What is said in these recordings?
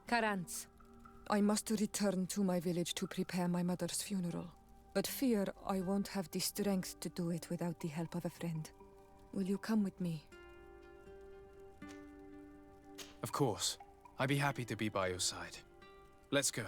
Karantz. I must return to my village to prepare my mother's funeral. But fear I won't have the strength to do it without the help of a friend. Will you come with me? Of course. I'd be happy to be by your side. Let's go.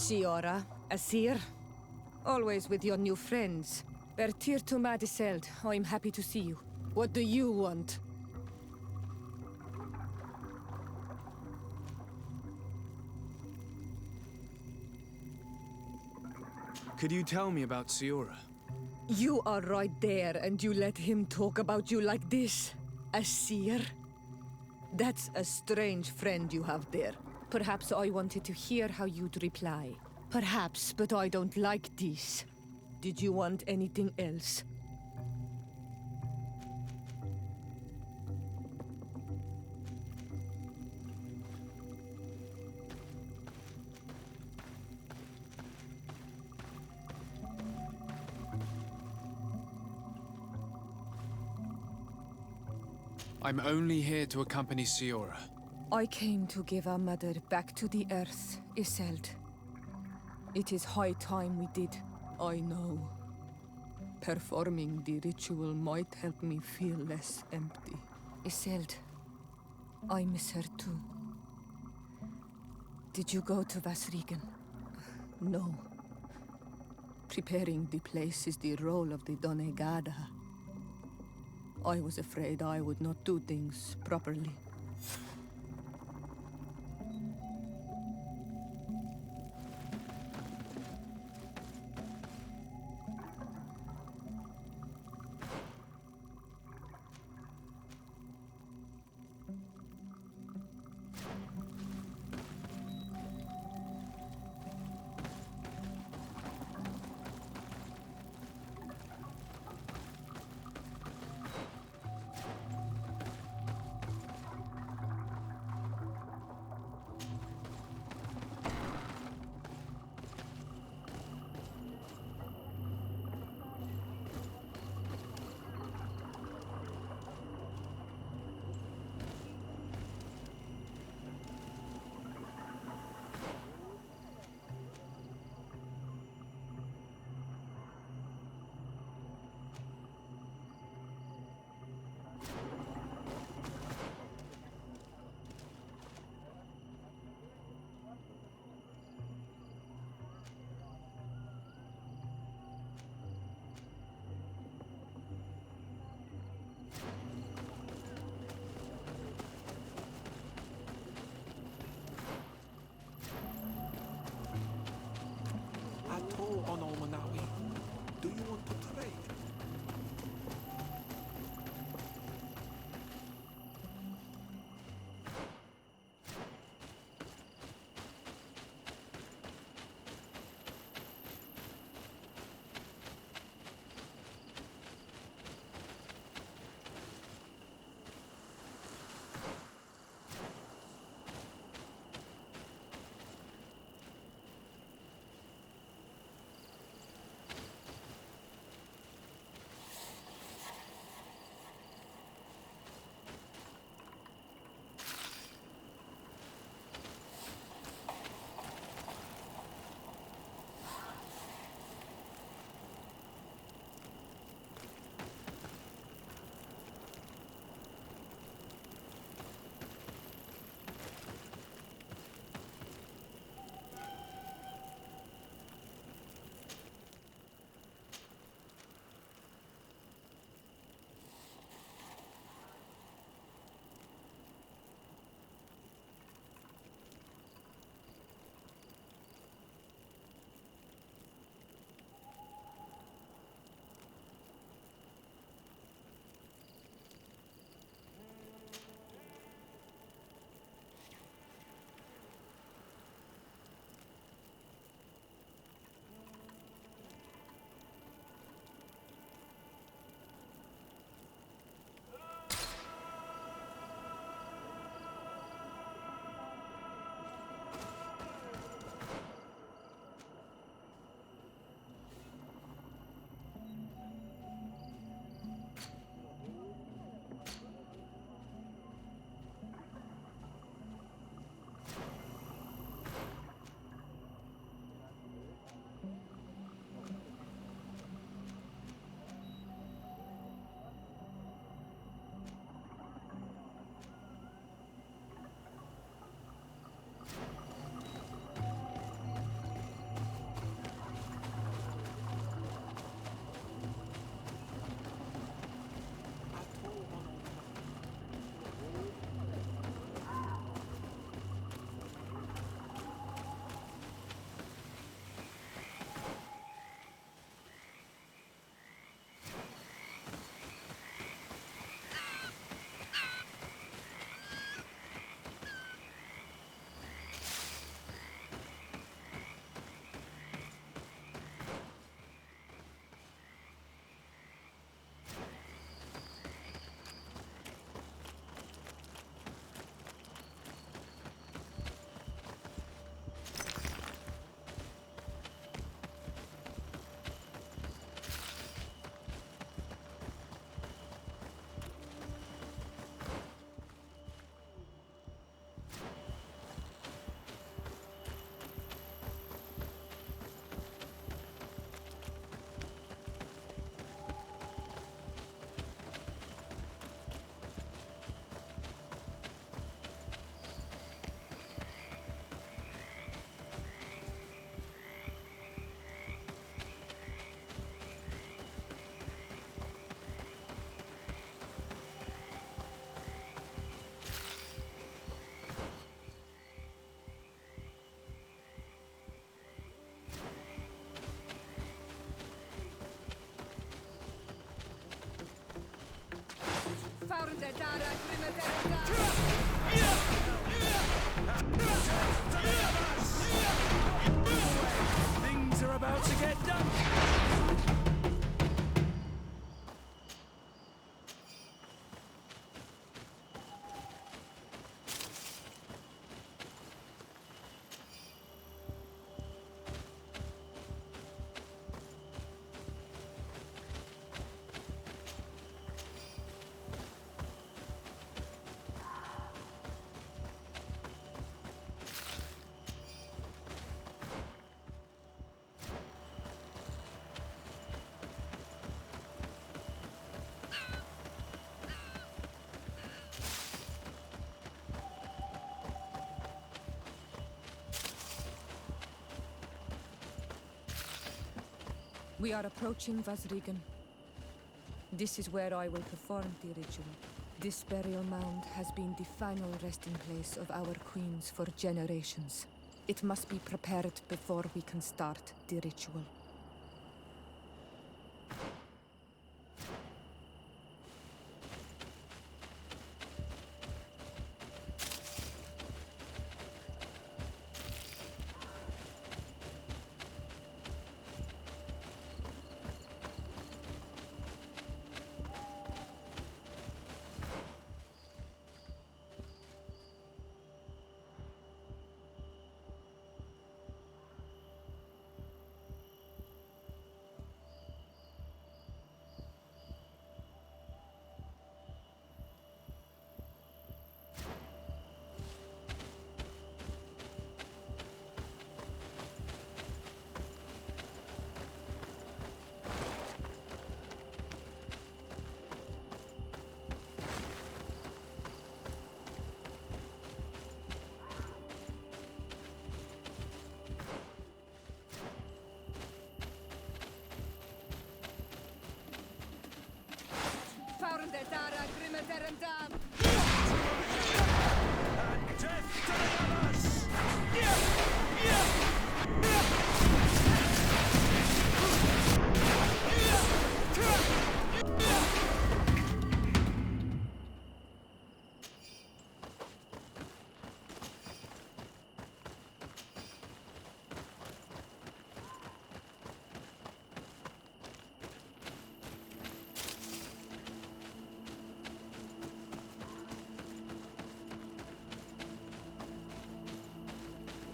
Siora, Asir. Always with your new friends. Bertir to Madiseld, I'm happy to see you. What do you want? Could you tell me about Siora? You are right there and you let him talk about you like this? Asir? That's a strange friend you have there. Perhaps I wanted to hear how you'd reply. Perhaps, but I don't like this. Did you want anything else? I'm only here to accompany Siora. I came to give our mother back to the earth, Iselt. It is high time we did, I know. Performing the ritual might help me feel less empty. Isolde, I miss her too. Did you go to Vasrigan? No. Preparing the place is the role of the Donegada. I was afraid I would not do things properly. We are approaching Vazrigan. This is where I will perform the ritual. This burial mound has been the final resting place of our queens for generations. It must be prepared before we can start the ritual.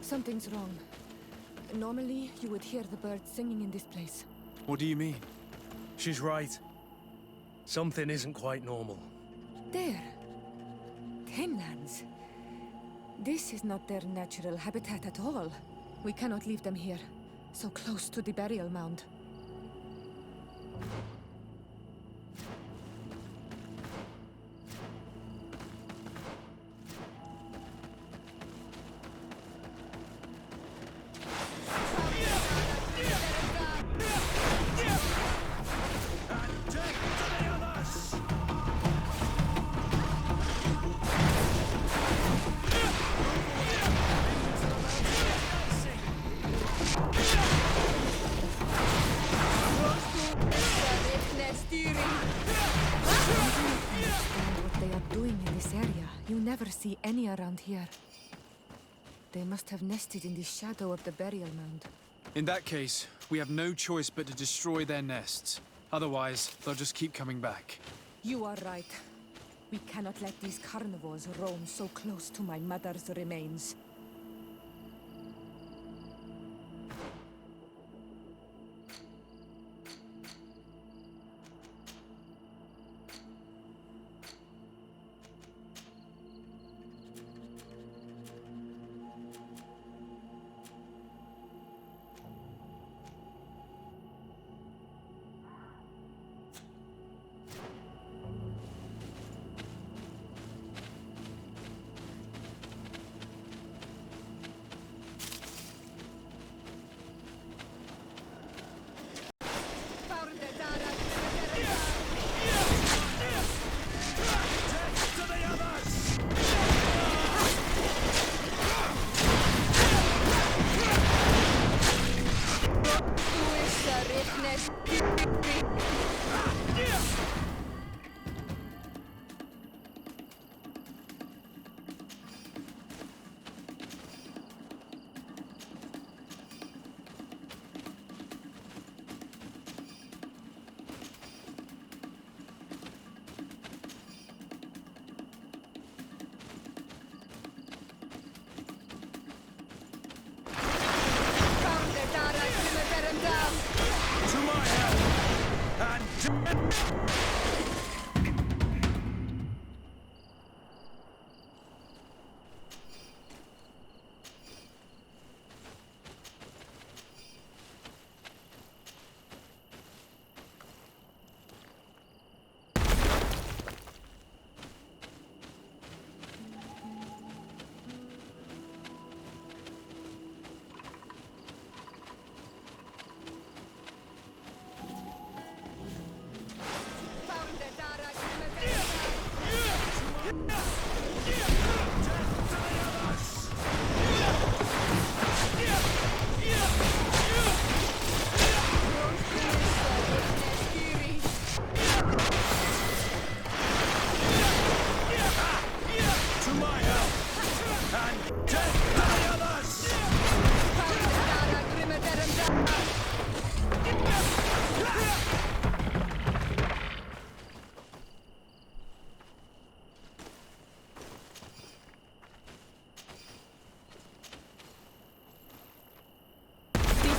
Something's wrong. Normally, you would hear the birds singing in this place. What do you mean? She's right. Something isn't quite normal. There. Tamelands. This is not their natural habitat at all. We cannot leave them here, so close to the burial mound. Never see any around here. They must have nested in the shadow of the burial mound. In that case, we have no choice but to destroy their nests. Otherwise, they'll just keep coming back. You are right. We cannot let these carnivores roam so close to my mother's remains.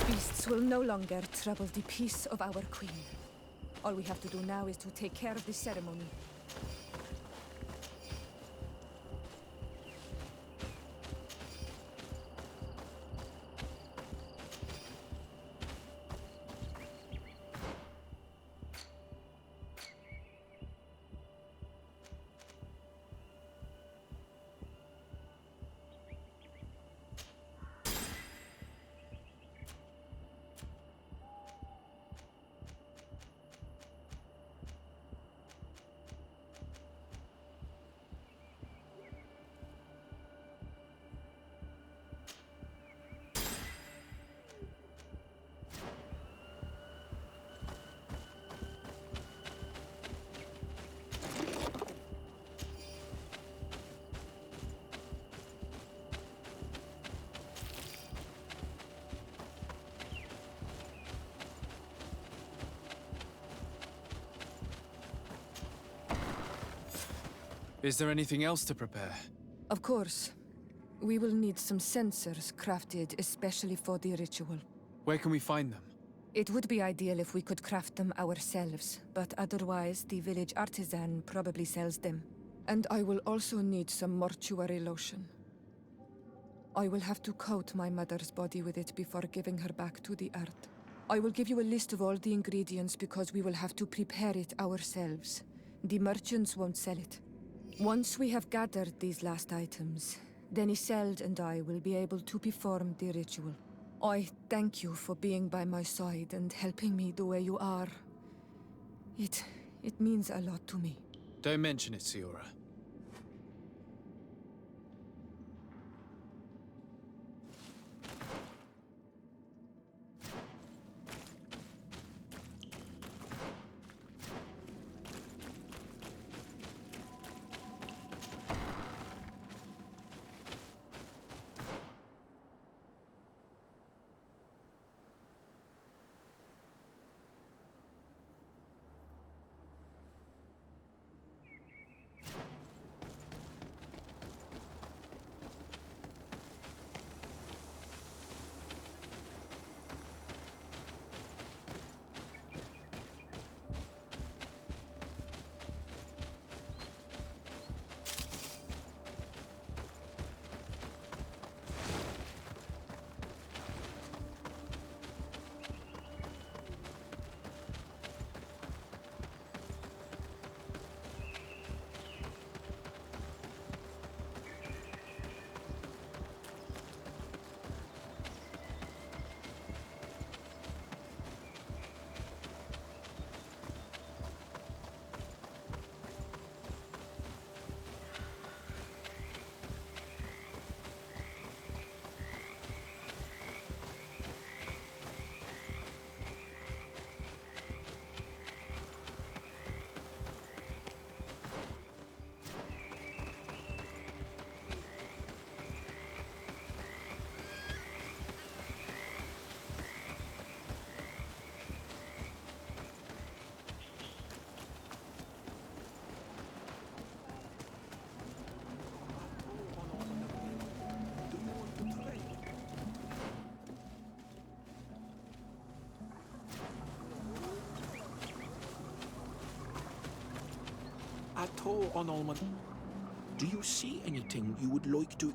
beasts will no longer trouble the peace of our queen. All we have to do now is to take care of the ceremony. Is there anything else to prepare? Of course. We will need some sensors crafted especially for the ritual. Where can we find them? It would be ideal if we could craft them ourselves, but otherwise the village artisan probably sells them. And I will also need some mortuary lotion. I will have to coat my mother's body with it before giving her back to the earth. I will give you a list of all the ingredients because we will have to prepare it ourselves. The merchants won't sell it. Once we have gathered these last items, then Isolde and I will be able to perform the ritual. I thank you for being by my side and helping me the way you are. It means a lot to me. Don't mention it, Siora. Ato Onolman, do you see anything you would like to...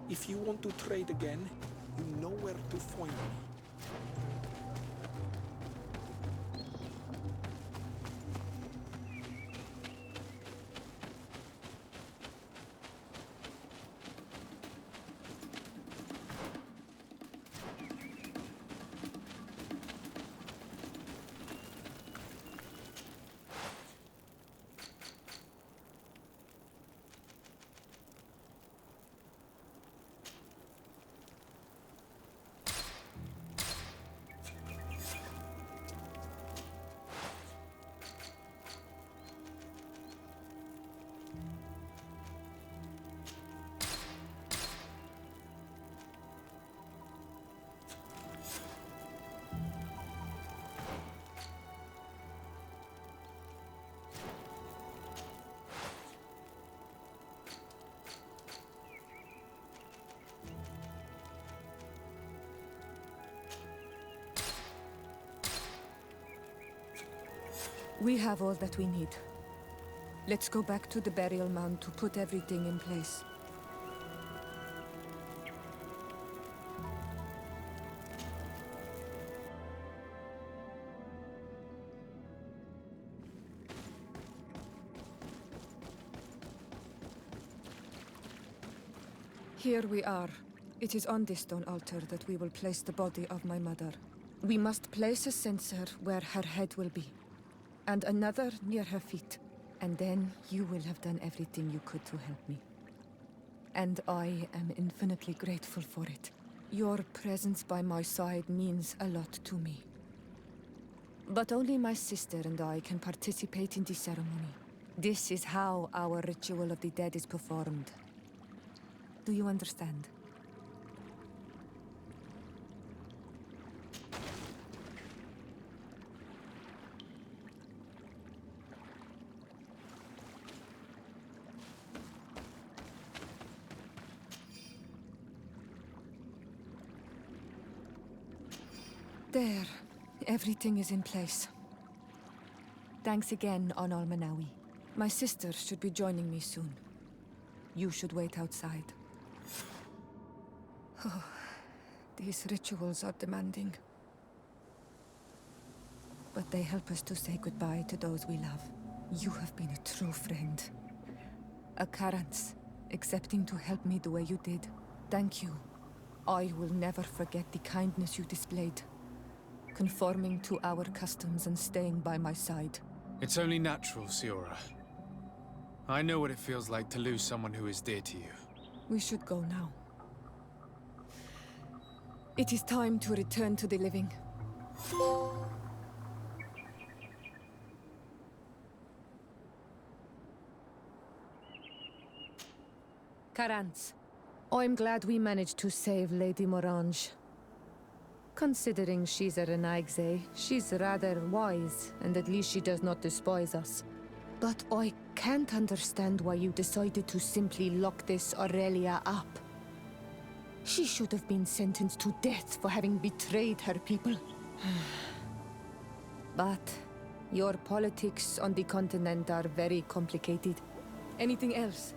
If you want to trade again, you know where to find me. We have all that we need. Let's go back to the burial mound to put everything in place. Here we are. It is on this stone altar that we will place the body of my mother. We must place a censer where her head will be, and another near her feet. And then you will have done everything you could to help me. And I am infinitely grateful for it. Your presence by my side means a lot to me. But only my sister and I can participate in the ceremony. This is how our ritual of the dead is performed. Do you understand? There. Everything is in place. Thanks again, Onal Manawi. My sister should be joining me soon. You should wait outside. Oh, these rituals are demanding. But they help us to say goodbye to those we love. You have been a true friend. A Karans, accepting to help me the way you did. Thank you. I will never forget the kindness you displayed. Conforming to our customs and staying by my side. It's only natural, Siora. I know what it feels like to lose someone who is dear to you. We should go now. It is time to return to the living. Karans, I'm glad we managed to save Lady Morange. Considering she's a Renaigze, she's rather wise, and at least she does not despise us. But I can't understand why you decided to simply lock this Aurelia up. She should have been sentenced to death for having betrayed her people. But your politics on the continent are very complicated. Anything else?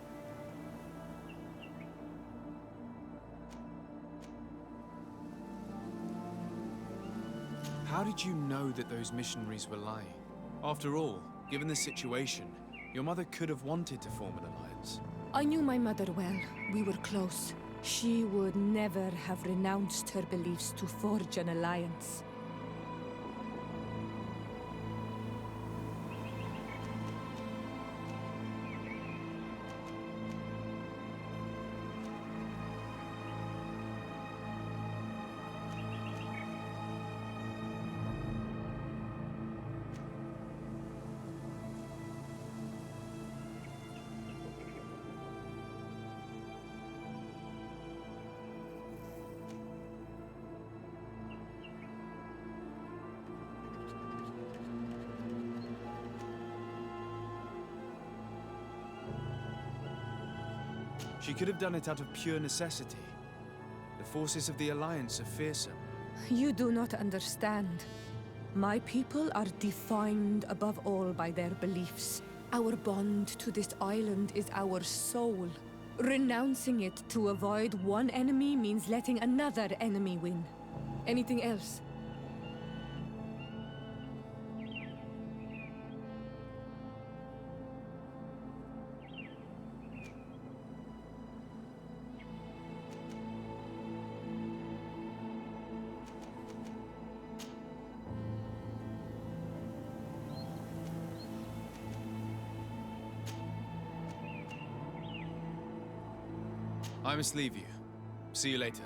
How did you know that those missionaries were lying? After all, given the situation, your mother could have wanted to form an alliance. I knew my mother well. We were close. She would never have renounced her beliefs to forge an alliance. She could have done it out of pure necessity. The forces of the Alliance are fearsome. You do not understand. My people are defined above all by their beliefs. Our bond to this island is our soul. Renouncing it to avoid one enemy means letting another enemy win. Anything else? I must leave you. See you later.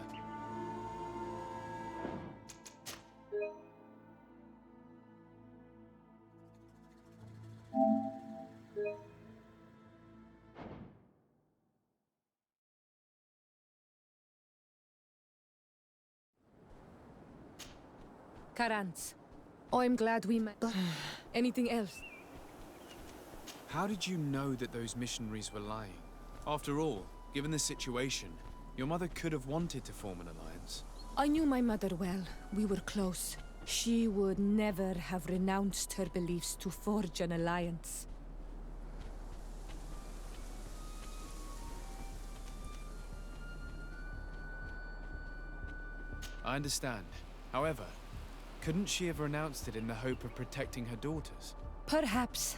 Karans, I'm glad we met. Anything else? How did you know that those missionaries were lying? After all, given the situation, your mother could have wanted to form an alliance. I knew my mother well. We were close. She would never have renounced her beliefs to forge an alliance. I understand. However, couldn't she have renounced it in the hope of protecting her daughters? Perhaps.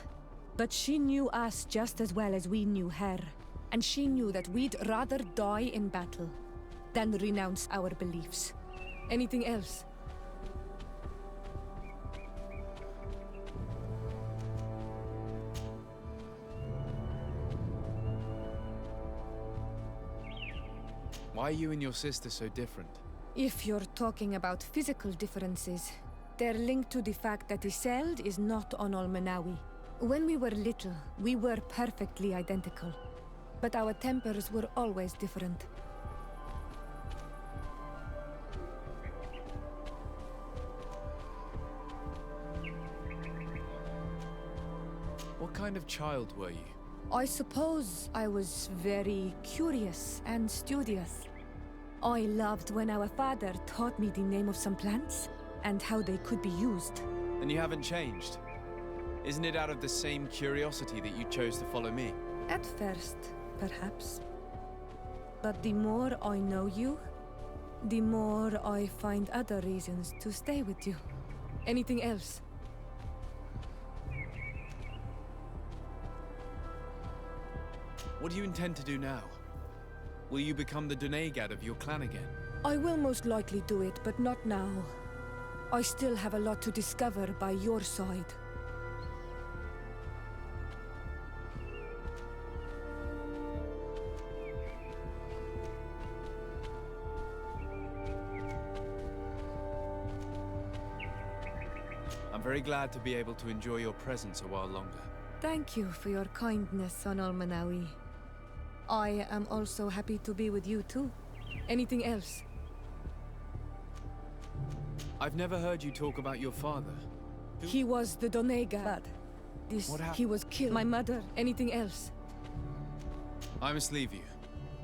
But she knew us just as well as we knew her. And she knew that we'd rather die in battle than renounce our beliefs. Anything else? Why are you and your sister so different? If you're talking about physical differences, they're linked to the fact that Iseld is not on Olmenawi. When we were little, we were perfectly identical. But our tempers were always different. What kind of child were you? I suppose I was very curious and studious. I loved when our father taught me the name of some plants and how they could be used. And you haven't changed. Isn't it out of the same curiosity that you chose to follow me? At first, perhaps. But the more I know you, the more I find other reasons to stay with you. Anything else? What do you intend to do now? Will you become the Donegad of your clan again? I will most likely do it, but not now. I still have a lot to discover by your side. I'm very glad to be able to enjoy your presence a while longer. Thank you for your kindness on Almanawi. I am also happy to be with you too. Anything else? I've never heard you talk about your father. He was the Donegad. What happened? He was killed. My mother. Anything else? I must leave you.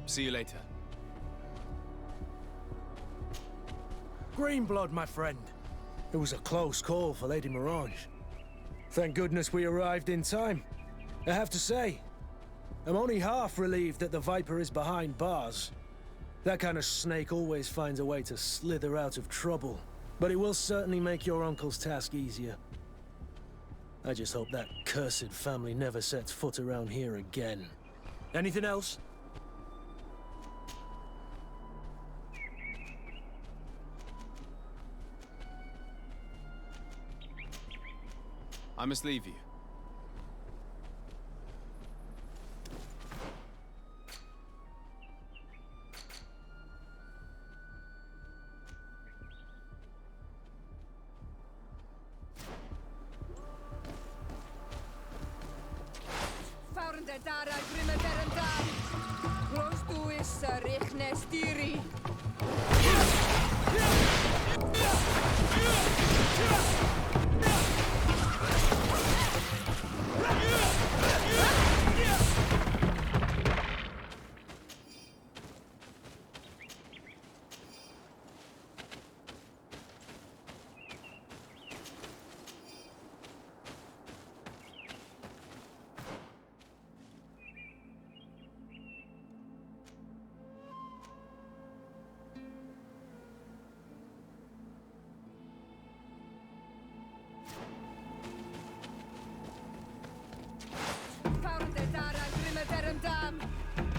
See you later. Greenblood, my friend. It was a close call for Lady Mirage. Thank goodness we arrived in time. I have to say, I'm only half relieved that the Viper is behind bars. That kind of snake always finds a way to slither out of trouble. But it will certainly make your uncle's task easier. I just hope that cursed family never sets foot around here again. Anything else? I must leave you.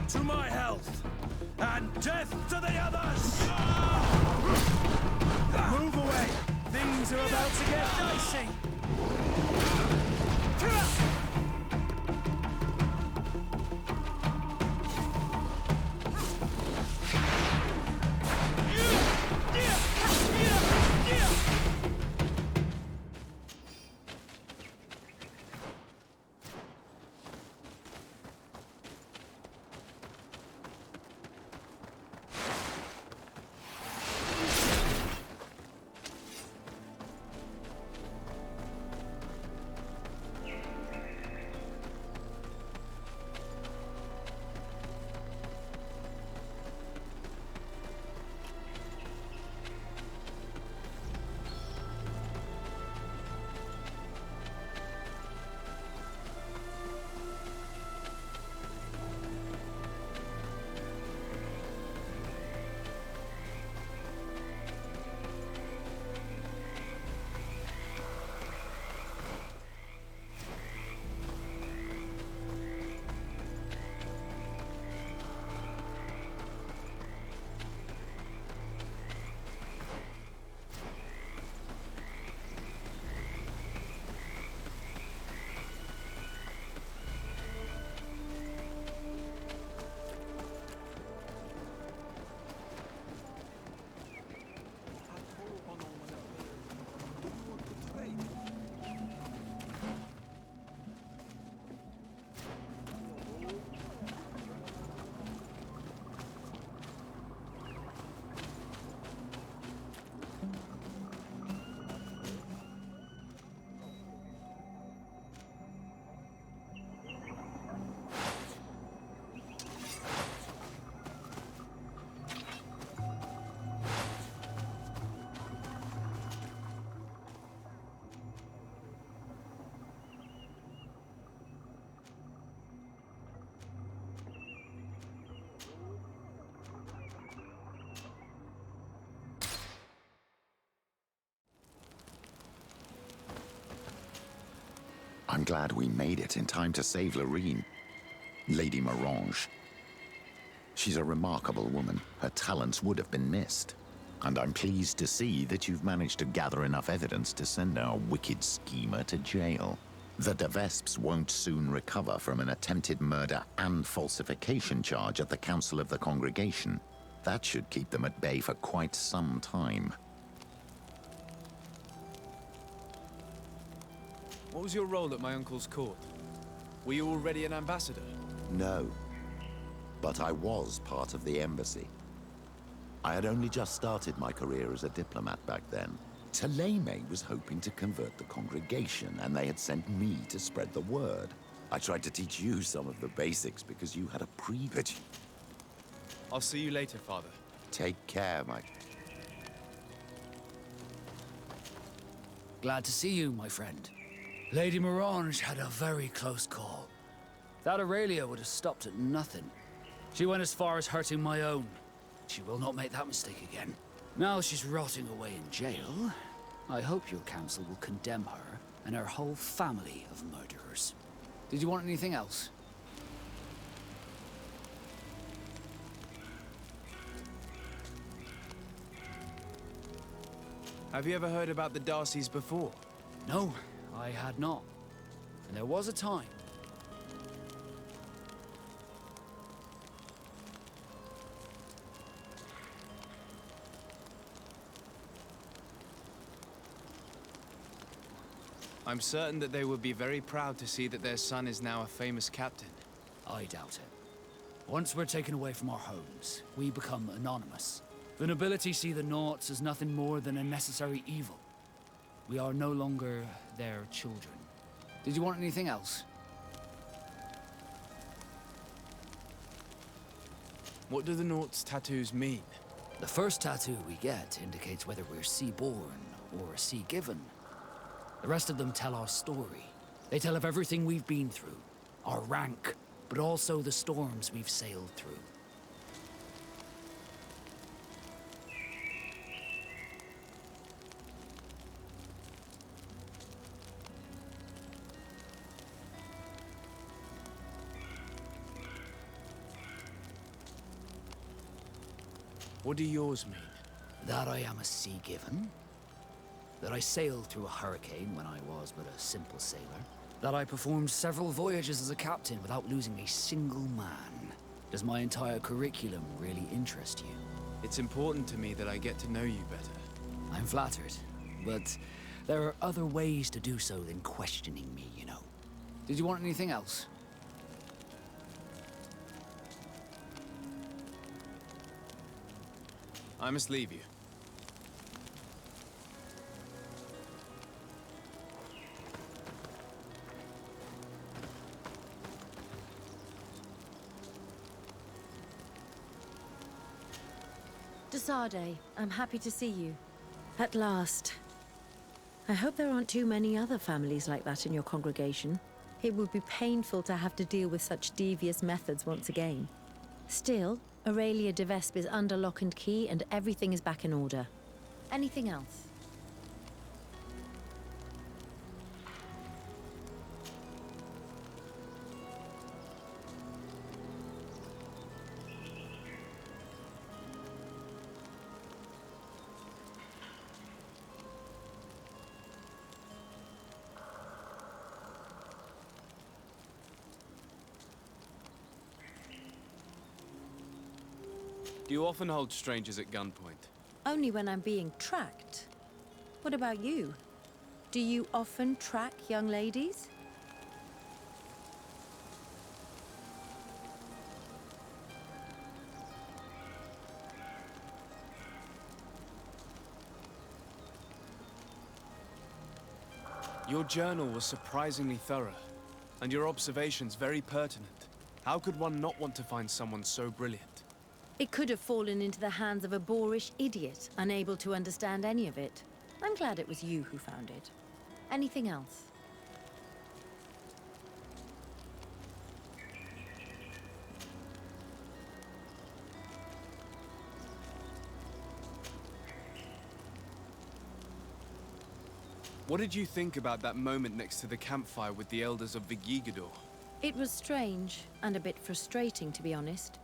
To my health, and death to the others! Move away! Things are about to get dicey! I'm glad we made it in time to save Lorene. Lady Morange. She's a remarkable woman. Her talents would have been missed. And I'm pleased to see that you've managed to gather enough evidence to send our wicked schemer to jail. The de Vesps won't soon recover from an attempted murder and falsification charge at the Council of the Congregation. That should keep them at bay for quite some time. What was your role at my uncle's court? Were you already an ambassador? No. But I was part of the embassy. I had only just started my career as a diplomat back then. Taleme was hoping to convert the congregation, and they had sent me to spread the word. I tried to teach you some of the basics because you had a privilege. I'll see you later, Father. Take care, Mike. Glad to see you, my friend. Lady Morange had a very close call. That Aurelia would have stopped at nothing. She went as far as hurting my own. She will not make that mistake again. Now she's rotting away in jail. I hope your council will condemn her and her whole family of murderers. Did you want anything else? Have you ever heard about the Darcys before? No, I had not. And there was a time. I'm certain that they would be very proud to see that their son is now a famous captain. I doubt it. Once we're taken away from our homes, we become anonymous. The nobility see the Naughts as nothing more than a necessary evil. We are no longer their children. Did you want anything else? What do the Naughts tattoos mean? The first tattoo we get indicates whether we're sea-born or sea-given. The rest of them tell our story. They tell of everything we've been through, our rank, but also the storms we've sailed through. What do yours mean? That I am a sea-given. That I sailed through a hurricane when I was but a simple sailor. That I performed several voyages as a captain without losing a single man. Does my entire curriculum really interest you? It's important to me that I get to know you better. I'm flattered, but there are other ways to do so than questioning me, you know. Did you want anything else? I must leave you. Desade, I'm happy to see you. At last. I hope there aren't too many other families like that in your congregation. It would be painful to have to deal with such devious methods once again. Still, Aurelia de Vespe is under lock and key and everything is back in order. Anything else? Do you often hold strangers at gunpoint? Only when I'm being tracked. What about you? Do you often track young ladies? Your journal was surprisingly thorough, and your observations very pertinent. How could one not want to find someone so brilliant? It could have fallen into the hands of a boorish idiot, unable to understand any of it. I'm glad it was you who found it. Anything else? What did you think about that moment next to the campfire with the elders of Vigigador? It was strange and a bit frustrating, to be honest.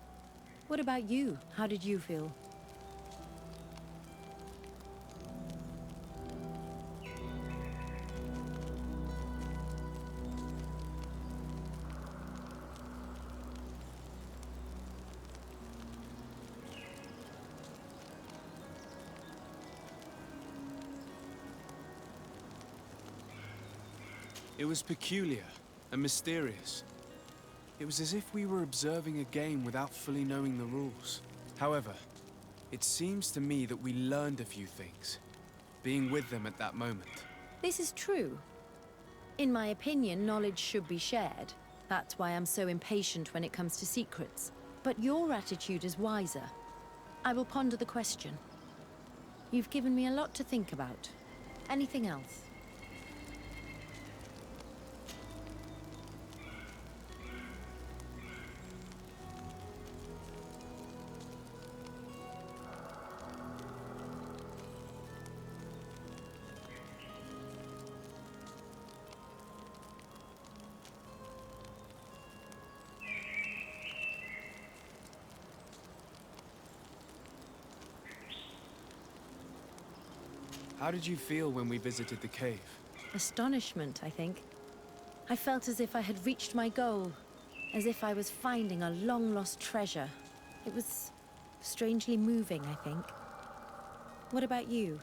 What about you? How did you feel? It was peculiar and mysterious. It was as if we were observing a game without fully knowing the rules. However, it seems to me that we learned a few things, being with them at that moment. This is true. In my opinion, knowledge should be shared. That's why I'm so impatient when it comes to secrets. But your attitude is wiser. I will ponder the question. You've given me a lot to think about. Anything else? How did you feel when we visited the cave? Astonishment, I think. I felt as if I had reached my goal, as if I was finding a long-lost treasure. It was strangely moving, I think. What about you?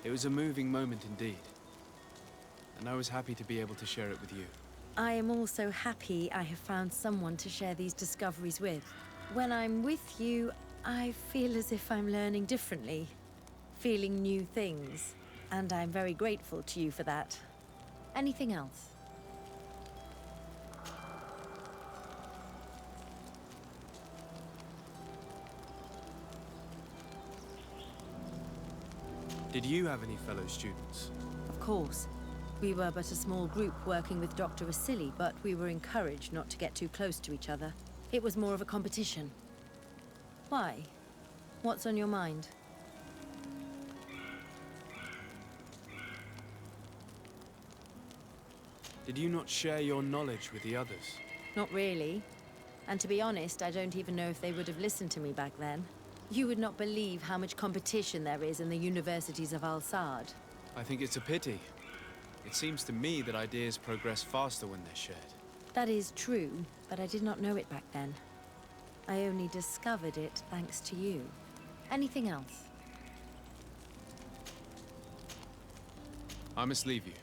It was a moving moment indeed. And I was happy to be able to share it with you. I am also happy I have found someone to share these discoveries with. When I'm with you, I feel as if I'm learning differently, feeling new things, and I'm very grateful to you for that. Anything else? Did you have any fellow students? Of course. We were but a small group working with Dr. Vasily, but we were encouraged not to get too close to each other. It was more of a competition. Why? What's on your mind? Did you not share your knowledge with the others? Not really. And to be honest, I don't even know if they would have listened to me back then. You would not believe how much competition there is in the universities of Al-Sad. I think it's a pity. It seems to me that ideas progress faster when they're shared. That is true, but I did not know it back then. I only discovered it thanks to you. Anything else? I must leave you.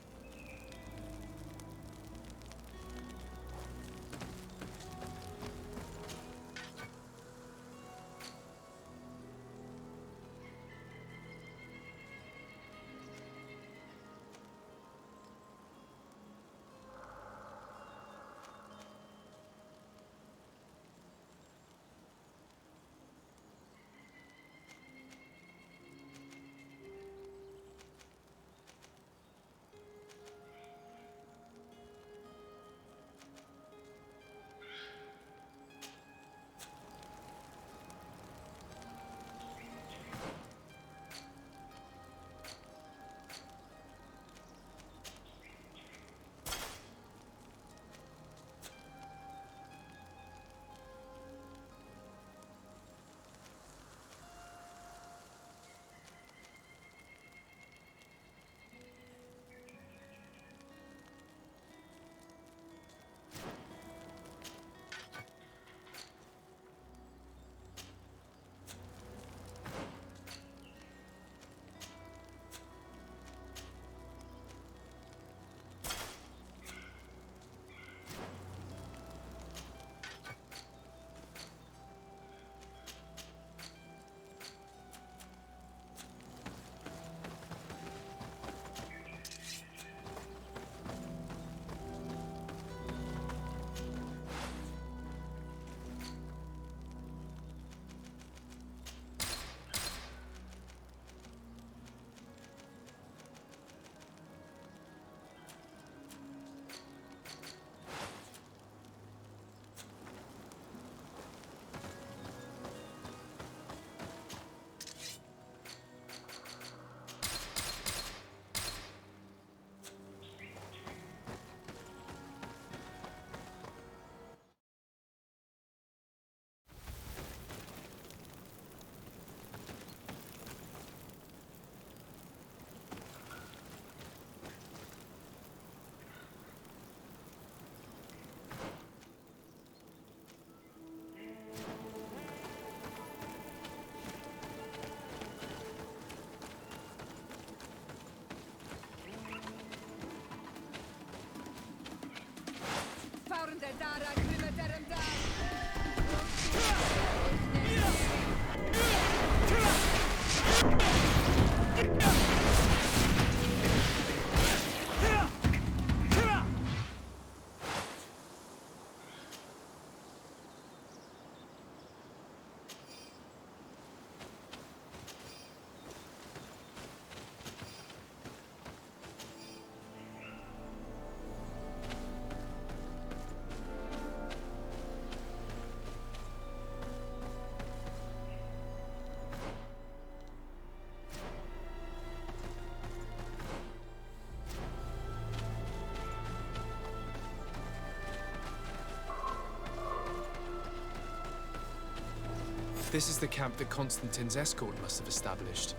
This is the camp that Constantine's escort must have established.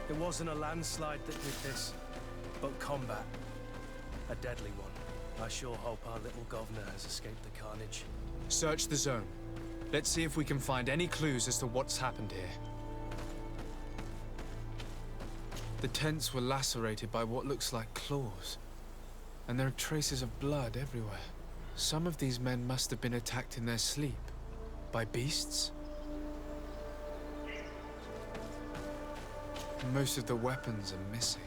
It wasn't a landslide that did this, but combat. A deadly one. I sure hope our little governor has escaped the carnage. Search the zone. Let's see if we can find any clues as to what's happened here. The tents were lacerated by what looks like claws, and there are traces of blood everywhere. Some of these men must have been attacked in their sleep. By beasts? Most of the weapons are missing.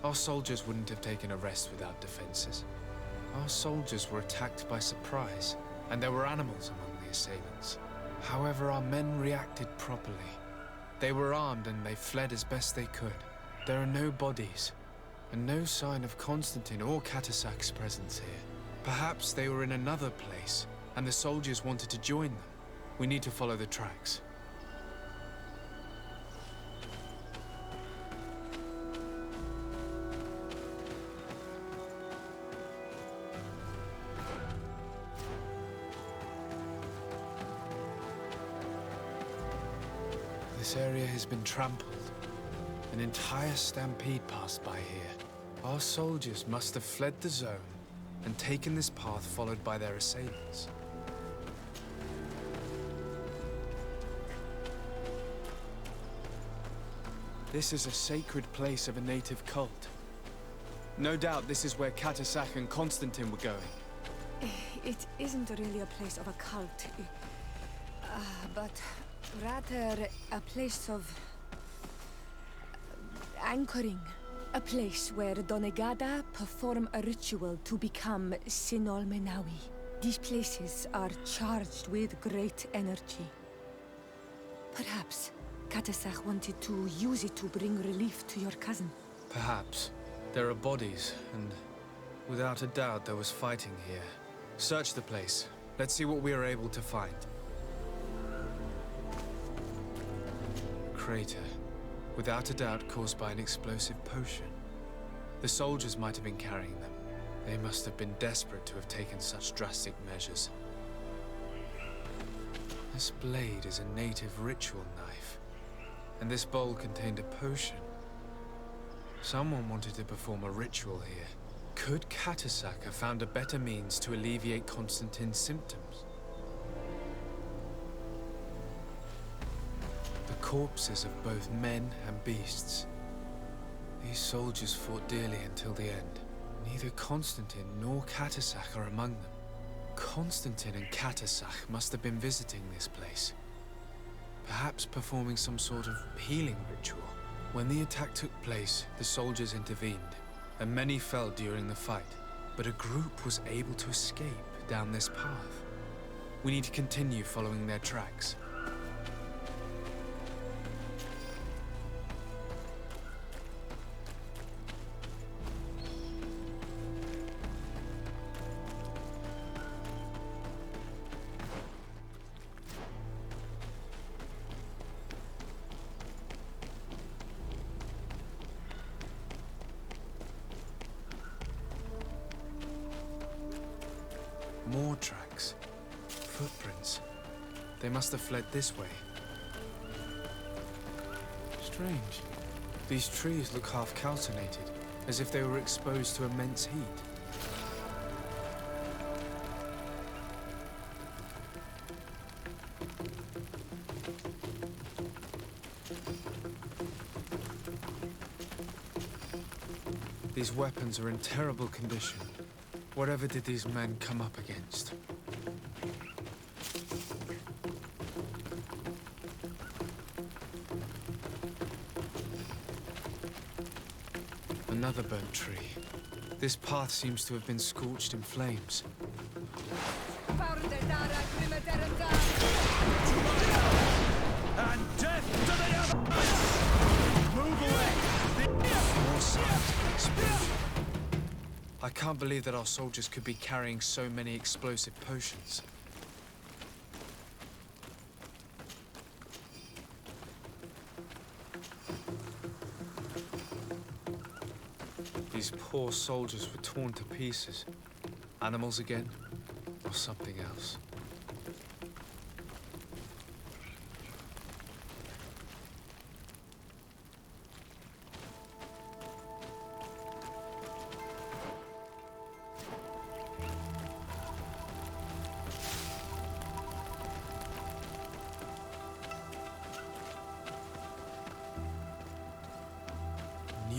Our soldiers wouldn't have taken a rest without defenses. Our soldiers were attacked by surprise, and there were animals among the assailants. However, our men reacted properly. They were armed and they fled as best they could. There are no bodies, and no sign of Constantine or Catasac's presence here. Perhaps they were in another place, and the soldiers wanted to join them. We need to follow the tracks. This area has been trampled. An entire stampede passed by here. Our soldiers must have fled the zone and taken this path followed by their assailants. This is a sacred place of a native cult. No doubt this is where Catasac and Constantine were going. It isn't really a place of a cult, but rather a place of anchoring. A place where Donegada perform a ritual to become Sinol Menawi. These places are charged with great energy. Perhaps Catasac wanted to use it to bring relief to your cousin. Perhaps. There are bodies, and without a doubt there was fighting here. Search the place. Let's see what we are able to find. Crater. Without a doubt caused by an explosive potion. The soldiers might have been carrying them. They must have been desperate to have taken such drastic measures. This blade is a native ritual knife, and this bowl contained a potion. Someone wanted to perform a ritual here. Could Catasac have found a better means to alleviate Constantine's symptoms? The corpses of both men and beasts. These soldiers fought dearly until the end. Neither Constantine nor Catasac are among them. Constantine and Catasac must have been visiting this place. Perhaps performing some sort of healing ritual. When the attack took place, the soldiers intervened, and many fell during the fight. But a group was able to escape down this path. We need to continue following their tracks. More tracks. Footprints. They must have fled this way. Strange. These trees look half calcinated, as if they were exposed to immense heat. These weapons are in terrible condition. Whatever did these men come up against? Another burnt tree. This path seems to have been scorched in flames. And death to the other! Move away! More signs of explosion. I can't believe that our soldiers could be carrying so many explosive potions. These poor soldiers were torn to pieces. Animals again, or something else.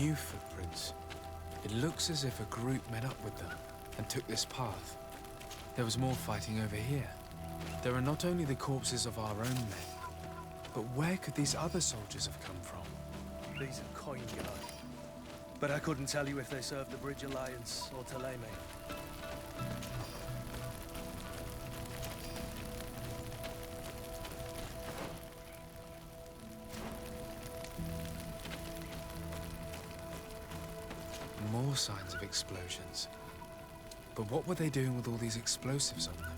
new footprints. It looks as if a group met up with them and took this path. There was more fighting over here. There are not only the corpses of our own men, but where could these other soldiers have come from? These are coin guard. But I couldn't tell you if they served the Bridge Alliance or Teleme. More signs of explosions. But what were they doing with all these explosives on them?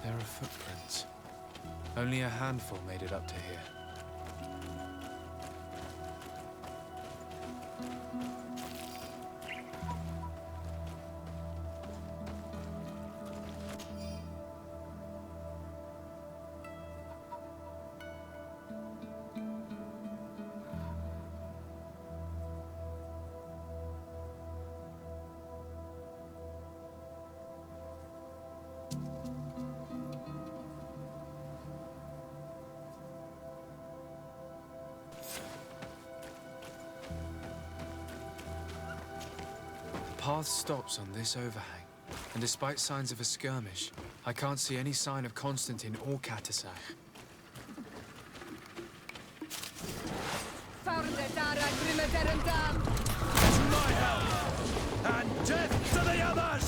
There are footprints. Only a handful made it up to here. The path stops on this overhang, and despite signs of a skirmish, I can't see any sign of Constantine or Katasach. My help! And death to the others!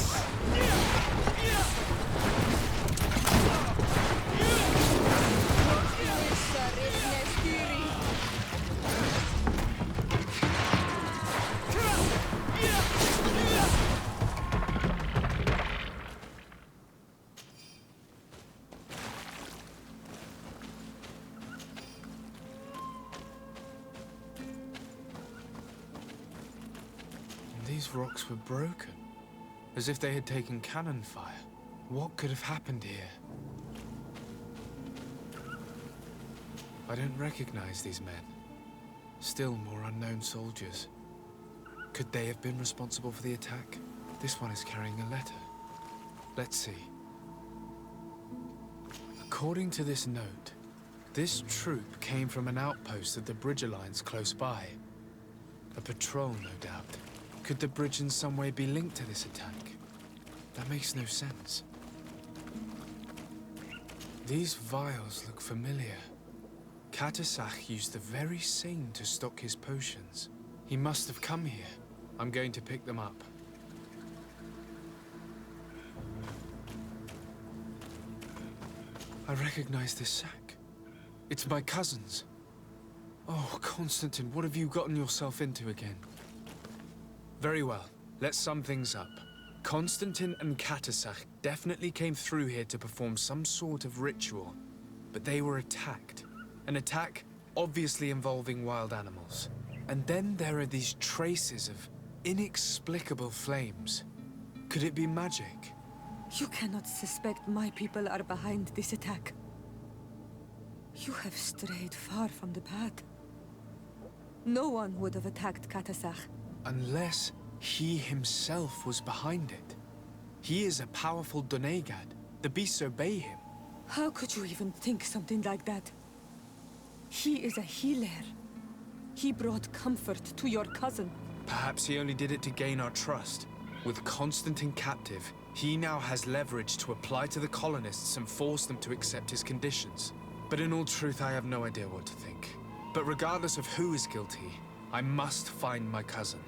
These rocks were broken, as if they had taken cannon fire. What could have happened here? I don't recognize these men. Still more unknown soldiers. Could they have been responsible for the attack? This one is carrying a letter. Let's see. According to this note, this troop came from an outpost of the Bridge Alliance close by. A patrol, no doubt. Could the bridge in some way be linked to this attack? That makes no sense. These vials look familiar. Katasach used the very same to stock his potions. He must have come here. I'm going to pick them up. I recognize this sack. It's my cousin's. Oh, Constantine, what have you gotten yourself into again? Very well. Let's sum things up. Constantine and Katasach definitely came through here to perform some sort of ritual, but they were attacked. An attack obviously involving wild animals. And then there are these traces of inexplicable flames. Could it be magic? You cannot suspect my people are behind this attack. You have strayed far from the path. No one would have attacked Katasach. Unless he himself was behind it. He is a powerful Donegad. The beasts obey him. How could you even think something like that? He is a healer. He brought comfort to your cousin. Perhaps he only did it to gain our trust. With Constantine captive, he now has leverage to apply to the colonists and force them to accept his conditions. But in all truth, I have no idea what to think. But regardless of who is guilty, I must find my cousin.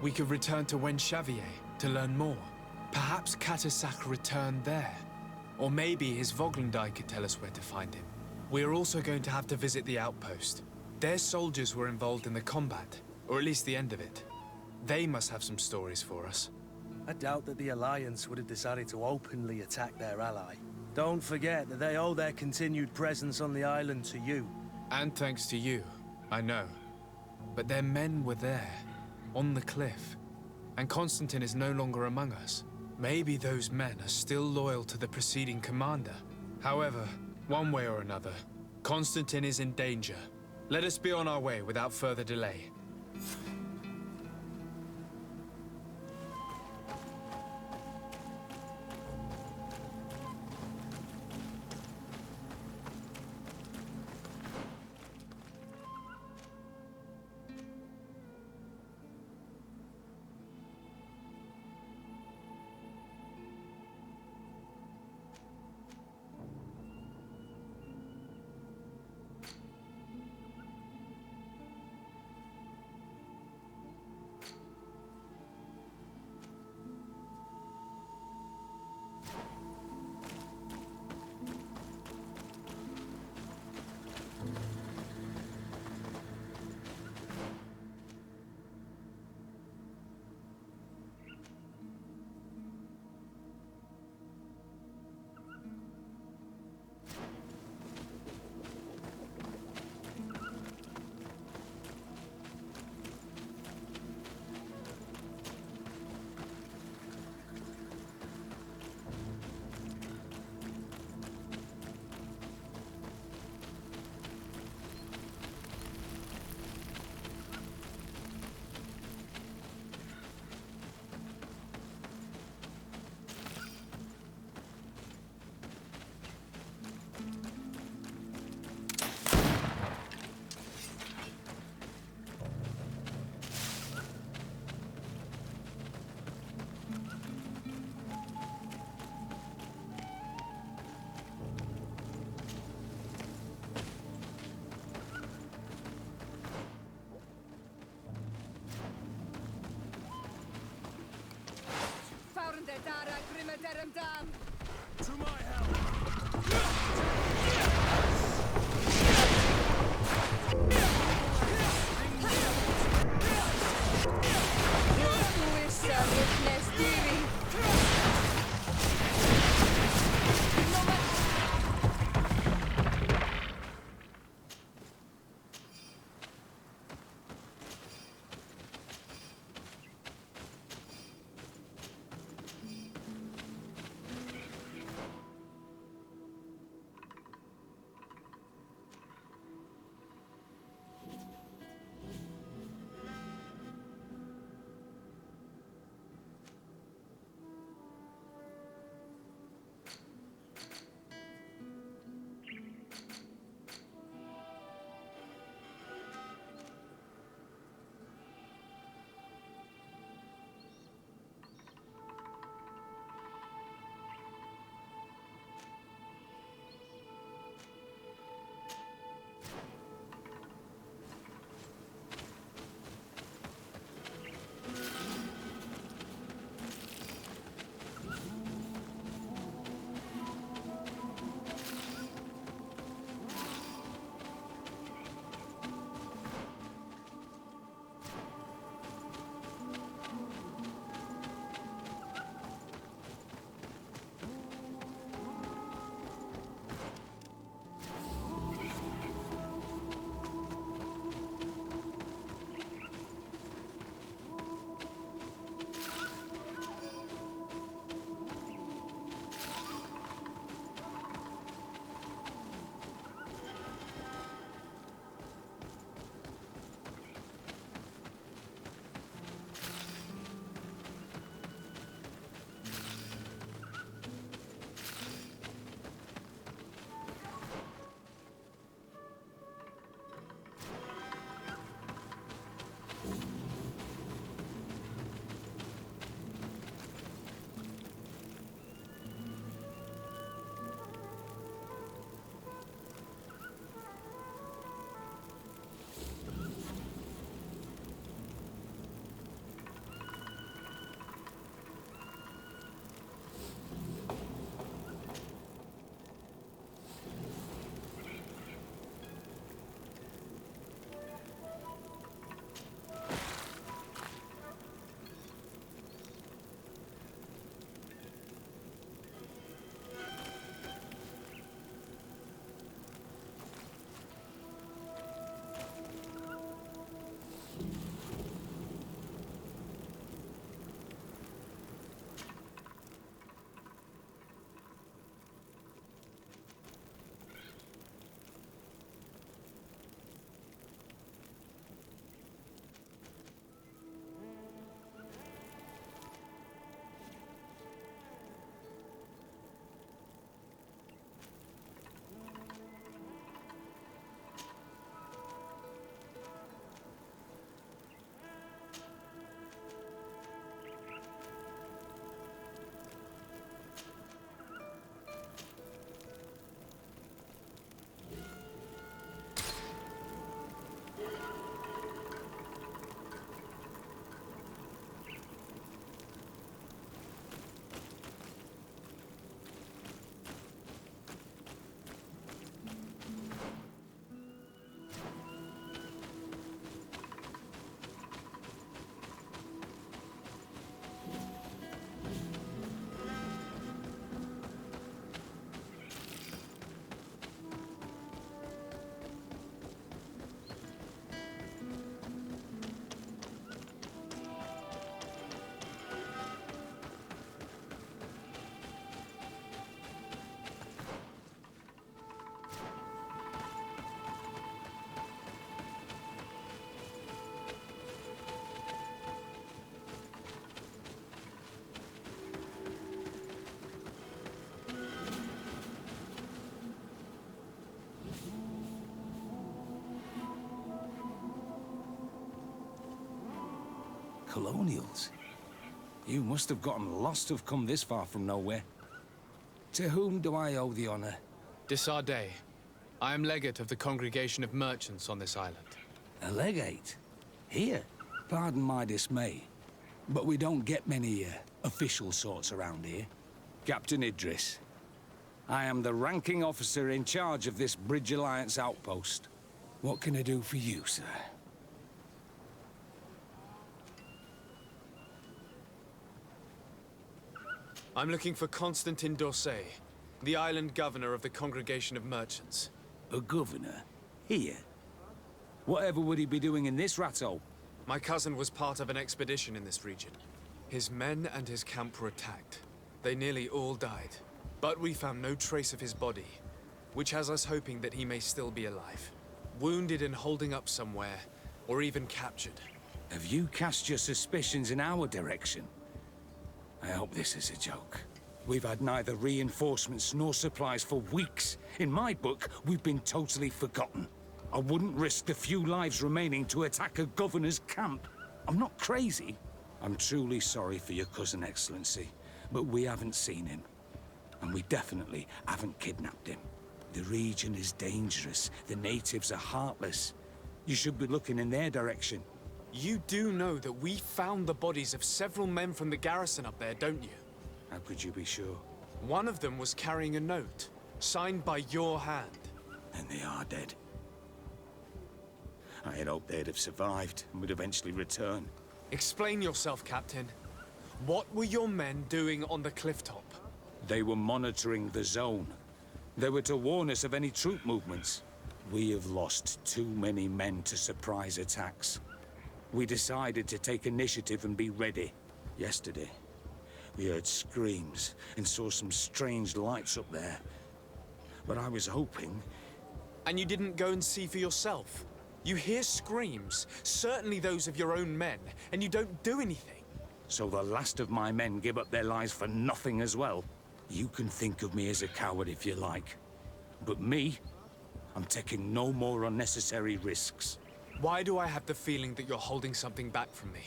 We could return to Wen Xavier to learn more. Perhaps Katasach returned there. Or maybe his Voglendai could tell us where to find him. We are also going to have to visit the outpost. Their soldiers were involved in the combat, or at least the end of it. They must have some stories for us. I doubt that the Alliance would have decided to openly attack their ally. Don't forget that they owe their continued presence on the island to you. And thanks to you, I know. But their men were there, on the cliff. And Constantine is no longer among us. Maybe those men are still loyal to the preceding commander. However, one way or another, Constantine is in danger. Let us be on our way without further delay. To my help! Colonials? You must have gotten lost to have come this far from nowhere. To whom do I owe the honor? Desardet. I am legate of the Congregation of Merchants on this island. A legate? Here? Pardon my dismay, but we don't get many official sorts around here. Captain Idris. I am the ranking officer in charge of this Bridge Alliance outpost. What can I do for you, sir? I'm looking for Constantin Dorset, the island governor of the Congregation of Merchants. A governor? Here? Whatever would he be doing in this rattle? My cousin was part of an expedition in this region. His men and his camp were attacked. They nearly all died. But we found no trace of his body, which has us hoping that he may still be alive. Wounded and holding up somewhere, or even captured. Have you cast your suspicions in our direction? I hope this is a joke. We've had neither reinforcements nor supplies for weeks. In my book, we've been totally forgotten. I wouldn't risk the few lives remaining to attack a governor's camp. I'm not crazy. I'm truly sorry for your cousin, Excellency, but we haven't seen him. And we definitely haven't kidnapped him. The region is dangerous. The natives are heartless. You should be looking in their direction. You do know that we found the bodies of several men from the garrison up there, don't you? How could you be sure? One of them was carrying a note, signed by your hand. And they are dead. I had hoped they'd have survived and would eventually return. Explain yourself, Captain. What were your men doing on the clifftop? They were monitoring the zone. They were to warn us of any troop movements. We have lost too many men to surprise attacks. We decided to take initiative and be ready. Yesterday, we heard screams and saw some strange lights up there. But I was hoping... And you didn't go and see for yourself? You hear screams, certainly those of your own men, and you don't do anything. So the last of my men give up their lives for nothing as well? You can think of me as a coward if you like. But me, I'm taking no more unnecessary risks. Why do I have the feeling that you're holding something back from me?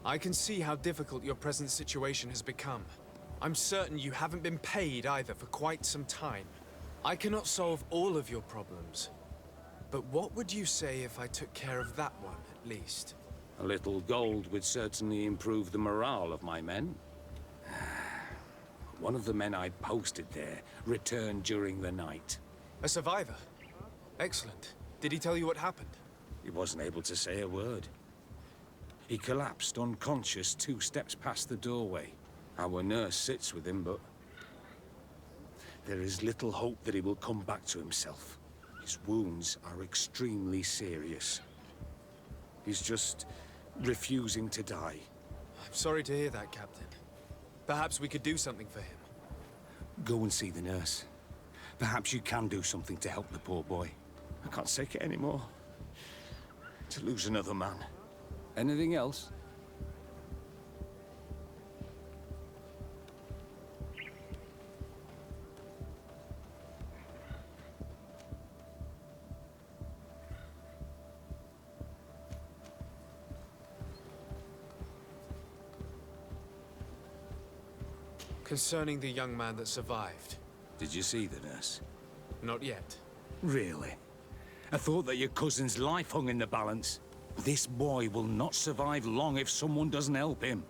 I can see how difficult your present situation has become. I'm certain you haven't been paid either for quite some time. I cannot solve all of your problems. But what would you say if I took care of that one, at least? A little gold would certainly improve the morale of my men. One of the men I'd posted there returned during the night. A survivor? Excellent. Did he tell you what happened? He wasn't able to say a word. He collapsed unconscious 2 steps past the doorway. Our nurse sits with him, but... there is little hope that he will come back to himself. His wounds are extremely serious. He's just refusing to die. I'm sorry to hear that, Captain. Perhaps we could do something for him. Go and see the nurse. Perhaps you can do something to help the poor boy. I can't take it anymore. To lose another man. Anything else? Concerning the young man that survived. Did you see the nurse? Not yet. Really? I thought that your cousin's life hung in the balance. This boy will not survive long if someone doesn't help him.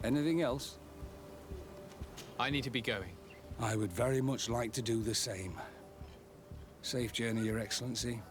Anything else? I need to be going. I would very much like to do the same. Safe journey, Your Excellency.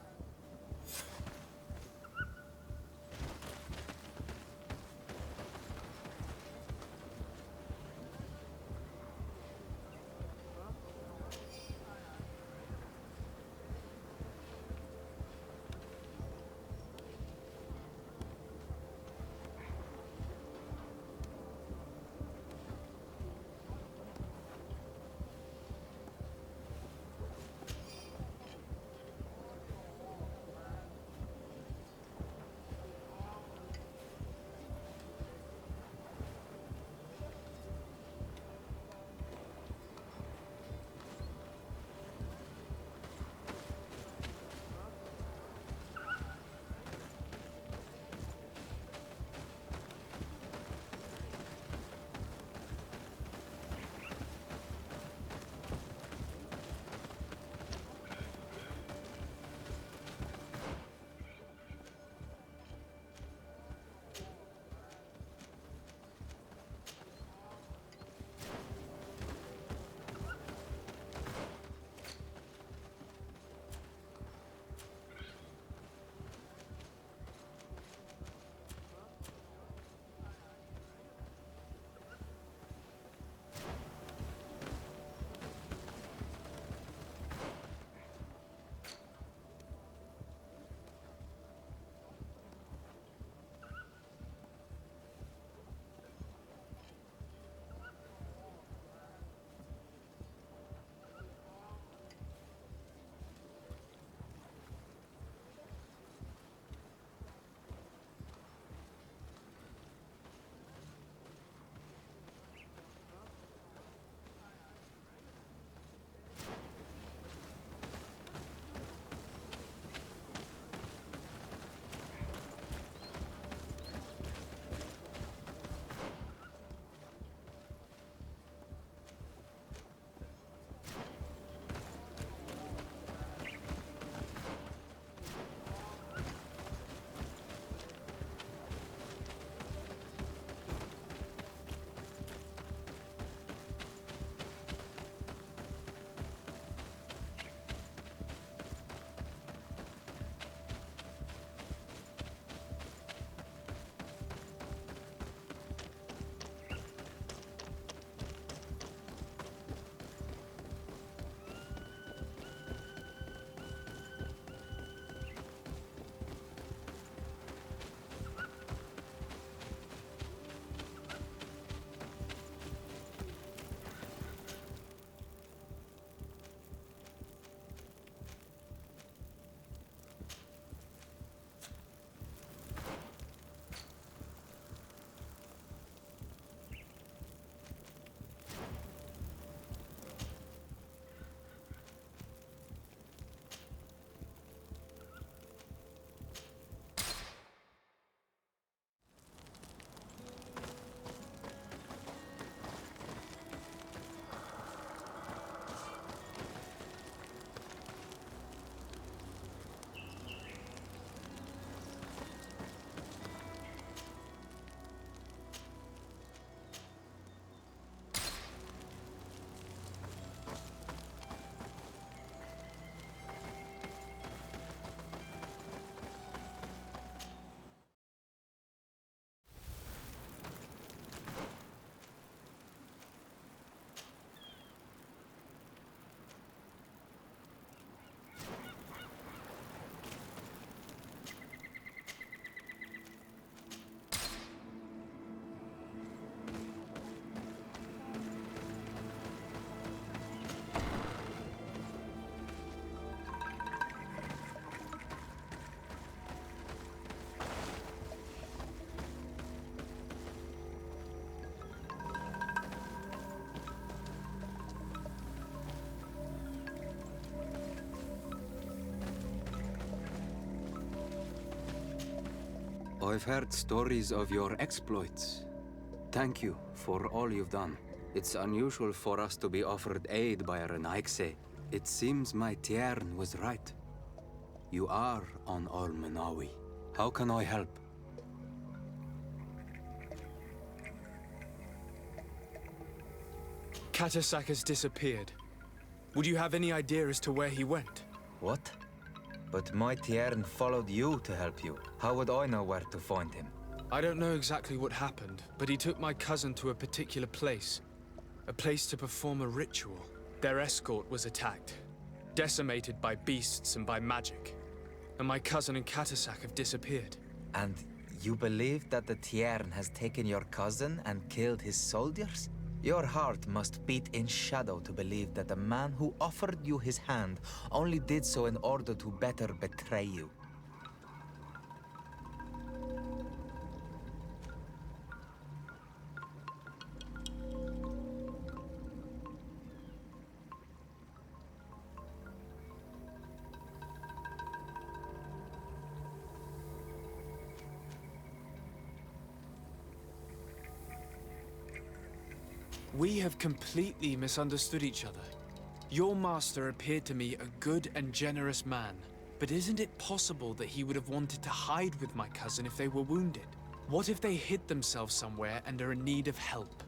I've heard stories of your exploits. Thank you for all you've done. It's unusual for us to be offered aid by a Renaigse. It seems my Tiern was right. You are on Almenawi. How can I help? Katasak has disappeared. Would you have any idea as to where he went? What? But my Tiern followed you to help you. How would I know where to find him? I don't know exactly what happened, but he took my cousin to a particular place. A place to perform a ritual. Their escort was attacked, decimated by beasts and by magic. And my cousin and Katasak have disappeared. And you believe that the Tiern has taken your cousin and killed his soldiers? Your heart must beat in shadow to believe that the man who offered you his hand only did so in order to better betray you. We have completely misunderstood each other. Your master appeared to me a good and generous man, but isn't it possible that he would have wanted to hide with my cousin if they were wounded? What if they hid themselves somewhere and are in need of help?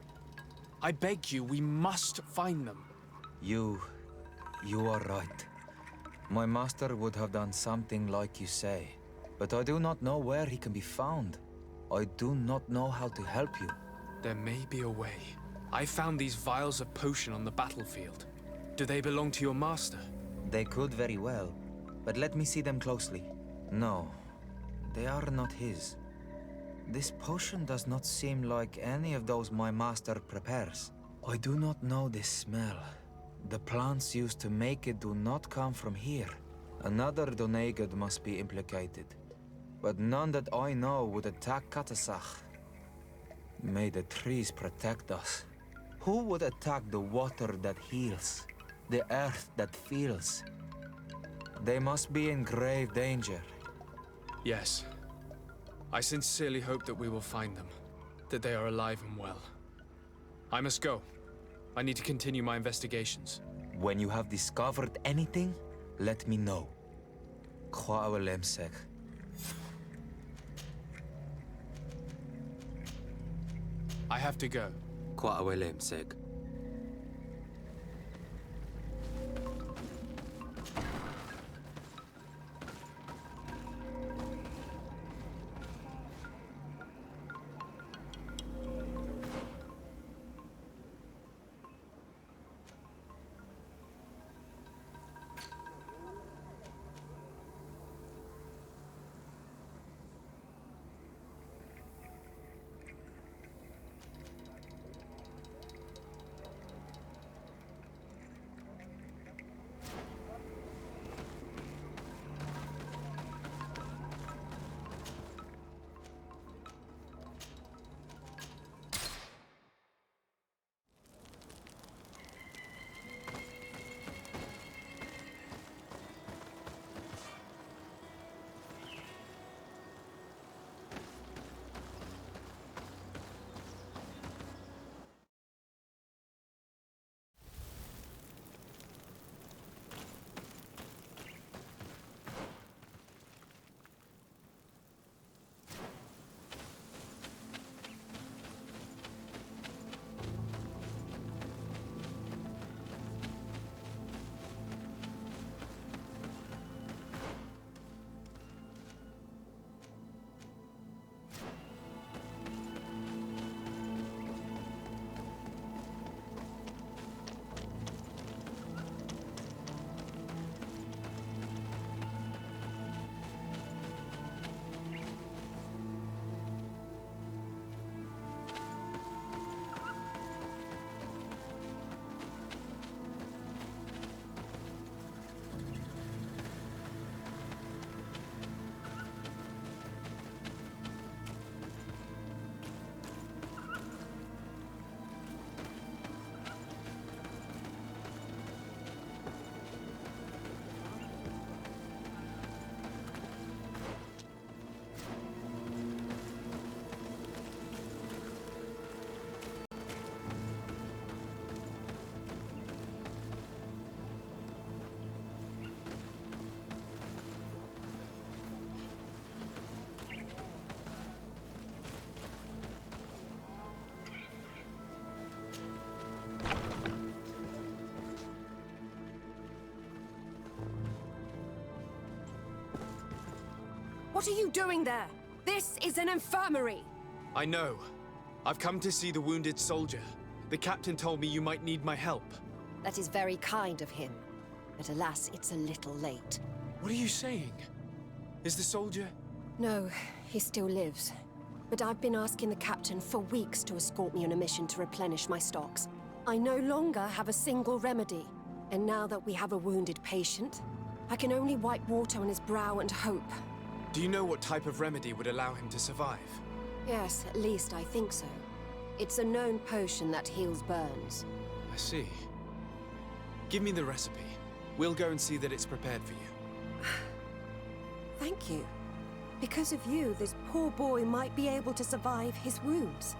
I beg you, we must find them. You are right. My master would have done something like you say, but I do not know where he can be found. I do not know how to help you. There may be a way. I found these vials of potion on the battlefield. Do they belong to your master? They could very well, but let me see them closely. No, they are not his. This potion does not seem like any of those my master prepares. I do not know this smell. The plants used to make it do not come from here. Another Donegad must be implicated, but none that I know would attack Katasach. May the trees protect us. Who would attack the water that heals, the earth that feels? They must be in grave danger. Yes. I sincerely hope that we will find them, that they are alive and well. I must go. I need to continue my investigations. When you have discovered anything, let me know. Kwawelemsek. I have to go. Kwawelemsek. What are you doing there? This is an infirmary! I know. I've come to see the wounded soldier. The captain told me you might need my help. That is very kind of him. But alas, it's a little late. What are you saying? Is the soldier... No, he still lives. But I've been asking the captain for weeks to escort me on a mission to replenish my stocks. I no longer have a single remedy. And now that we have a wounded patient, I can only wipe water on his brow and hope. Do you know what type of remedy would allow him to survive? Yes, at least I think so. It's a known potion that heals burns. I see. Give me the recipe. We'll go and see that it's prepared for you. Thank you. Because of you, this poor boy might be able to survive his wounds.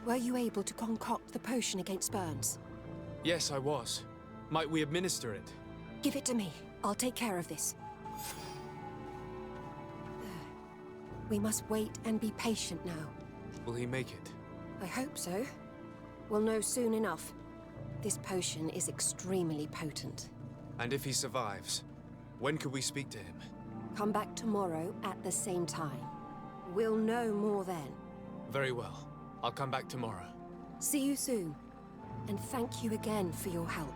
Were you able to concoct the potion against burns? Yes, I was. Might we administer it? Give it to me. I'll take care of this. We must wait and be patient now. Will he make it? I hope so. We'll know soon enough. This potion is extremely potent. And if he survives, when could we speak to him? Come back tomorrow at the same time. We'll know more then. Very well. I'll come back tomorrow. See you soon. And thank you again for your help.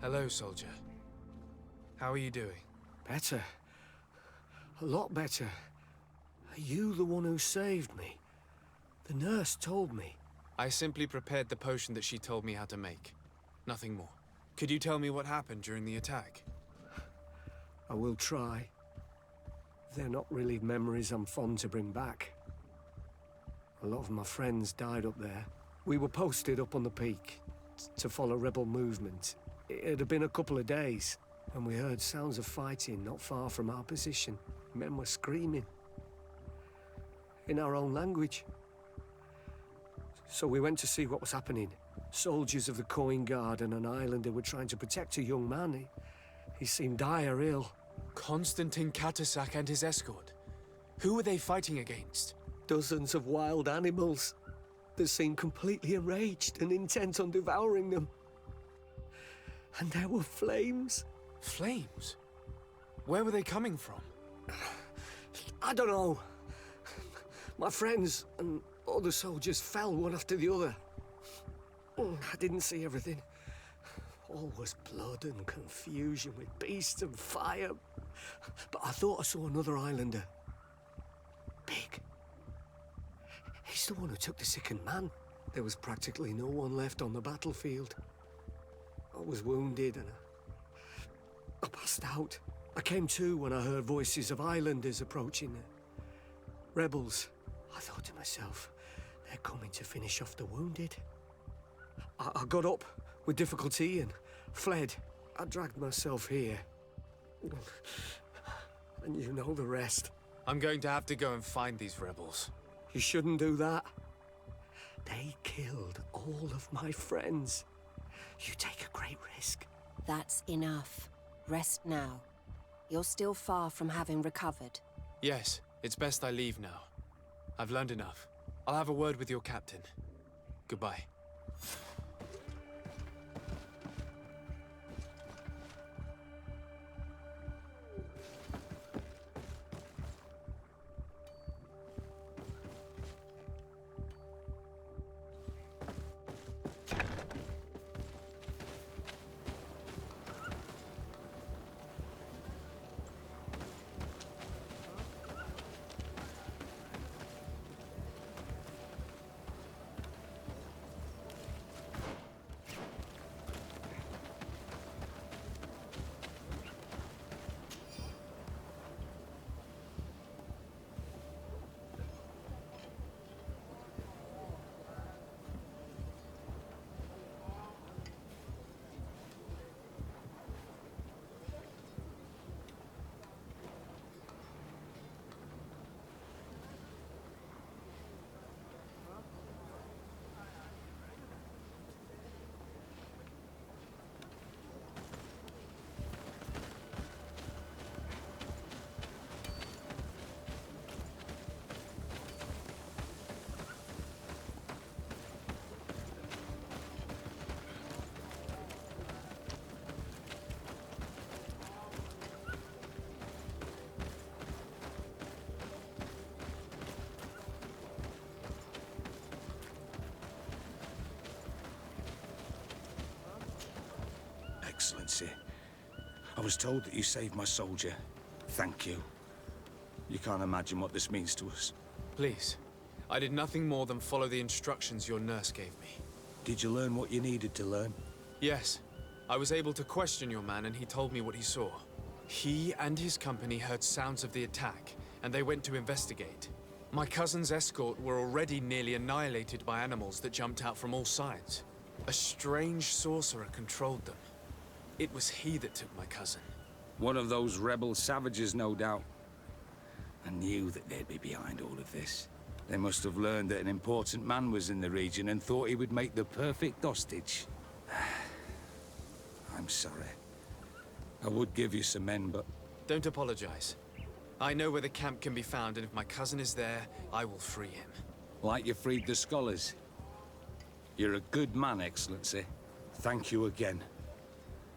Hello, soldier. How are you doing? Better. A lot better. Are you the one who saved me? The nurse told me. I simply prepared the potion that she told me how to make. Nothing more. Could you tell me what happened during the attack? I will try. They're not really memories I'm fond to bring back. A lot of my friends died up there. We were posted up on the peak to follow rebel movement. It had been a couple of days, and we heard sounds of fighting not far from our position. Men were screaming. In our own language. So we went to see what was happening. Soldiers of the Coin Guard and an islander were trying to protect a young man. He seemed dire ill. Constantine Katasak and his escort. Who were they fighting against? Dozens of wild animals. They seemed completely enraged and intent on devouring them. And there were flames. Flames? Where were they coming from? I don't know. My friends and other soldiers fell one after the other. I didn't see everything. All was blood and confusion with beasts and fire. But I thought I saw another islander. Big. He's the one who took the sickened man. There was practically no one left on the battlefield. I was wounded and I passed out. I came to when I heard voices of islanders approaching. Rebels. I thought to myself, they're coming to finish off the wounded. I got up with difficulty and fled. I dragged myself here. And you know the rest. I'm going to have to go and find these rebels. You shouldn't do that. They killed all of my friends. You take a great risk. That's enough. Rest now. You're still far from having recovered. Yes, it's best I leave now. I've learned enough. I'll have a word with your captain. Goodbye. Excellency, I was told that you saved my soldier. Thank you. You can't imagine what this means to us. Please. I did nothing more than follow the instructions your nurse gave me. Did you learn what you needed to learn? Yes. I was able to question your man and he told me what he saw. He and his company heard sounds of the attack, and they went to investigate. My cousin's escort were already nearly annihilated by animals that jumped out from all sides. A strange sorcerer controlled them. It was he that took my cousin. One of those rebel savages, no doubt. I knew that they'd be behind all of this. They must have learned that an important man was in the region and thought he would make the perfect hostage. I'm sorry. I would give you some men, but... Don't apologize. I know where the camp can be found, and if my cousin is there, I will free him. Like you freed the scholars. You're a good man, Excellency. Thank you again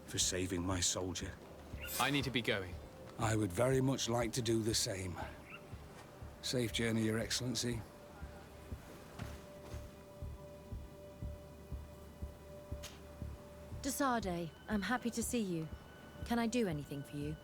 for saving my soldier. I need to be going. I would very much like to do the same. Safe journey, Your Excellency. Does Sade, I'm happy to see you. Can I do anything for you?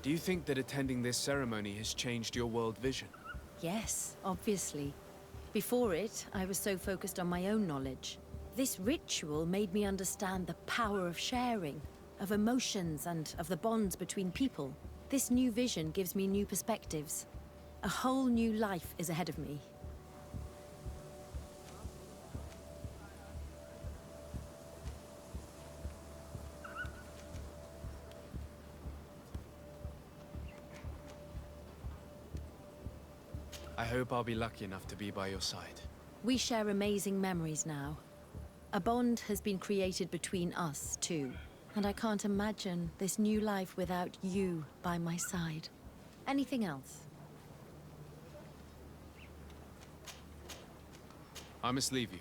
Do you think that attending this ceremony has changed your world vision? Yes, obviously. Before it, I was so focused on my own knowledge. This ritual made me understand the power of sharing, of emotions, and of the bonds between people. This new vision gives me new perspectives. A whole new life is ahead of me. I hope I'll be lucky enough to be by your side. We share amazing memories now. A bond has been created between us, too. And I can't imagine this new life without you by my side. Anything else? I must leave you.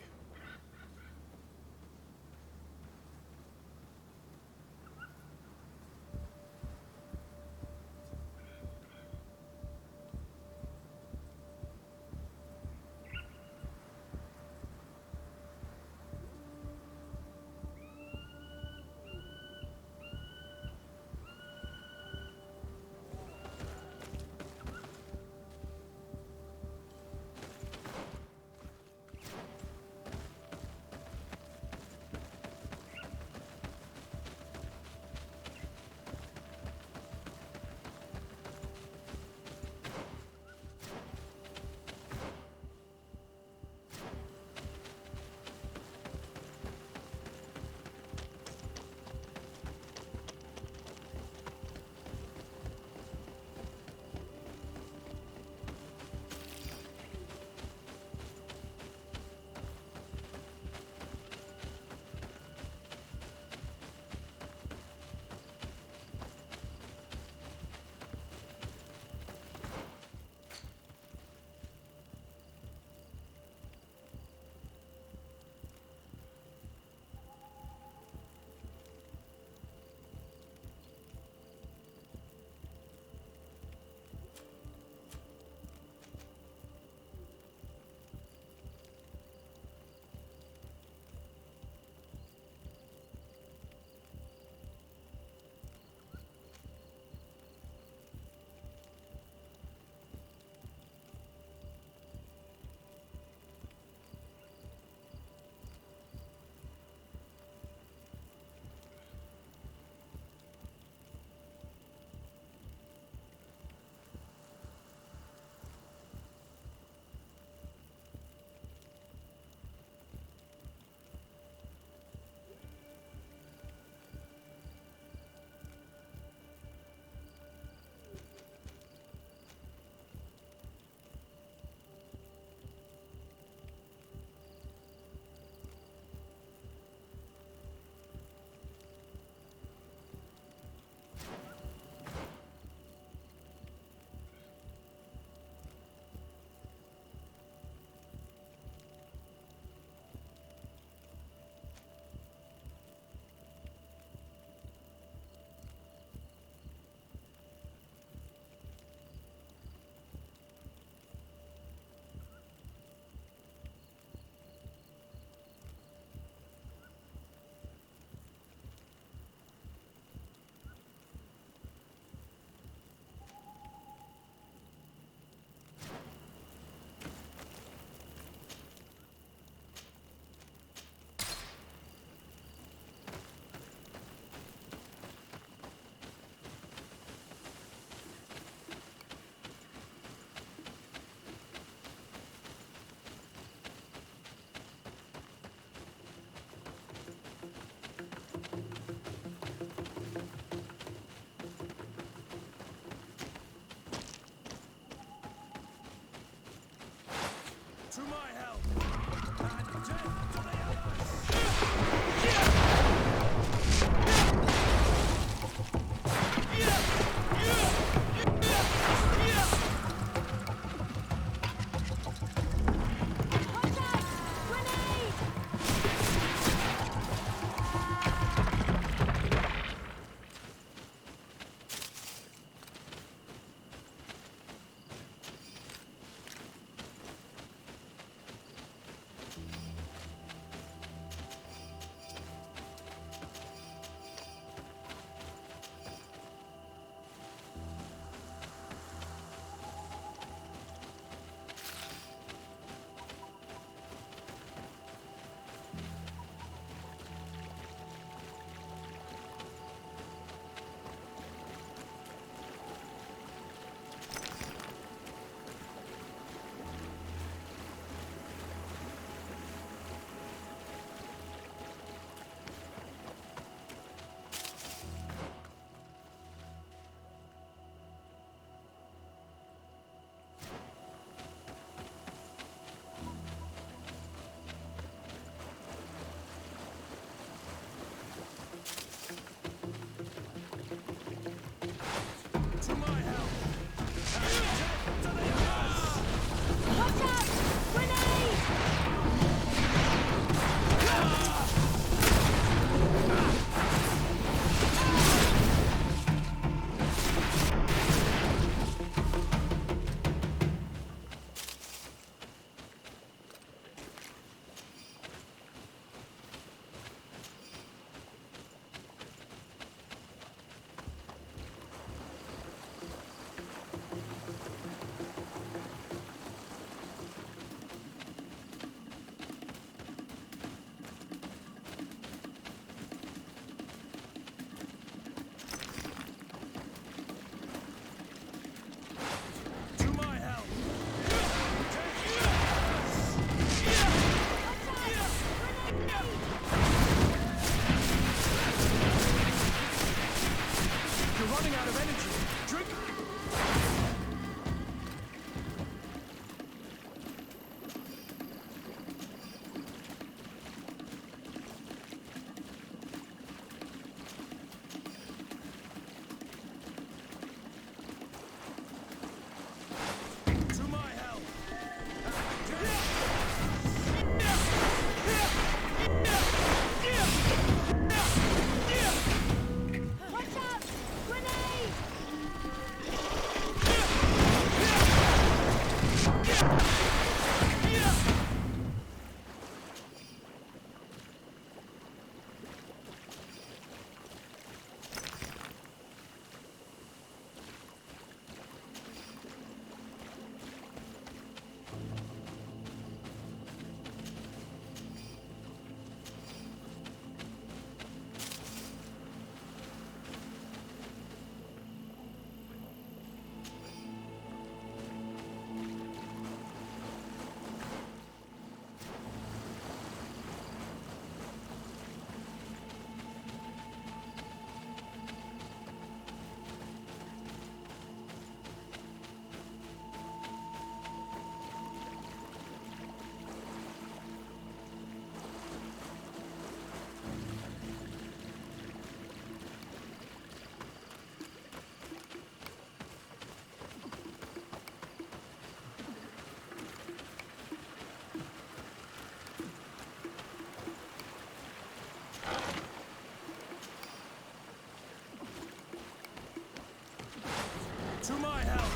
To my help!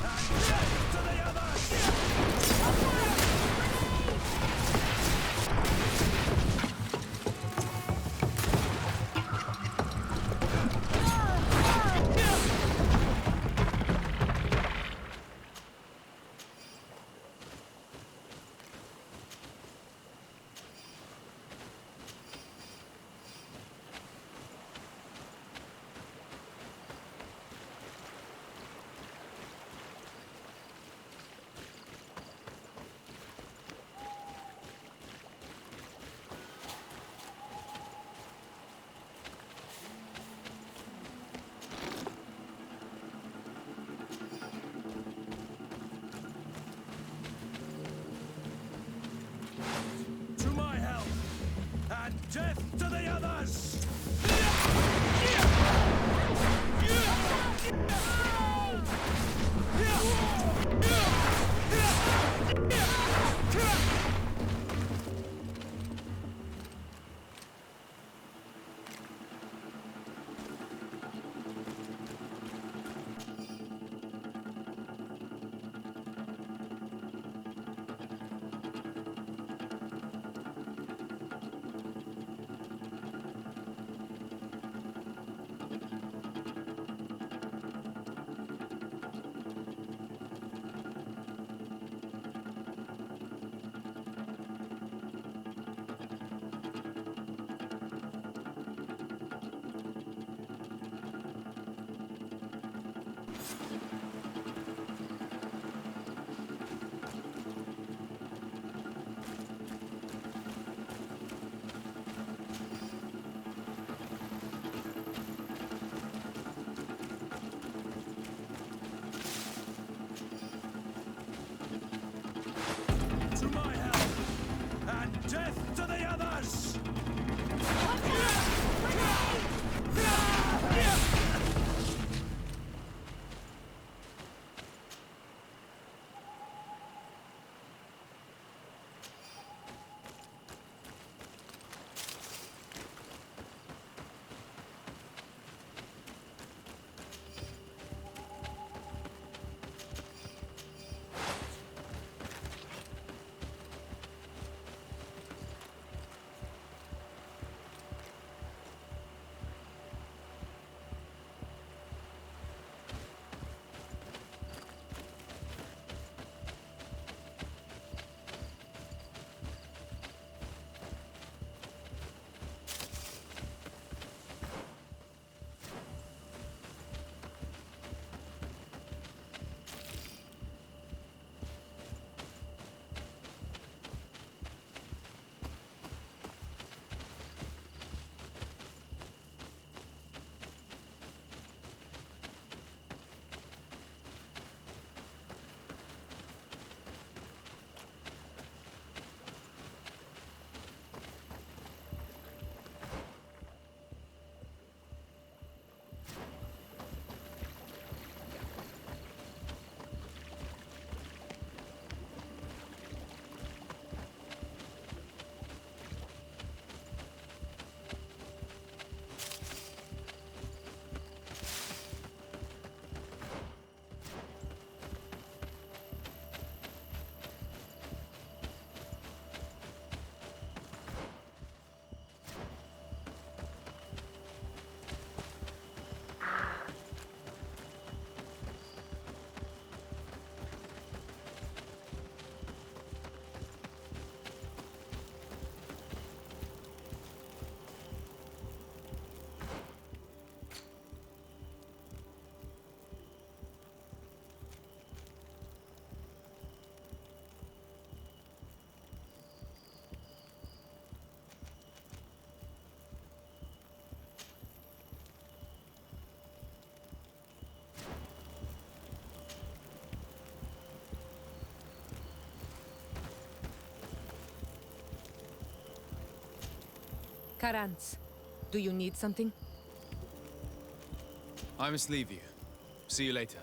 And death to the others! To my help! And death to the others! To my help! And death to the others! Karans, do you need something? I must leave you. See you later.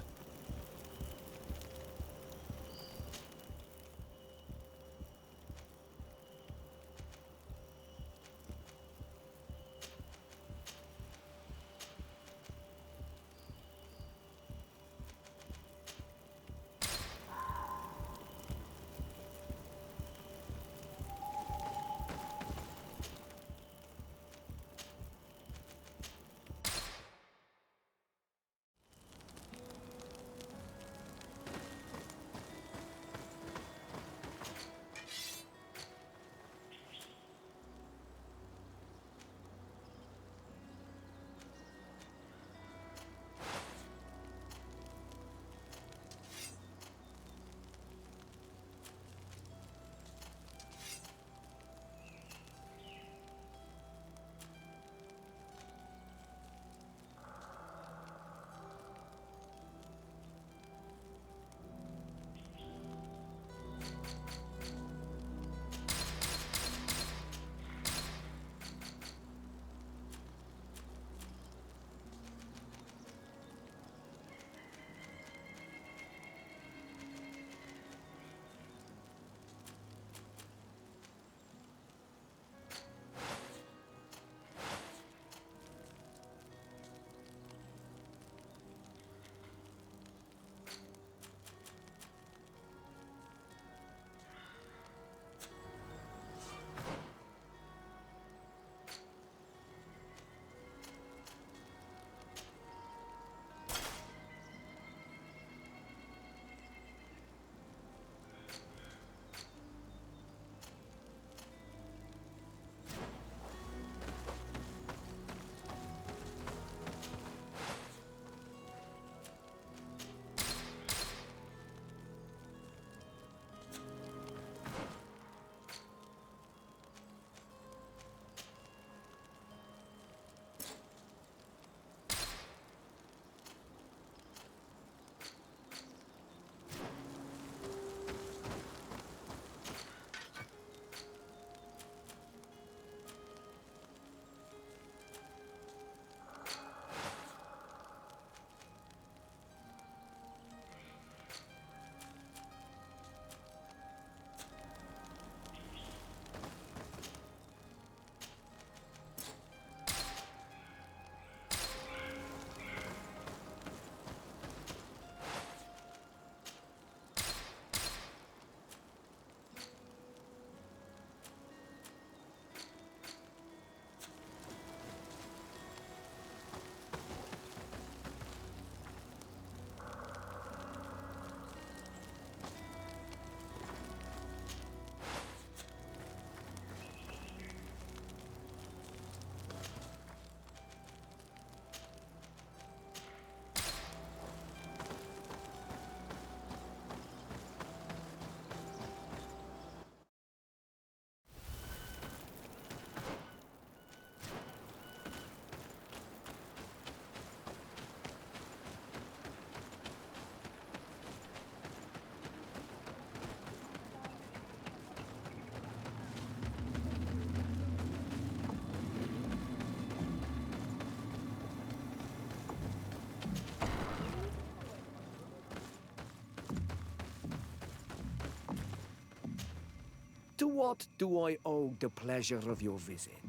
what do I owe the pleasure of your visit?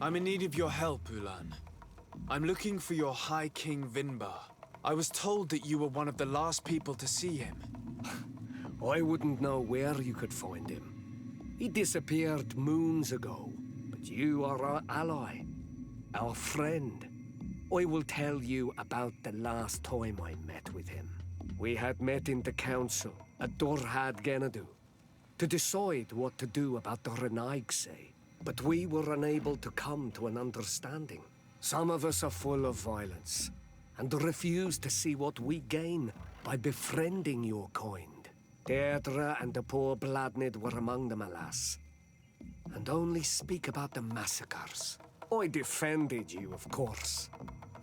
I'm in need of your help, Ulan. I'm looking for your High King Vinbar. I was told that you were one of the last people to see him. I wouldn't know where you could find him. He disappeared moons ago, but you are our ally, our friend. I will tell you about the last time I met with him. We had met in the council at Dorhad Genadu to decide what to do about the Renaigse, but we were unable to come to an understanding. Some of us are full of violence and refuse to see what we gain by befriending your kind. Deirdre and the poor Bladnid were among them, alas, and only speak about the massacres. I defended you, of course,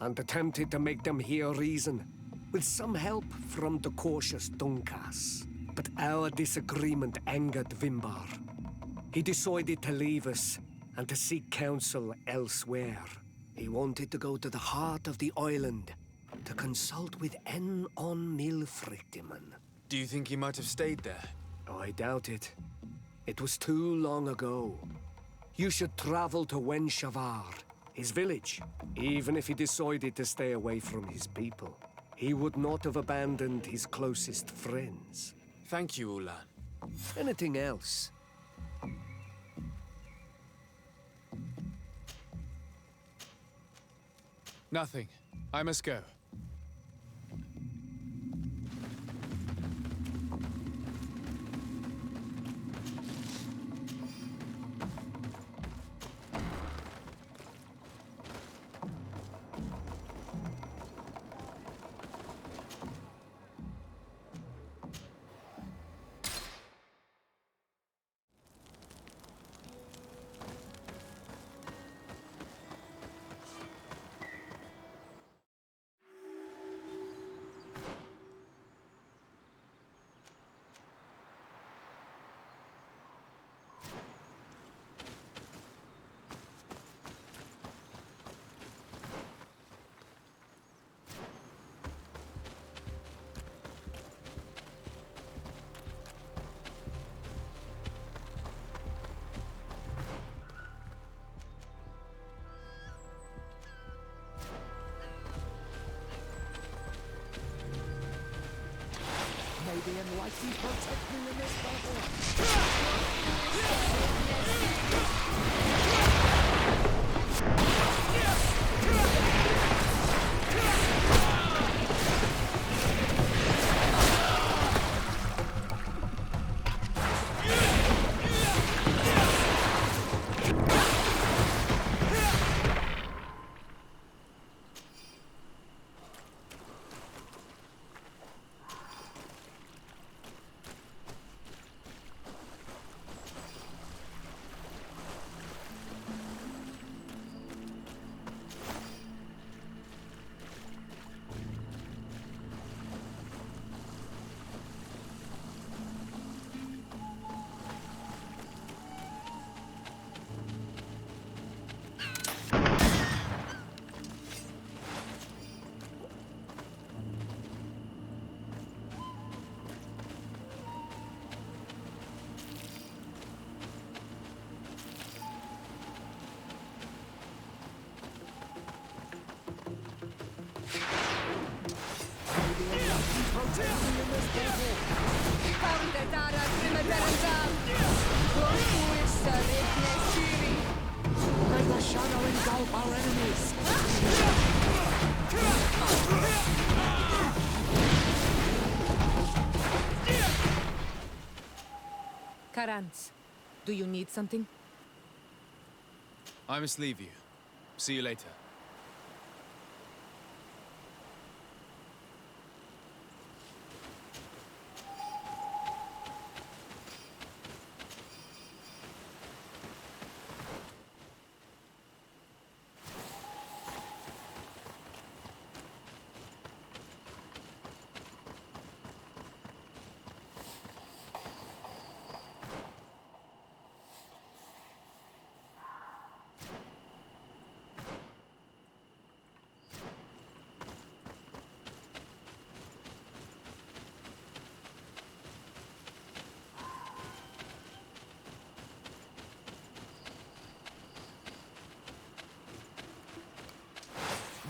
and attempted to make them hear reason, with some help from the cautious Dunkas. But our disagreement angered Vimbar. He decided to leave us and to seek counsel elsewhere. He wanted to go to the heart of the island to consult with En on Milfrictiman. Do you think he might have stayed there? I doubt it. It was too long ago. You should travel to Wenshavar, his village. Even if he decided to stay away from his people, he would not have abandoned his closest friends. Thank you, Ulan. Anything else? Nothing. I must go. May the enlightened protect me in this battle. May the shadow engulf our enemies. Karantz, do you need something? I must leave you. See you later.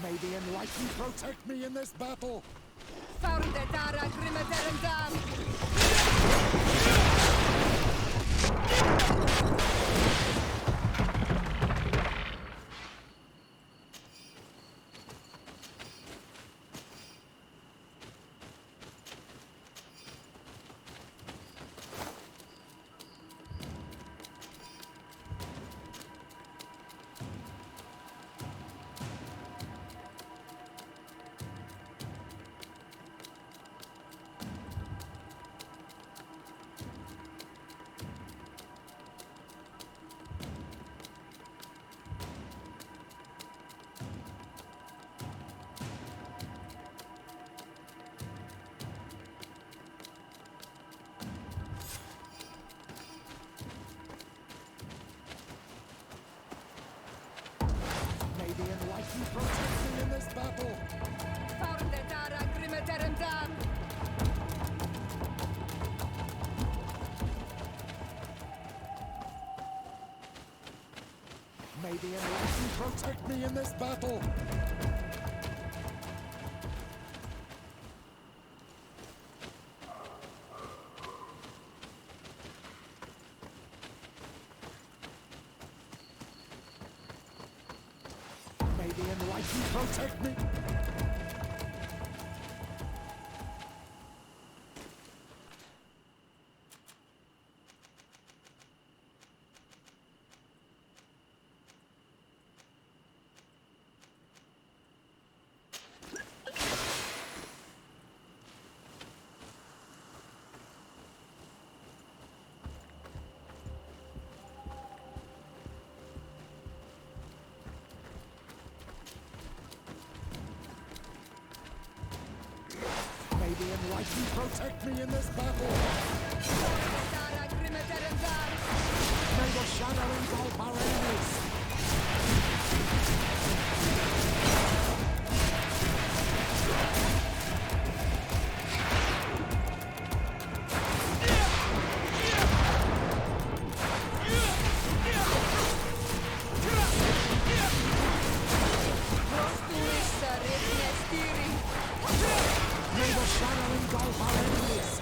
May the Enlightened protect me in this battle! May the Enlightened protect me in this battle! May the Enlightened protect me in this battle! May the Enlightened protect me! May the Enlightened protect me in this battle! May the shadow engulf our enemies! May the shadow engulf our enemies!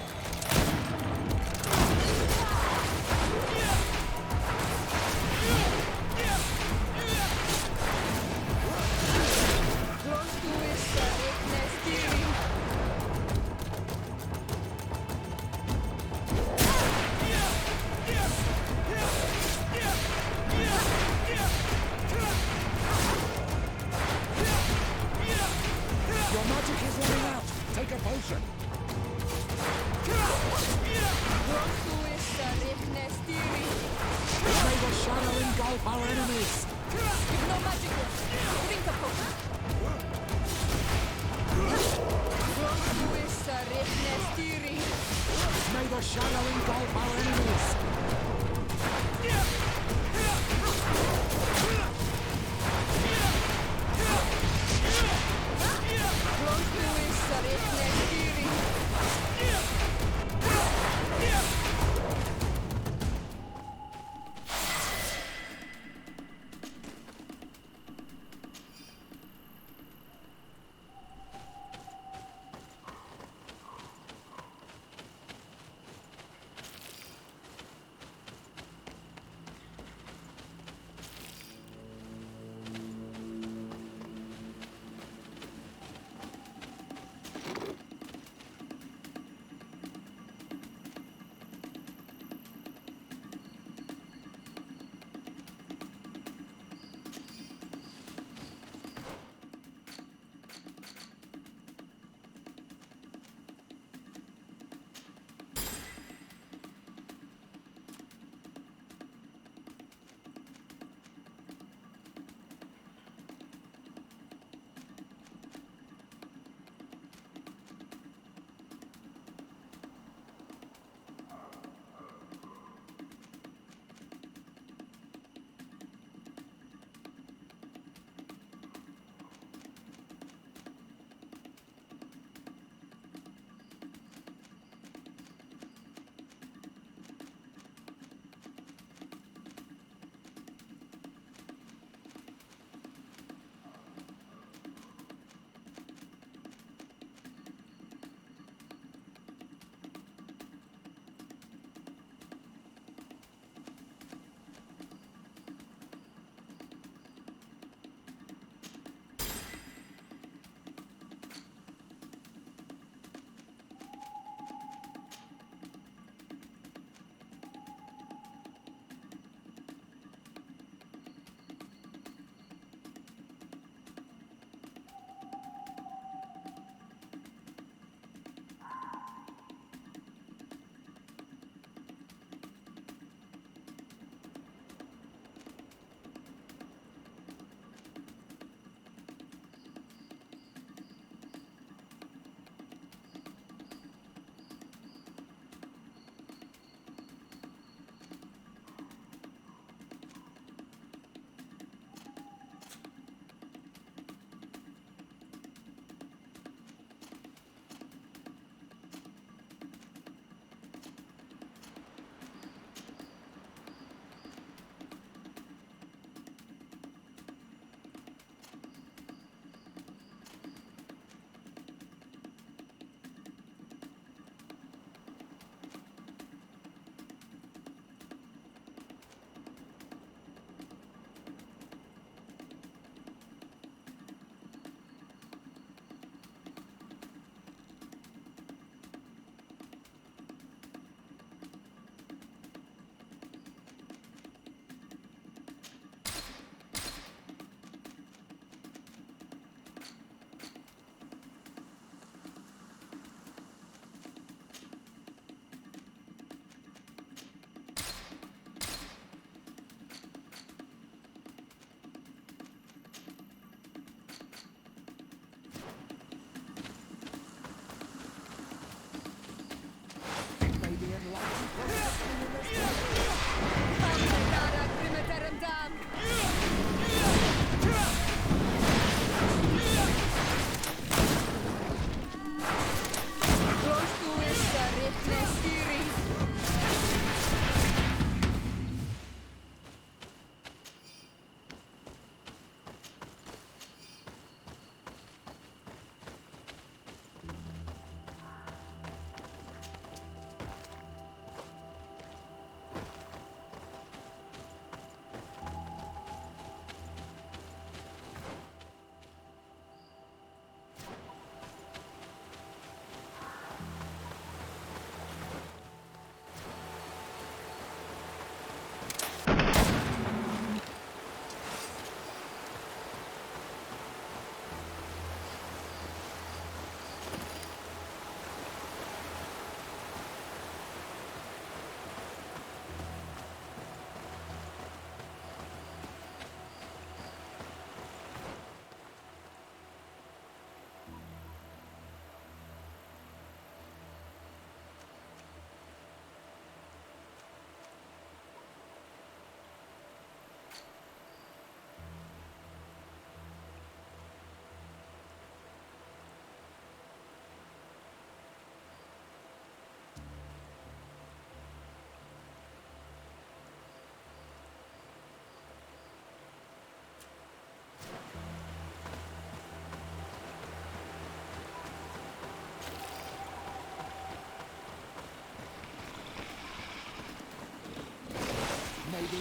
Your magic is running out! Take a potion! May the shadow engulf our enemies! May the shadow engulf our enemies!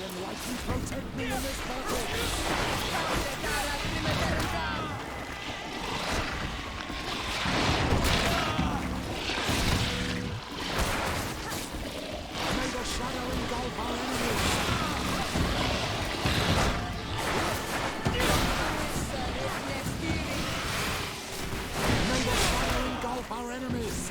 the Enlightened protect me in this battle! May the shadow engulf our enemies! May the shadow engulf our enemies!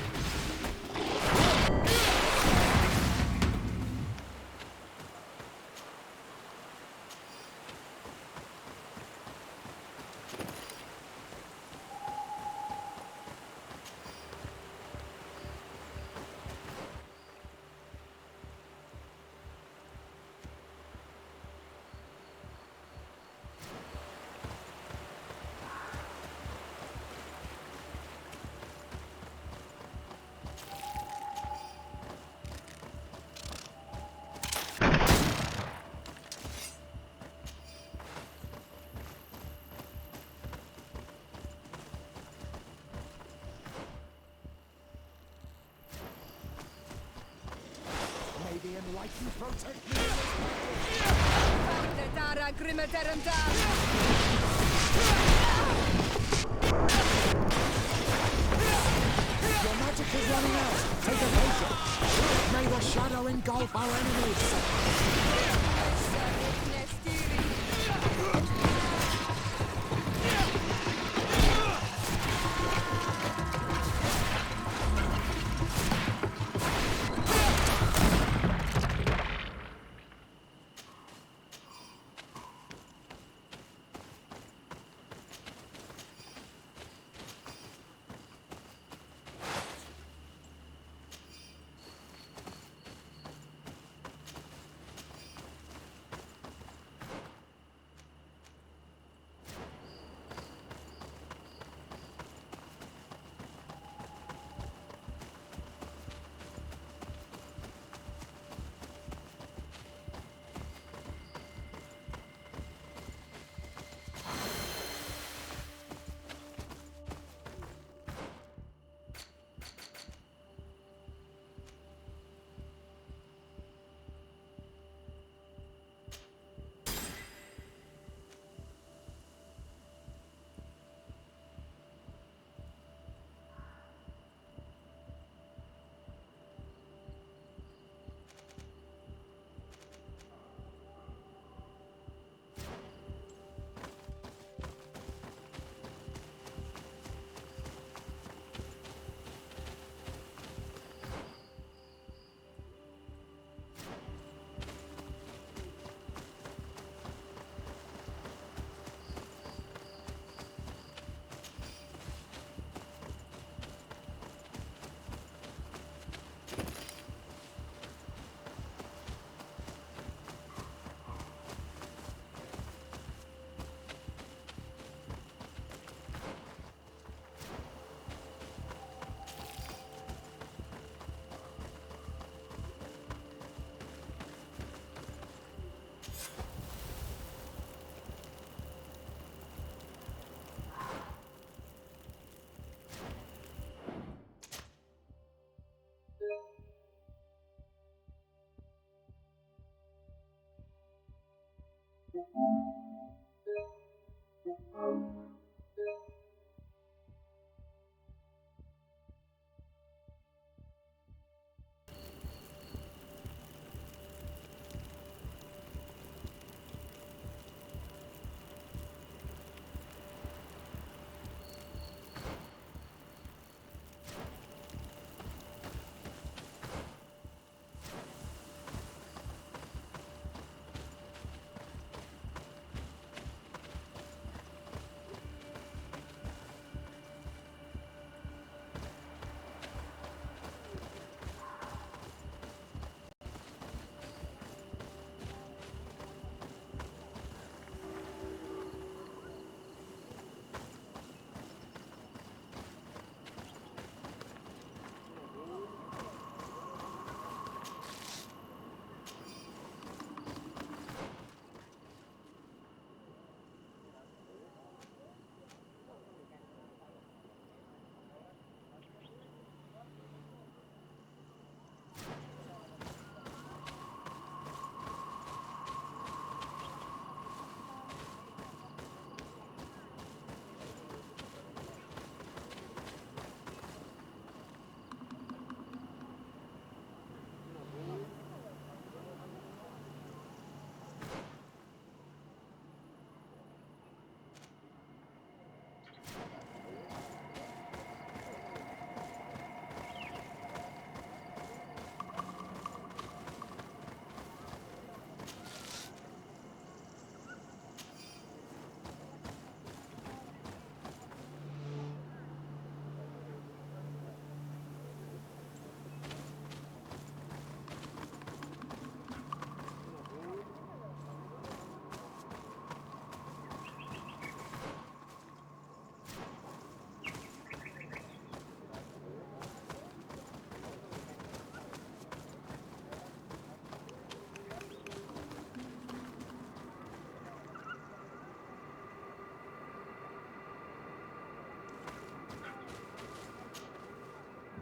May the Enlightened protect me in this battle! Your magic is running out! Take a potion! May the shadow engulf our enemies!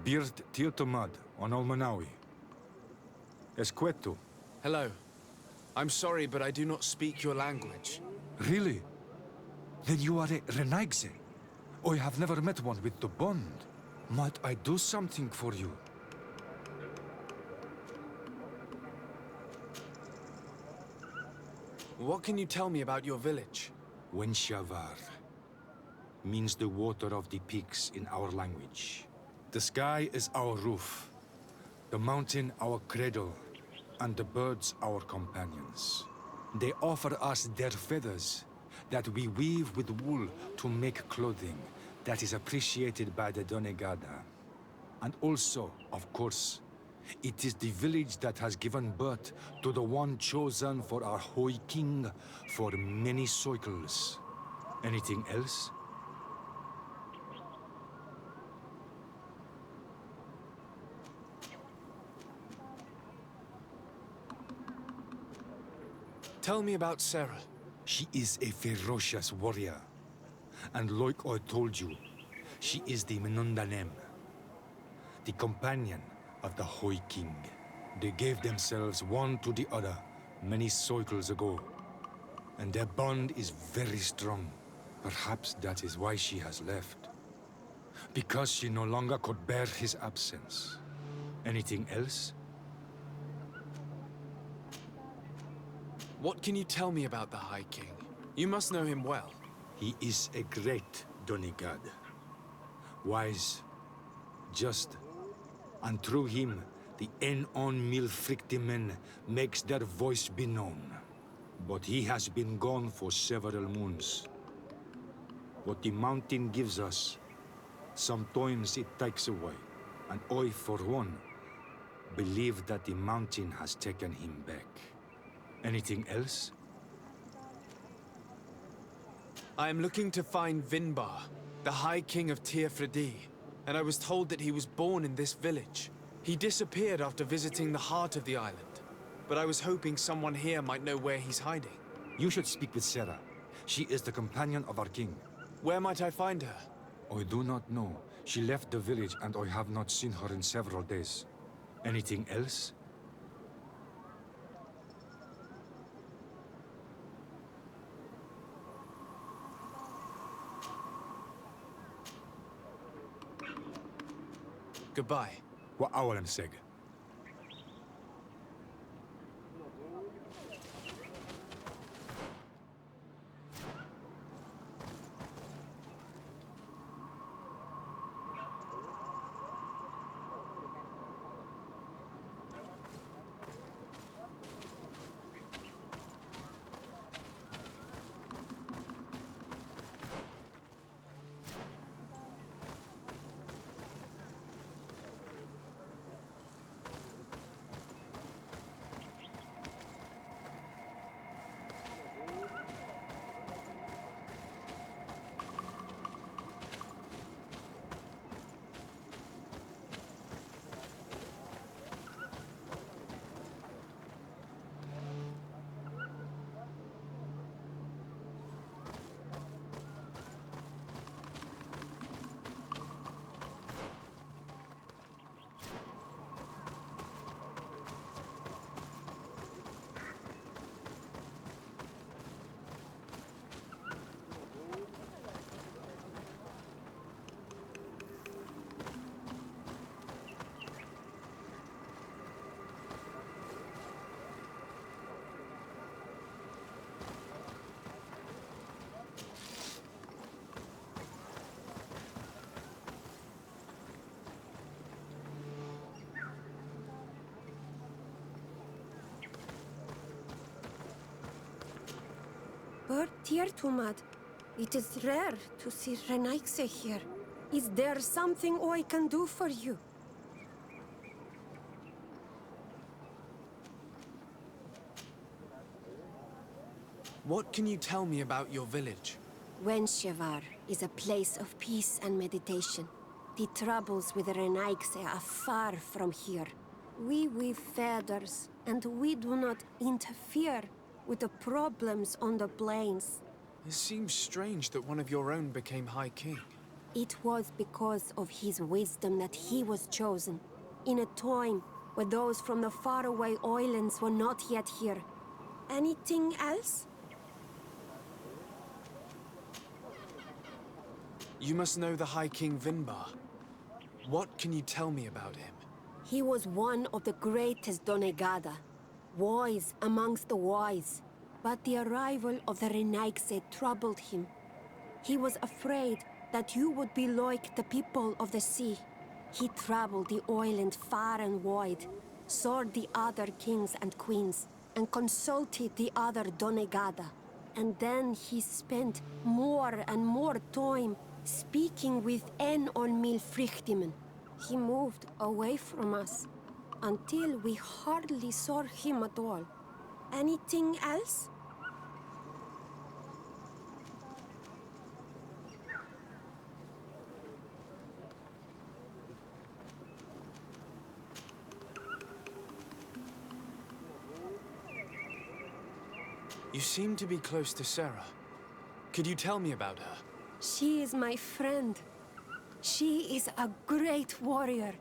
Birt Tirtomad on Olmanawi. Esqueto. Hello. I'm sorry, but I do not speak your language. Really? Then you are a Renaigse? I have never met one with the bond. Might I do something for you? What can you tell me about your village? Wenshavar means the water of the peaks in our language. The sky is our roof, the mountain our cradle, and the birds our companions. They offer us their feathers that we weave with wool to make clothing that is appreciated by the Donegada. And also, of course, it is the village that has given birth to the one chosen for our Hoi King for many cycles. Anything else? Tell me about Sarah. She is a ferocious warrior. And like I told you, she is the Menundanem, the companion of the Hoi King. They gave themselves one to the other many cycles ago. And their bond is very strong. Perhaps that is why she has left. Because she no longer could bear his absence. Anything else? What can you tell me about the High King? You must know him well. He is a great Donegad. Wise, just, and through him, the Enon Milfrictimen makes their voice be known. But he has been gone for several moons. What the mountain gives us, sometimes it takes away. And I, for one, believe that the mountain has taken him back. Anything else? I am looking to find Vinbar, the High King of Tirfredi, and I was told that he was born in this village. He disappeared after visiting the heart of the island, but I was hoping someone here might know where he's hiding. You should speak with Sarah. She is the companion of our king. Where might I find her? I do not know. She left the village and I have not seen her in several days. Anything else? Goodbye. Wa awalem seg. But, Tirtumad, it is rare to see Renaigse here. Is there something I can do for you? What can you tell me about your village? Wenshavar is a place of peace and meditation. The troubles with Renaigse are far from here. We weave feathers, and we do not interfere with the problems on the plains. It seems strange that one of your own became High King. It was because of his wisdom that he was chosen, in a time where those from the faraway islands were not yet here. Anything else? You must know the High King Vinbar. What can you tell me about him? He was one of the greatest Donegada, wise amongst the wise. But the arrival of the Renaigse troubled him. He was afraid that you would be like the people of the sea. He traveled the island far and wide, saw the other kings and queens, and consulted the other Donegada. And then he spent more and more time speaking with En on Mil Frichtimen. He moved away from us until we hardly saw him at all. Anything else? You seem to be close to Sarah. Could you tell me about her? She is my friend. She is a great warrior,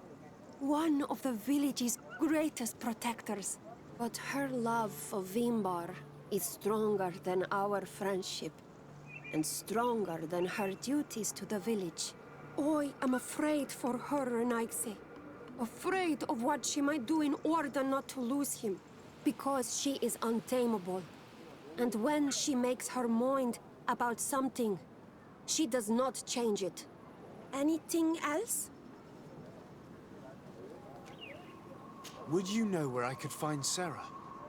one of the village's greatest protectors. But her love for Vimbar is stronger than our friendship, and stronger than her duties to the village. I am afraid for her, Renaigse. Afraid of what she might do in order not to lose him, because she is untamable. And when she makes her mind about something, she does not change it. Anything else? Would you know where I could find Sarah?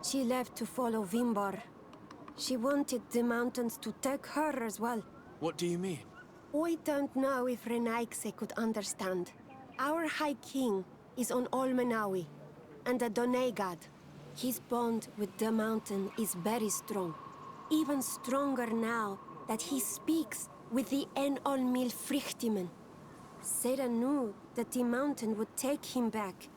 She left to follow Vimbar. She wanted the mountains to take her as well. What do you mean? I don't know if Renaigse could understand. Our High King is on Olmenawi, and a Donegad. His bond with the mountain is very strong. Even stronger now that he speaks with the En Olmil Frichtimen. Sarah knew that the mountain would take him back,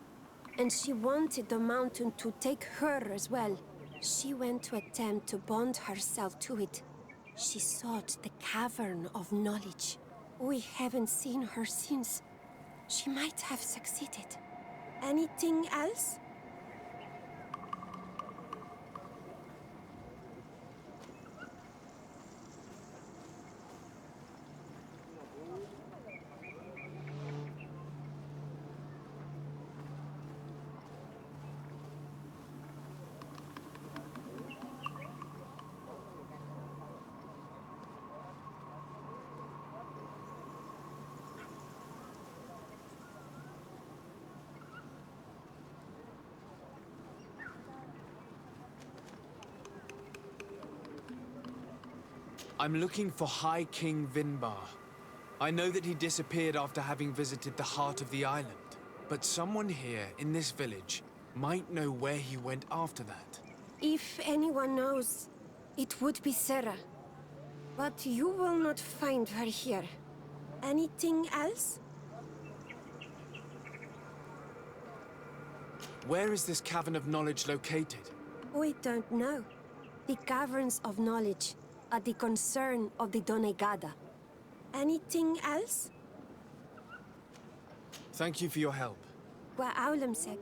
and she wanted the mountain to take her as well. She went to attempt to bond herself to it. She sought the Cavern of Knowledge. We haven't seen her since. She might have succeeded. Anything else? I'm looking for High King Vinbar. I know that he disappeared after having visited the heart of the island. But someone here in this village might know where he went after that. If anyone knows, it would be Sarah. But you will not find her here. Anything else? Where is this Cavern of Knowledge located? We don't know. The Caverns of Knowledge are the concern of the Donegada. Anything else? Thank you for your help. Wa Aulemsek.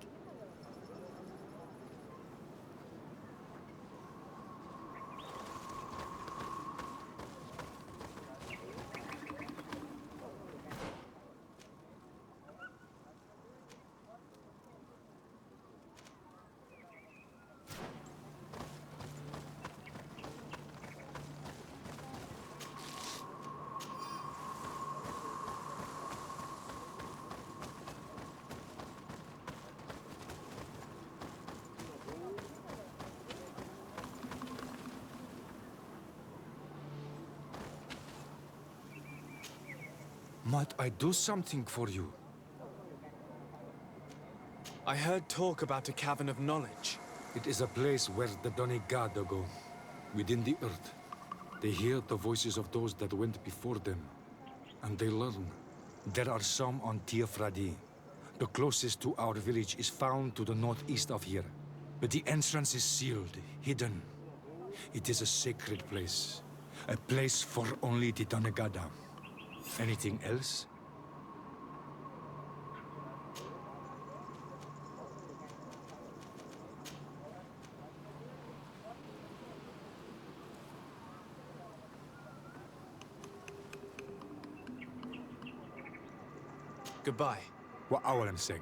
Might I do something for you? I heard talk about a Cavern of Knowledge. It is a place where the Donegada go, within the earth. They hear the voices of those that went before them, and they learn. There are some on Tiafradi. The closest to our village is found to the northeast of here, but the entrance is sealed, hidden. It is a sacred place, a place for only the Donegada. Anything else? Goodbye. وأولا سيج.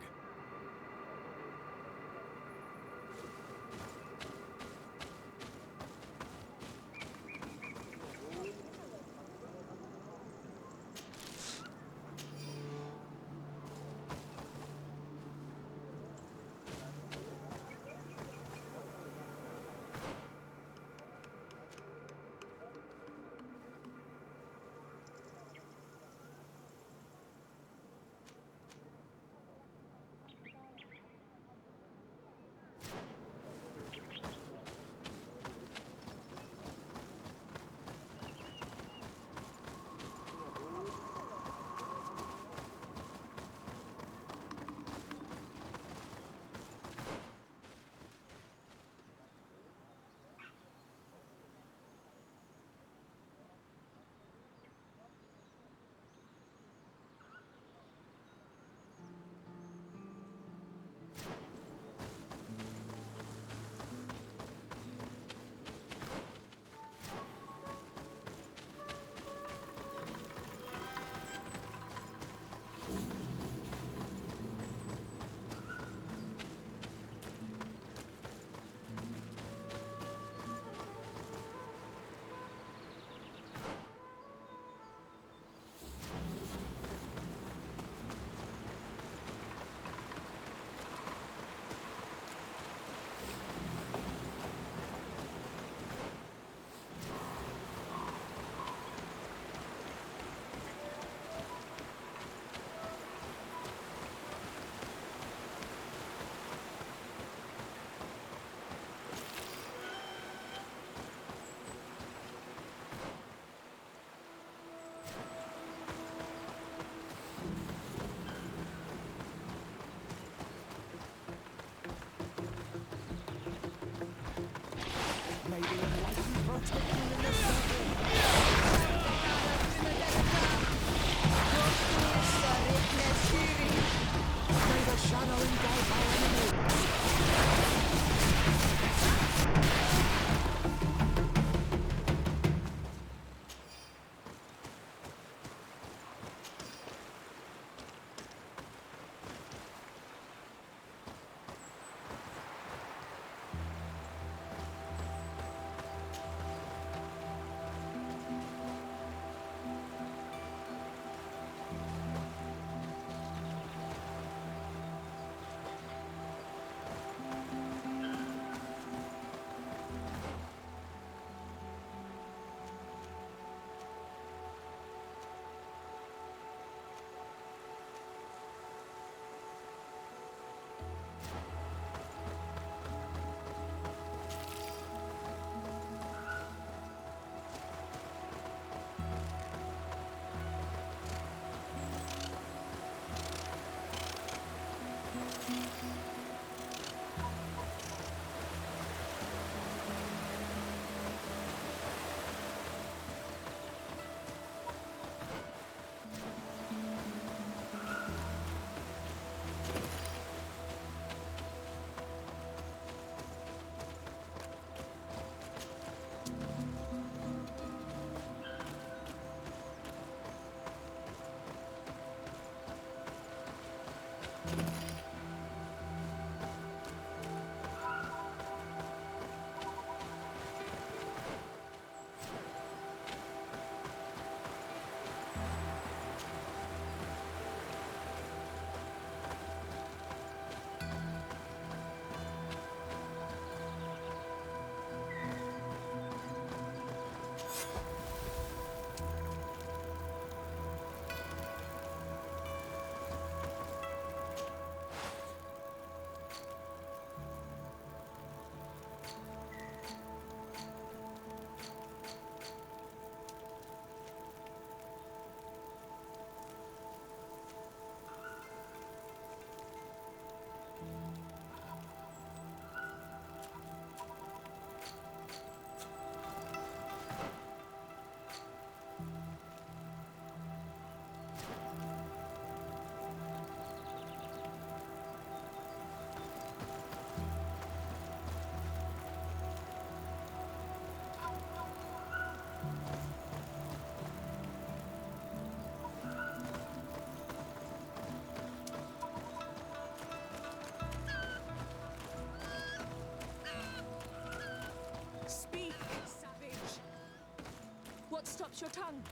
stops your tongue?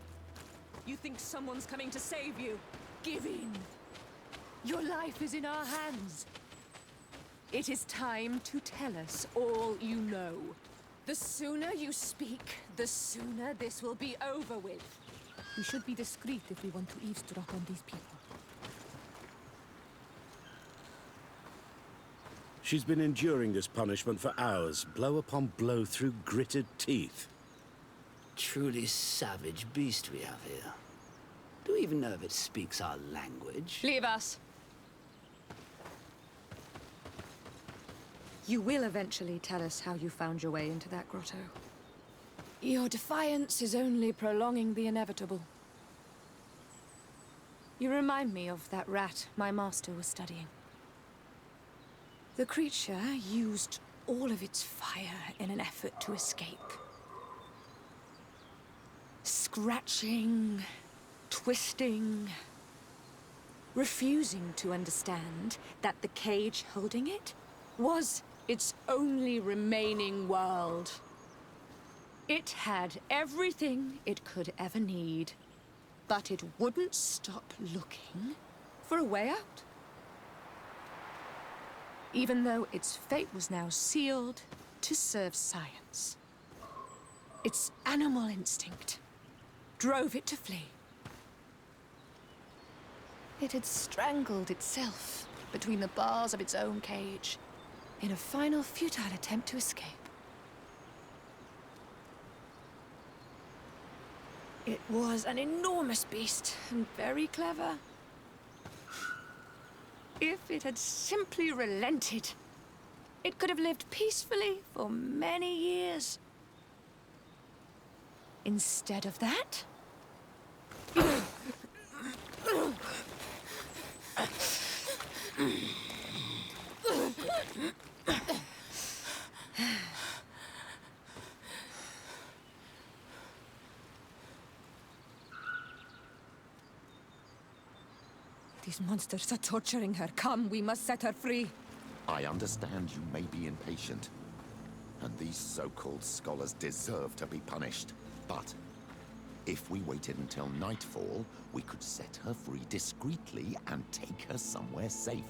You think someone's coming to save you? Give in. Your life is in our hands. It is time to tell us all you know. The sooner you speak, the sooner this will be over with. We should be discreet if we want to eavesdrop on these people. She's been enduring this punishment for hours, blow upon blow through gritted teeth. Truly savage beast we have here. Do we even know if it speaks our language? Leave us. You will eventually tell us how you found your way into that grotto. Your defiance is only prolonging the inevitable. You remind me of that rat my master was studying. The creature used all of its fire in an effort to escape. Scratching, twisting, refusing to understand that the cage holding it was its only remaining world. It had everything it could ever need, but it wouldn't stop looking for a way out. Even though its fate was now sealed to serve science. Its animal instinct drove it to flee. It had strangled itself between the bars of its own cage in a final futile attempt to escape. It was an enormous beast and very clever. If it had simply relented, it could have lived peacefully for many years. Instead of that, these monsters are torturing her. Come, we must set her free. I understand you may be impatient, and these so-called scholars deserve to be punished. But if we waited until nightfall, we could set her free discreetly and take her somewhere safe.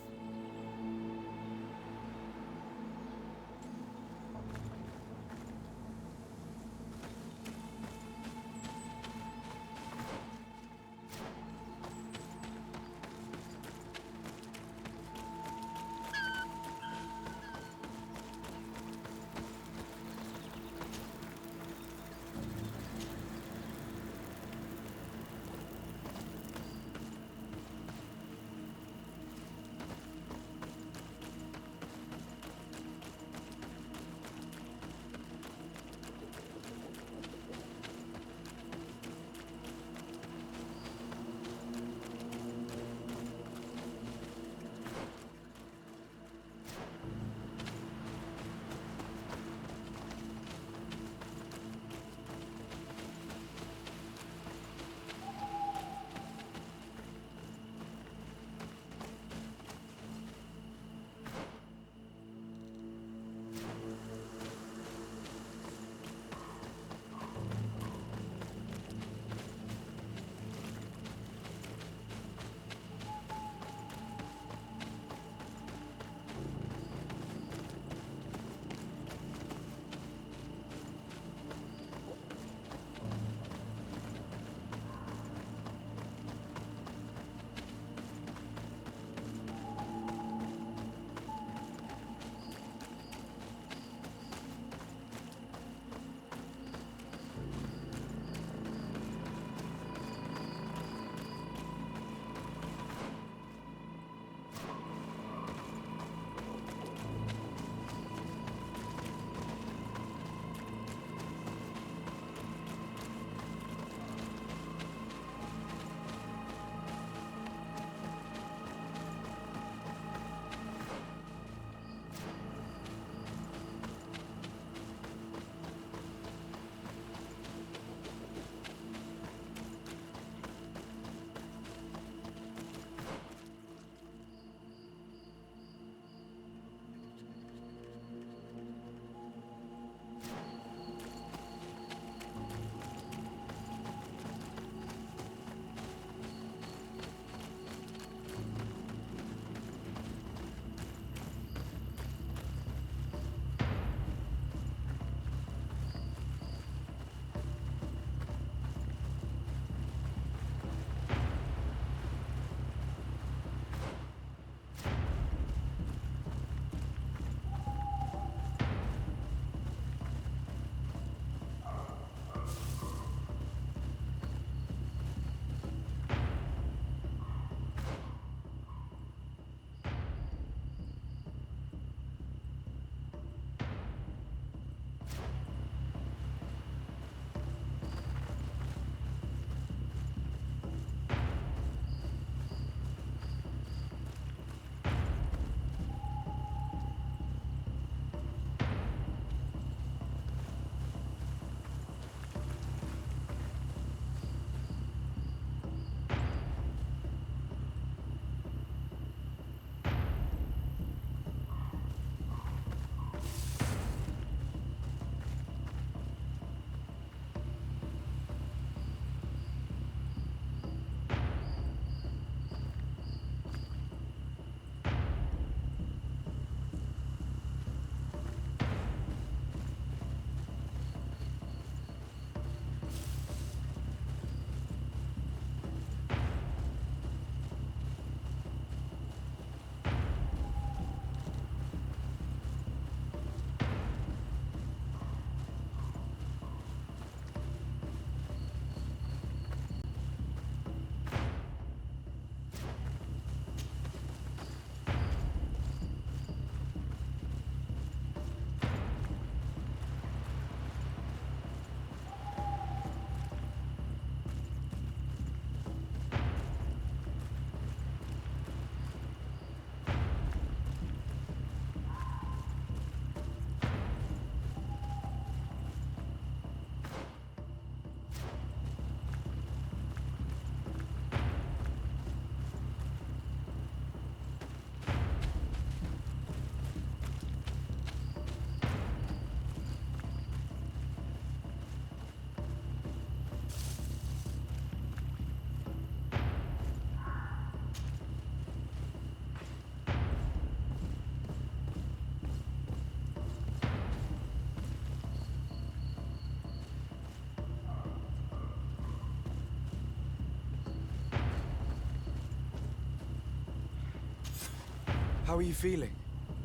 How are you feeling?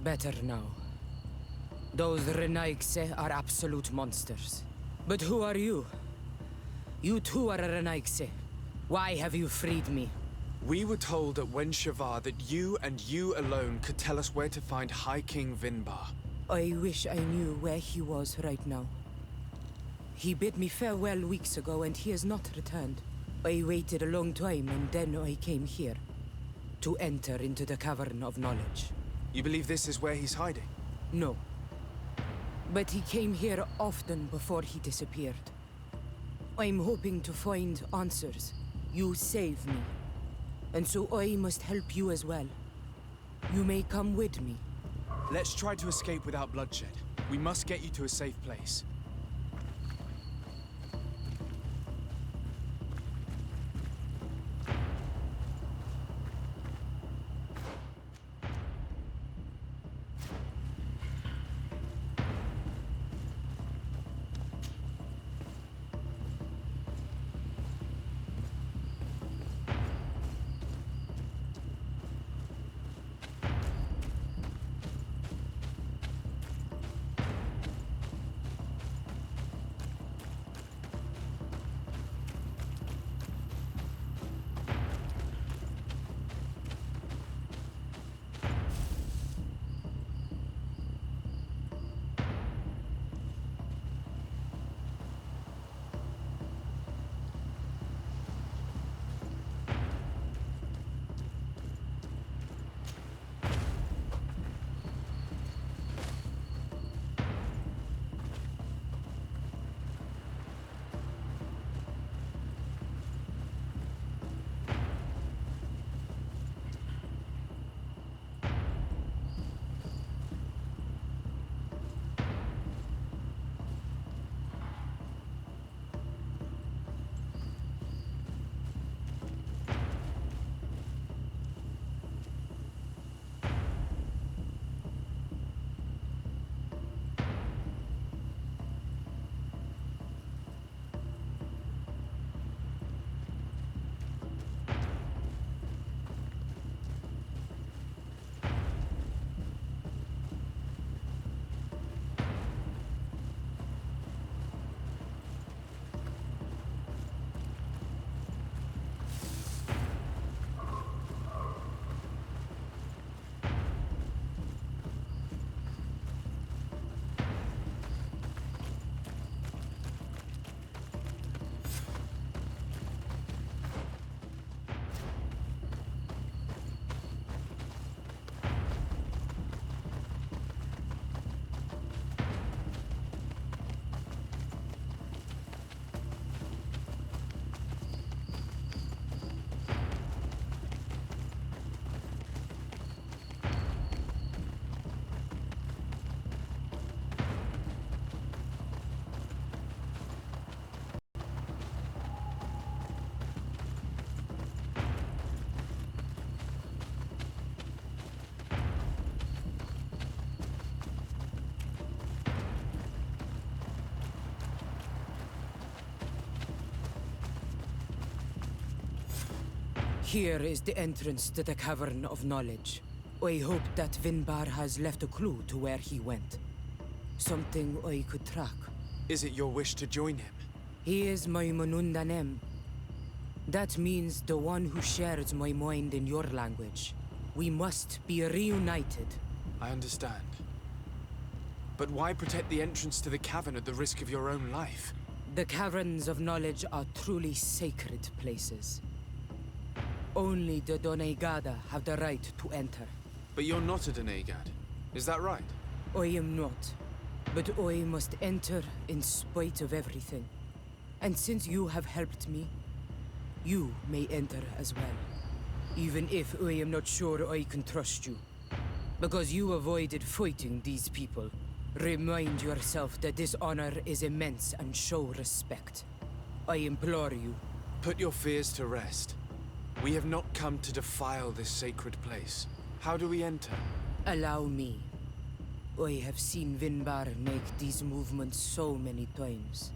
Better now. Those Renaigse are absolute monsters. But who are you? You too are a Renaigse. Why have you freed me? We were told at Wen Shavar that you and you alone could tell us where to find High King Vinbar. I wish I knew where he was right now. He bid me farewell weeks ago and he has not returned. I waited a long time and then I came here. To enter into the Cavern of Knowledge. You believe this is where he's hiding? No. But he came here often before he disappeared. I'm hoping to find answers. You saved me. And so I must help you as well. You may come with me. Let's try to escape without bloodshed. We must get you to a safe place. Here is the entrance to the Cavern of Knowledge. I hope that Vinbar has left a clue to where he went. Something I could track. Is it your wish to join him? He is my Manundanem. That means the one who shares my mind in your language. We must be reunited. I understand. But why protect the entrance to the cavern at the risk of your own life? The Caverns of Knowledge are truly sacred places. Only the Doneigada have the right to enter. But you're not a Doneigad. Is that right? I am not. But I must enter in spite of everything. And since you have helped me, you may enter as well. Even if I am not sure I can trust you. Because you avoided fighting these people. Remind yourself that this honor is immense and show respect. I implore you. Put your fears to rest. We have not come to defile this sacred place. How do we enter? Allow me. I have seen Vinbar make these movements so many times.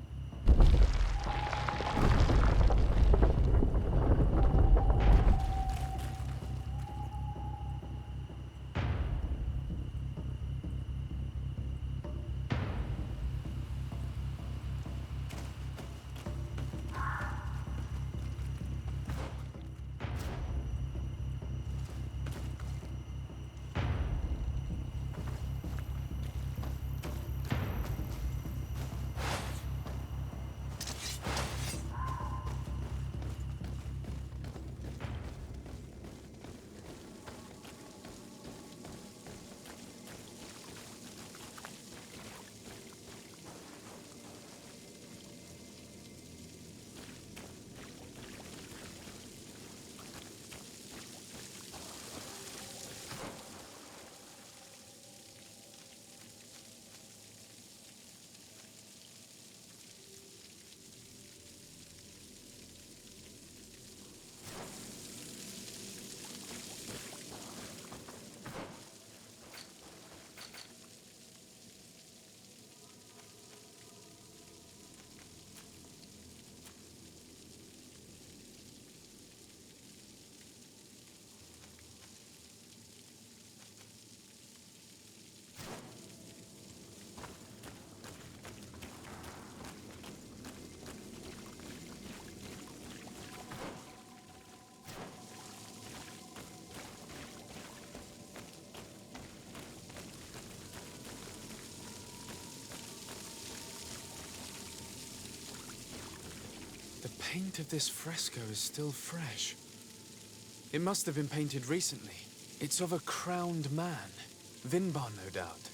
paint of this fresco is still fresh. It must have been painted recently. It's of a crowned man. Vinbar, no doubt.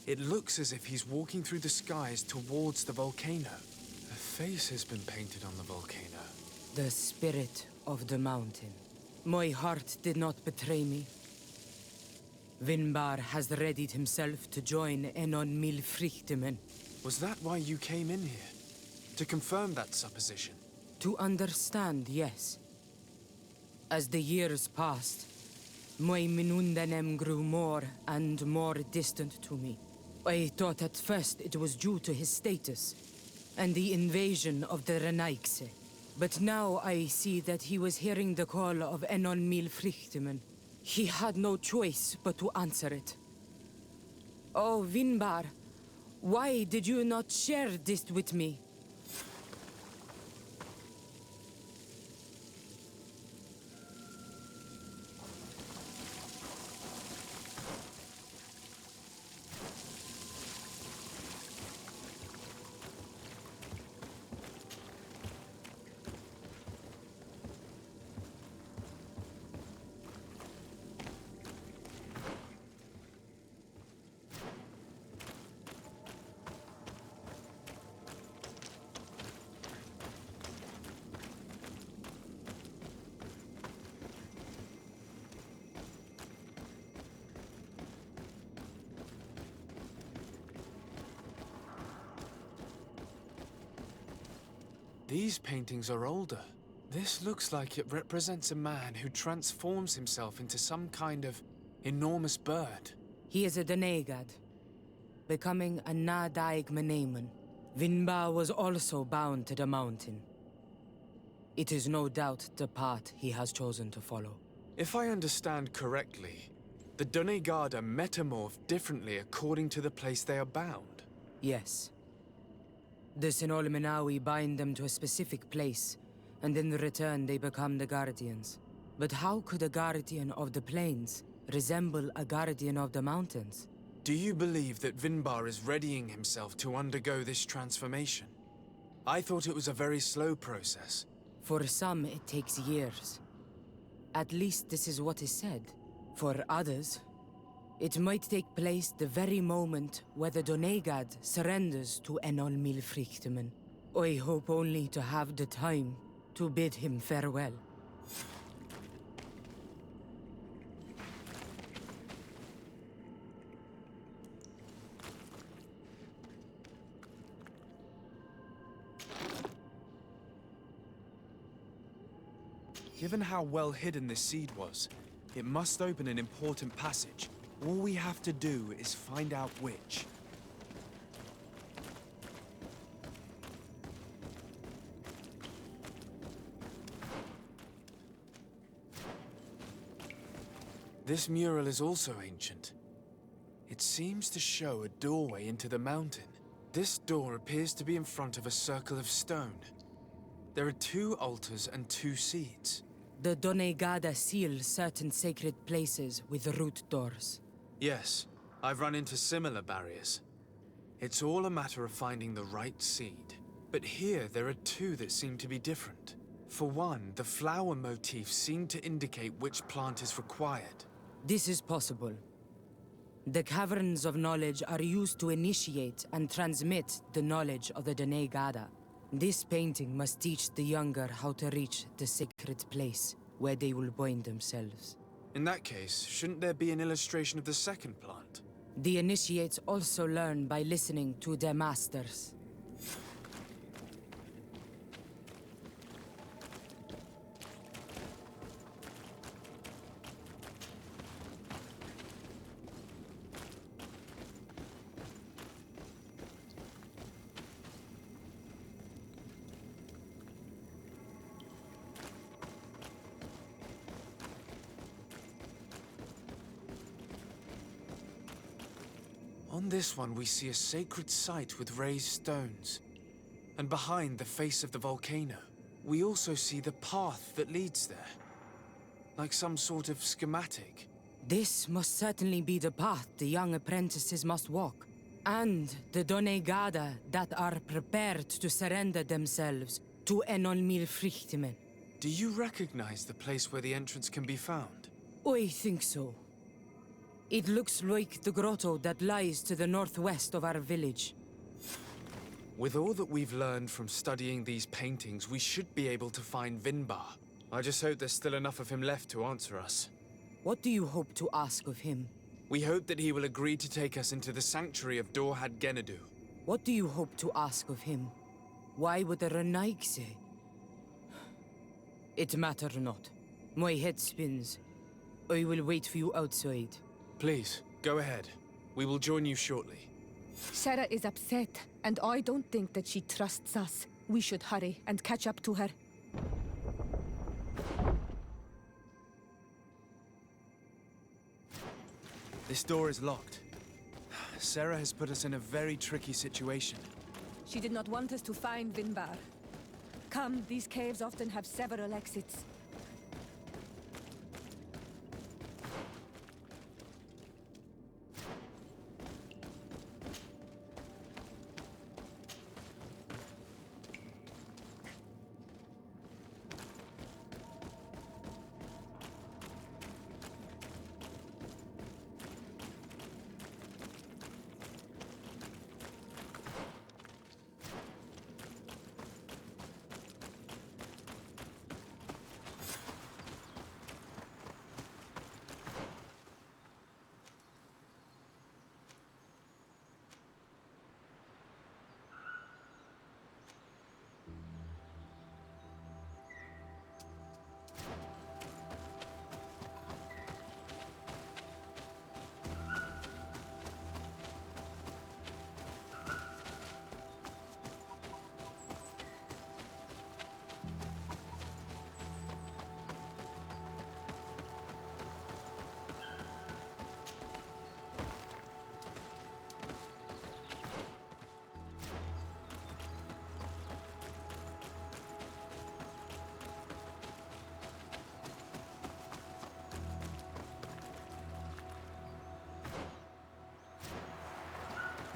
It looks as if he's walking through the skies towards the volcano. A face has been painted on the volcano. The spirit of the mountain. My heart did not betray me. Vinbar has readied himself to join Enon Milfrichtemen. Was that why you came in here? To confirm that supposition? To understand, yes. As the years passed, my Minundanem grew more and more distant to me. I thought at first it was due to his status and the invasion of the Renaigse. But now I see that he was hearing the call of Enon Milfrichtemen. He had no choice but to answer it. Oh, Vinbar, why did you not share this with me? These paintings are older. This looks like it represents a man who transforms himself into some kind of enormous bird. He is a Denegad, becoming a Nadaig Meneman. Vinbar was also bound to the mountain. It is no doubt the path he has chosen to follow. If I understand correctly, the Donegada metamorph differently according to the place they are bound. Yes. The Sinolmenawi bind them to a specific place, and in return they become the Guardians. But how could a Guardian of the Plains resemble a Guardian of the Mountains? Do you believe that Vinbar is readying himself to undergo this transformation? I thought it was a very slow process. For some, it takes years. At least this is what is said. For others, it might take place the very moment where the Donegad surrenders to Enol Milfrichtemen. I hope only to have the time to bid him farewell. Given how well hidden this seed was, it must open an important passage. All we have to do is find out which. This mural is also ancient. It seems to show a doorway into the mountain. This door appears to be in front of a circle of stone. There are 2 altars and 2 seeds. The Donegada seal certain sacred places with root doors. Yes, I've run into similar barriers. It's all a matter of finding the right seed. But here there are 2 that seem to be different. For one, the flower motifs seem to indicate which plant is required. This is possible. The caverns of knowledge are used to initiate and transmit the knowledge of the Donegada. This painting must teach the younger how to reach the sacred place where they will bind themselves. In that case, shouldn't there be an illustration of the second plant? The initiates also learn by listening to their masters. On this one, we see a sacred site with raised stones. And behind the face of the volcano, we also see the path that leads there. Like some sort of schematic. This must certainly be the path the young apprentices must walk. And the Donegada that are prepared to surrender themselves to enon mil frichtimen. Do you recognize the place where the entrance can be found? I think so. It looks like the grotto that lies to the northwest of our village. With all that we've learned from studying these paintings, we should be able to find Vinbar. I just hope there's still enough of him left to answer us. What do you hope to ask of him? We hope that he will agree to take us into the sanctuary of Dorhad Genadu. What do you hope to ask of him? Why would the Renaig say? It matter not. My head spins. I will wait for you outside. Please, go ahead. We will join you shortly. Sarah is upset, and I don't think that she trusts us. We should hurry and catch up to her. This door is locked. Sarah has put us in a very tricky situation. She did not want us to find Vinbar. Come, these caves often have several exits.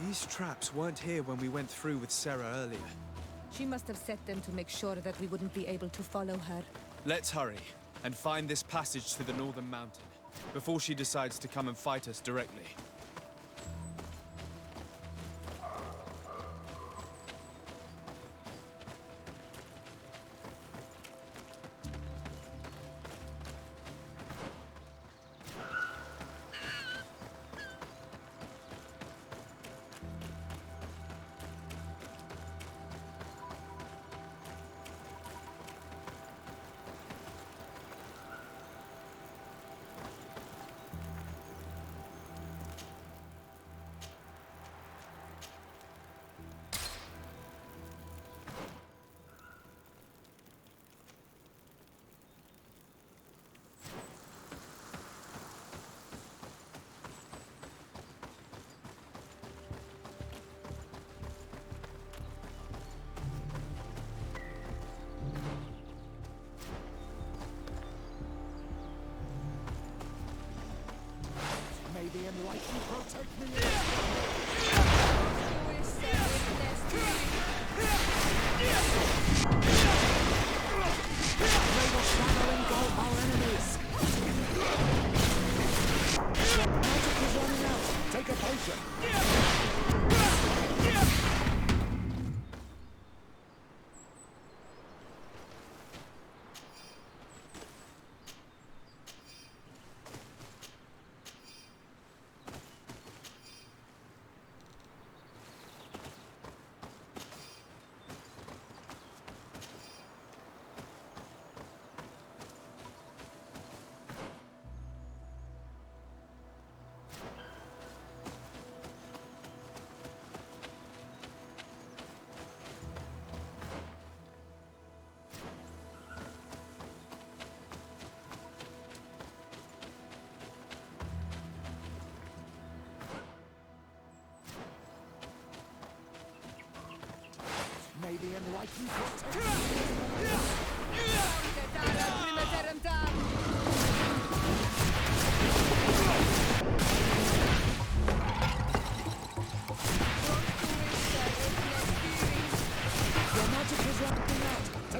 These traps weren't here when we went through with Sarah earlier. She must have set them to make sure that we wouldn't be able to follow her. Let's hurry and find this passage to the northern mountain before she decides to come and fight us directly. May the enlightened protect me. May the shadow engulf our enemies. Your magic is running out. Take a potion. May the enlightened protect Your magic is running out.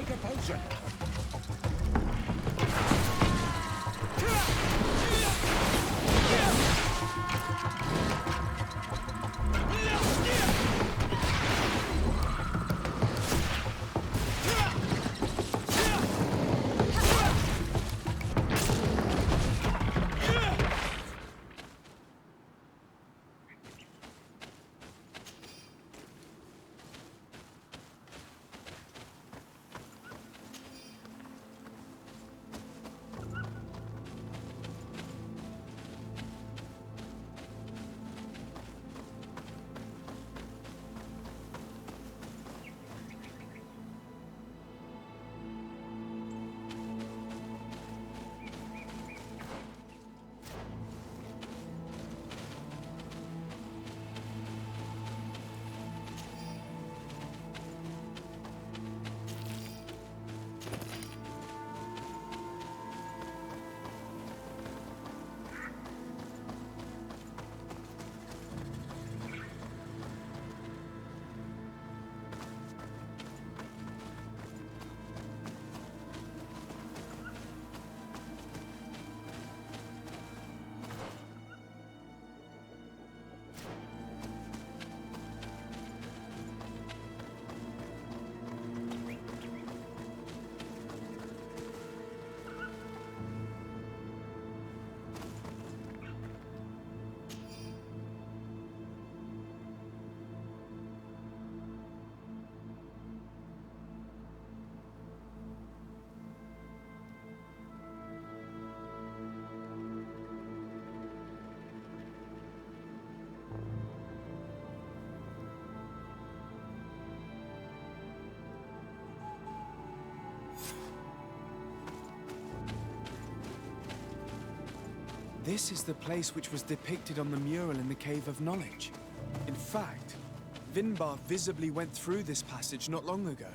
This is the place which was depicted on the mural in the Cave of Knowledge. In fact, Vinbar visibly went through this passage not long ago.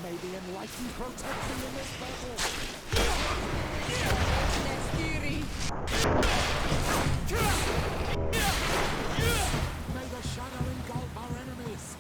May the enlightened protect me in this battle. May the shadow engulf our enemies.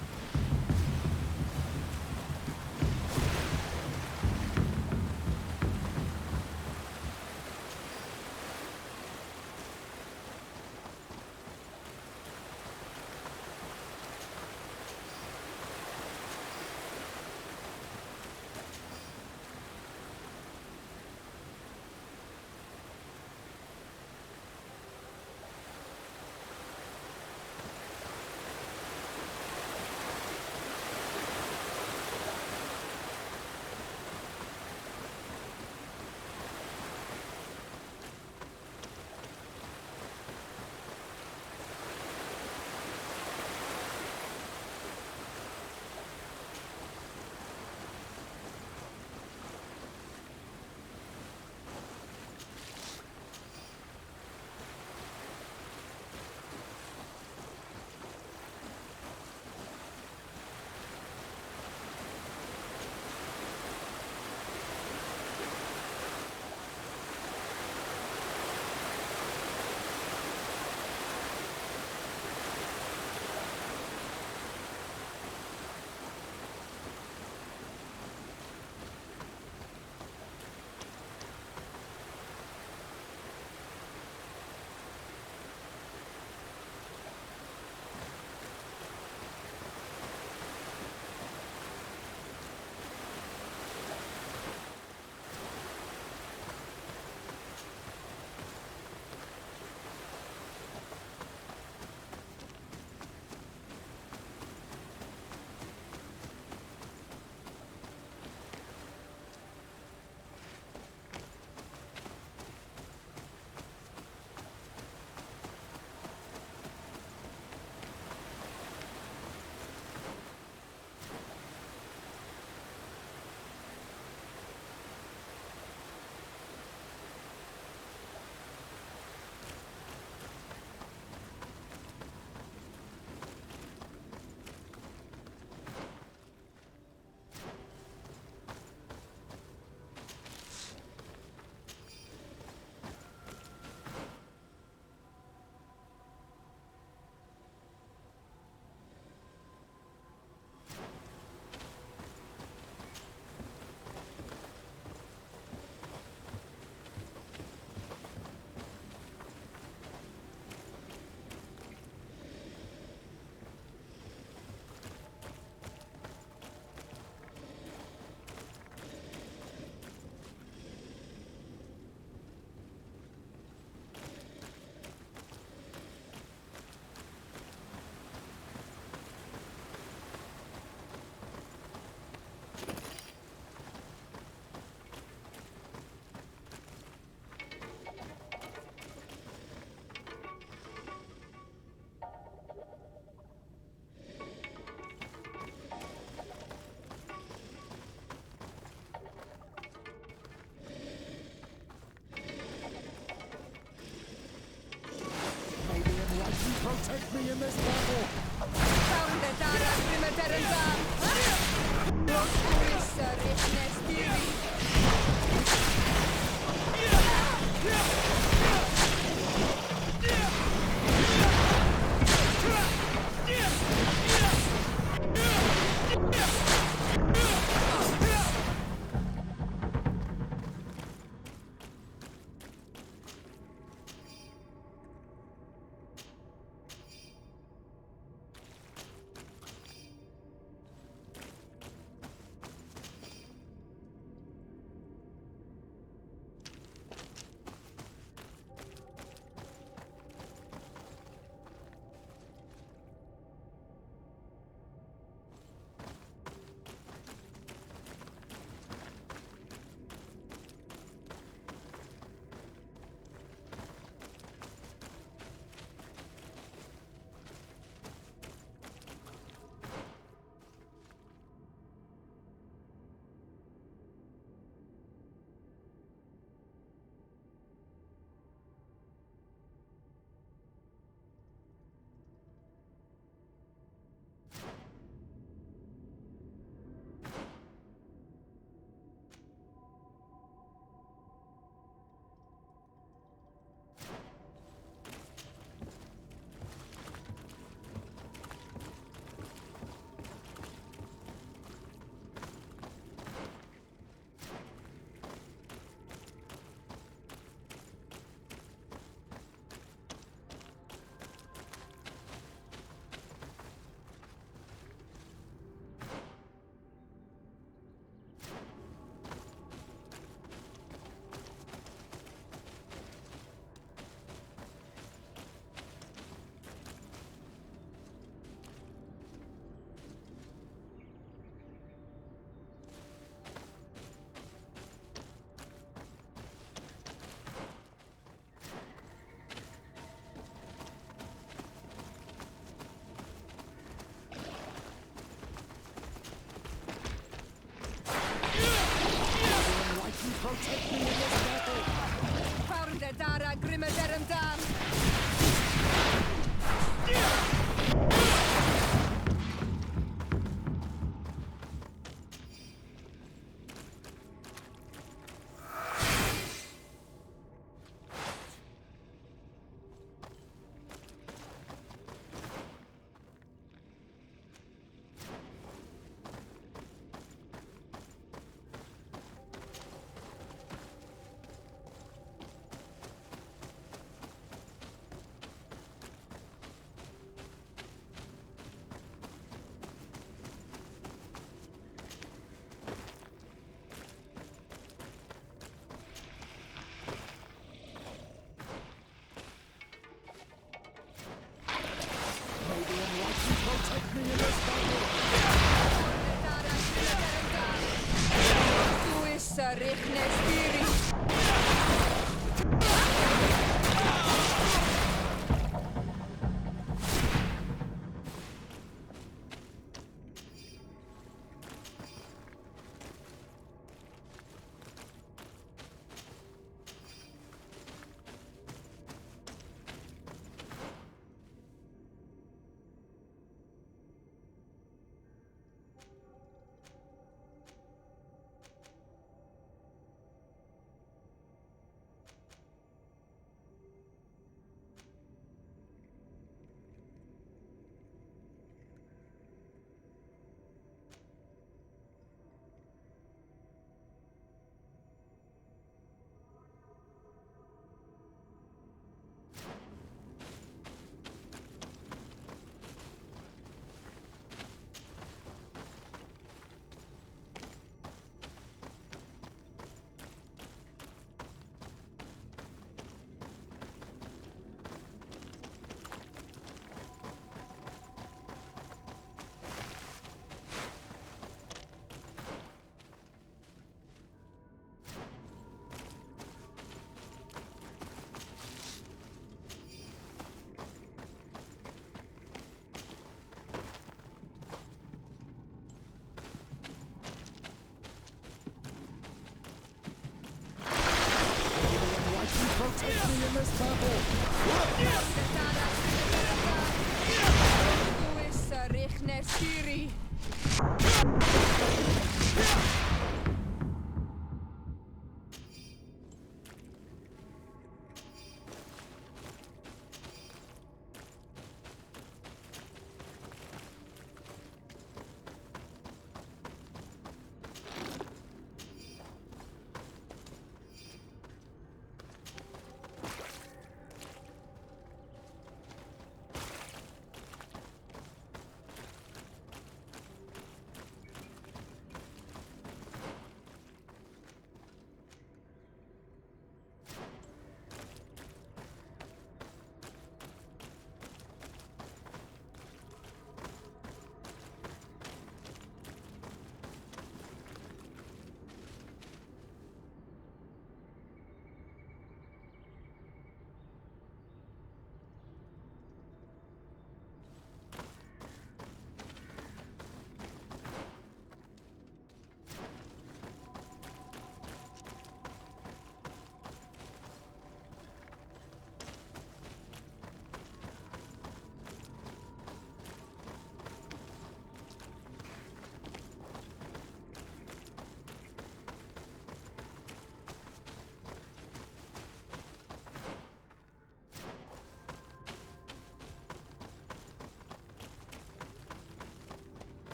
me in this battle!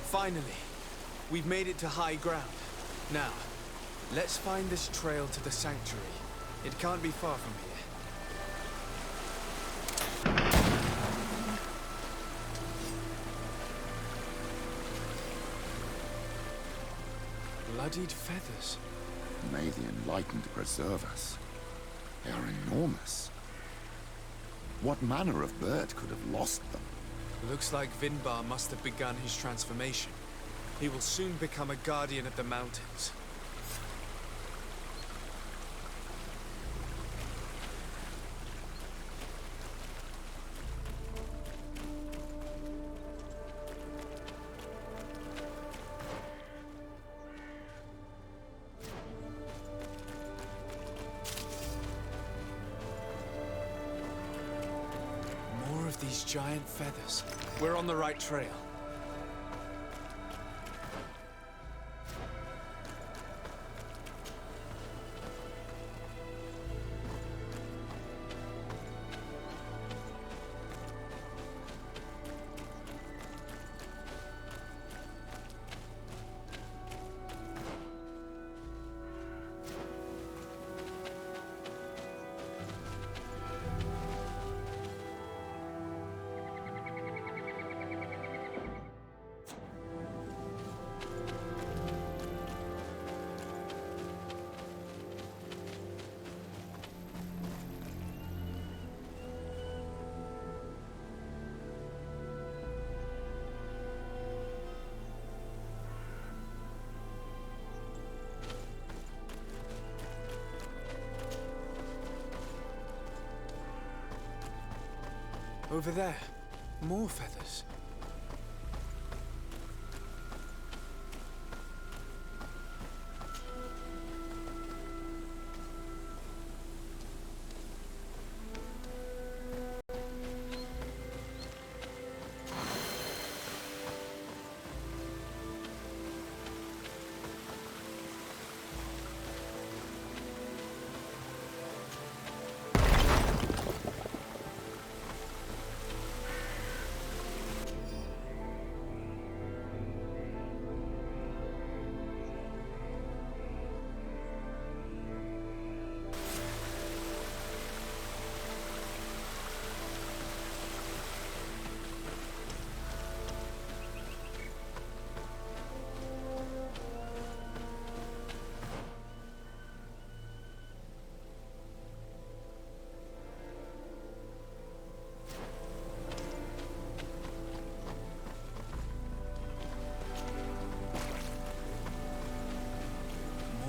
Finally, we've made it to high ground. Now, let's find this trail to the sanctuary. It can't be far from here. Bloodied feathers. May the Enlightened preserve us. They are enormous. What manner of bird could have lost them? Looks like Vinbar must have begun his transformation. He will soon become a guardian of the mountains. More of these giant feathers. We're on the right trail. Over there, more feathers.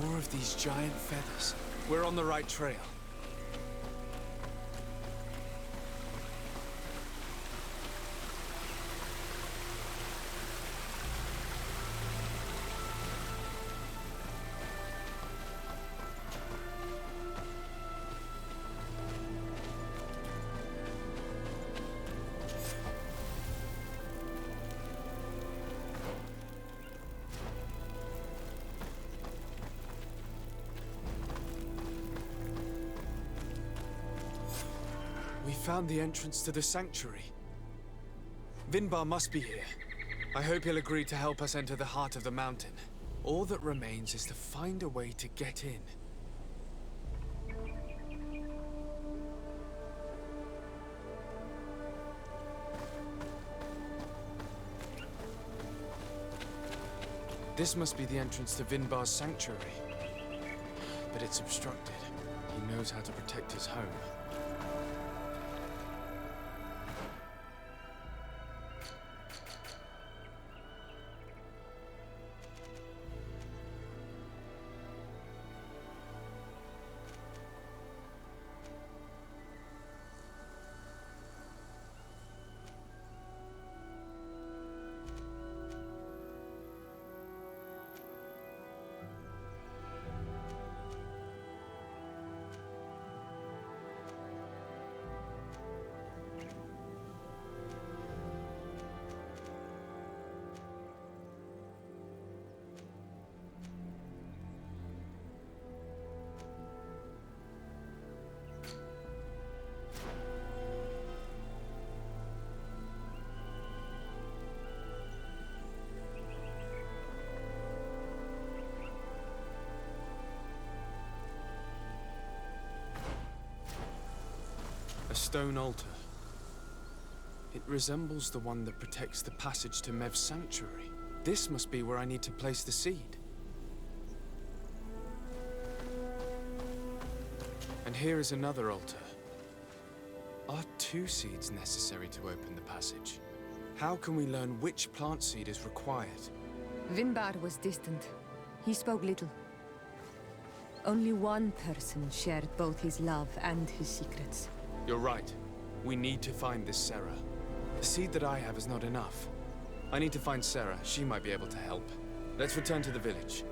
More of these giant feathers. We're on the right trail. We found the entrance to the sanctuary. Vinbar must be here. I hope he'll agree to help us enter the heart of the mountain. All that remains is to find a way to get in. This must be the entrance to Vinbar's sanctuary. But it's obstructed. He knows how to protect his home. stone altar. It resembles the one that protects the passage to Mev's sanctuary. This must be where I need to place the seed. And here is another altar. Are 2 seeds necessary to open the passage? How can we learn which plant seed is required? Vinbar was distant. He spoke little. Only one person shared both his love and his secrets. You're right. We need to find this Sarah. The seed that I have is not enough. I need to find Sarah. She might be able to help. Let's return to the village.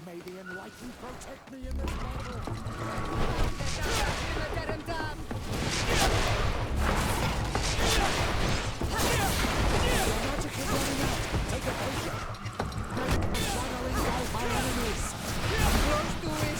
May the Enlightened protect me in this battle! Your magic is running out! Take a potion! Magic is shadowing all my enemies! Close to it!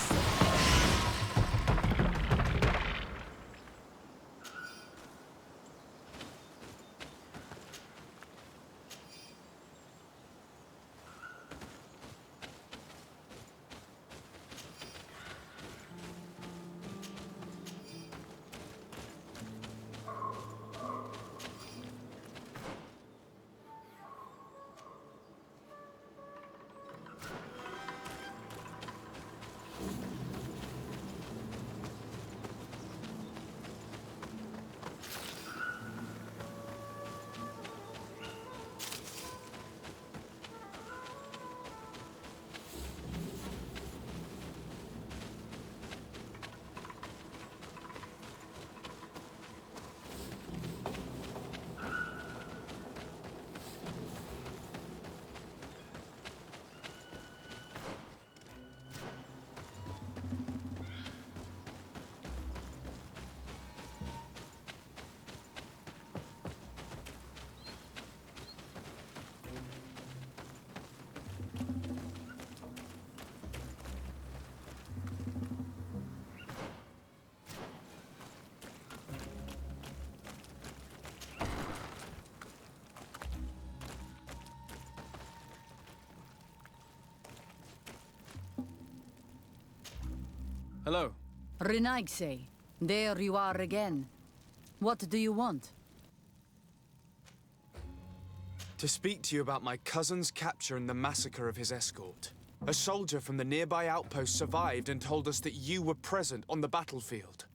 Hello. Renaigse, there you are again. What do you want? To speak to you about my cousin's capture and the massacre of his escort. A soldier from the nearby outpost survived and told us that you were present on the battlefield.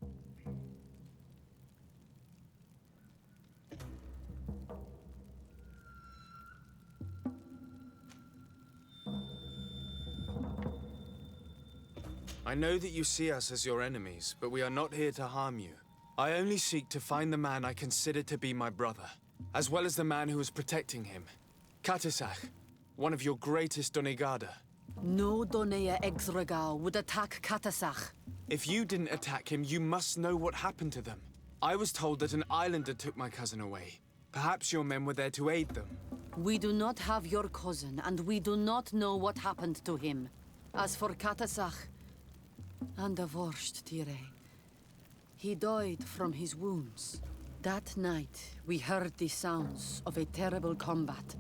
I know that you see us as your enemies, but we are not here to harm you. I only seek to find the man I consider to be my brother, as well as the man who is protecting him. Katisach, one of your greatest Donegada. No Donea Exregao would attack Katasach. If you didn't attack him, you must know what happened to them. I was told that an islander took my cousin away. Perhaps your men were there to aid them. We do not have your cousin, and we do not know what happened to him. As for Katasach, and the worst, Tire, he died from his wounds. That night, we heard the sounds of a terrible combat.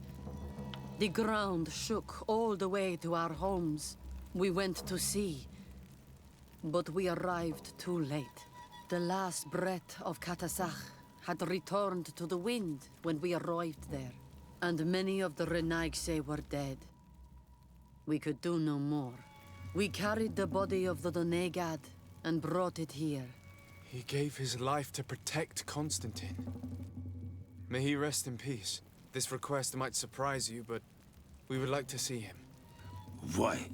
The ground shook all the way to our homes. We went to see, but we arrived too late. The last breath of Katasach had returned to the wind when we arrived there, and many of the Renaigse were dead. We could do no more. We carried the body of the Donegad and brought it here. He gave his life to protect Constantine. May he rest in peace. This request might surprise you, but we would like to see him. Why?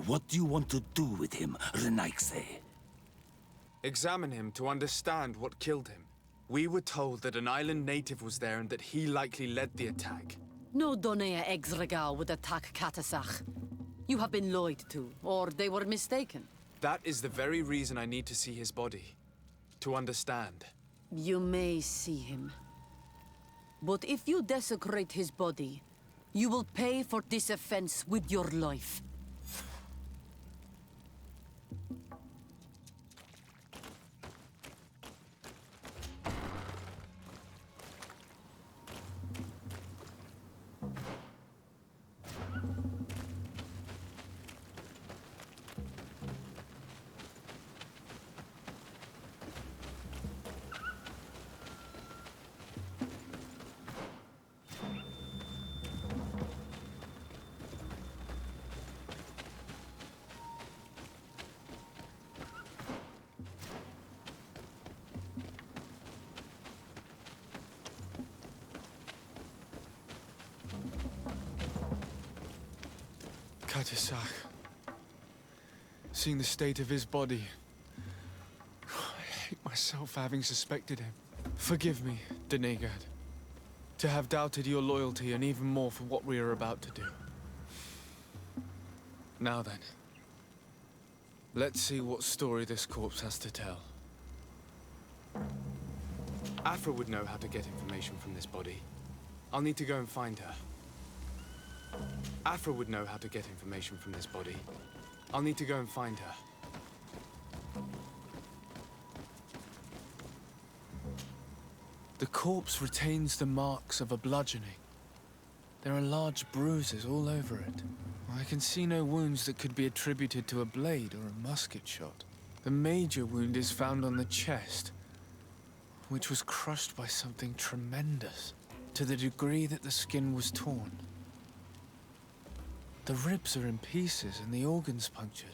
What do you want to do with him, Renaigse? Examine him to understand what killed him. We were told that an island native was there and that he likely led the attack. No Donea Exregal would attack Katasach. You have been lied to, or they were mistaken. That is the very reason I need to see his body. To understand. You may see him. But if you desecrate his body, you will pay for this offense with your life. Katasach. Seeing the state of his body, I hate myself for having suspected him. Forgive me, Donegad, to have doubted your loyalty and even more for what we are about to do. Now then, let's see what story this corpse has to tell. Afra would know how to get information from this body. I'll need to go and find her. Afra would know how to get information from this body. I'll need to go and find her. The corpse retains the marks of a bludgeoning. There are large bruises all over it. I can see no wounds that could be attributed to a blade or a musket shot. The major wound is found on the chest, which was crushed by something tremendous, to the degree that the skin was torn. The ribs are in pieces and the organs punctured.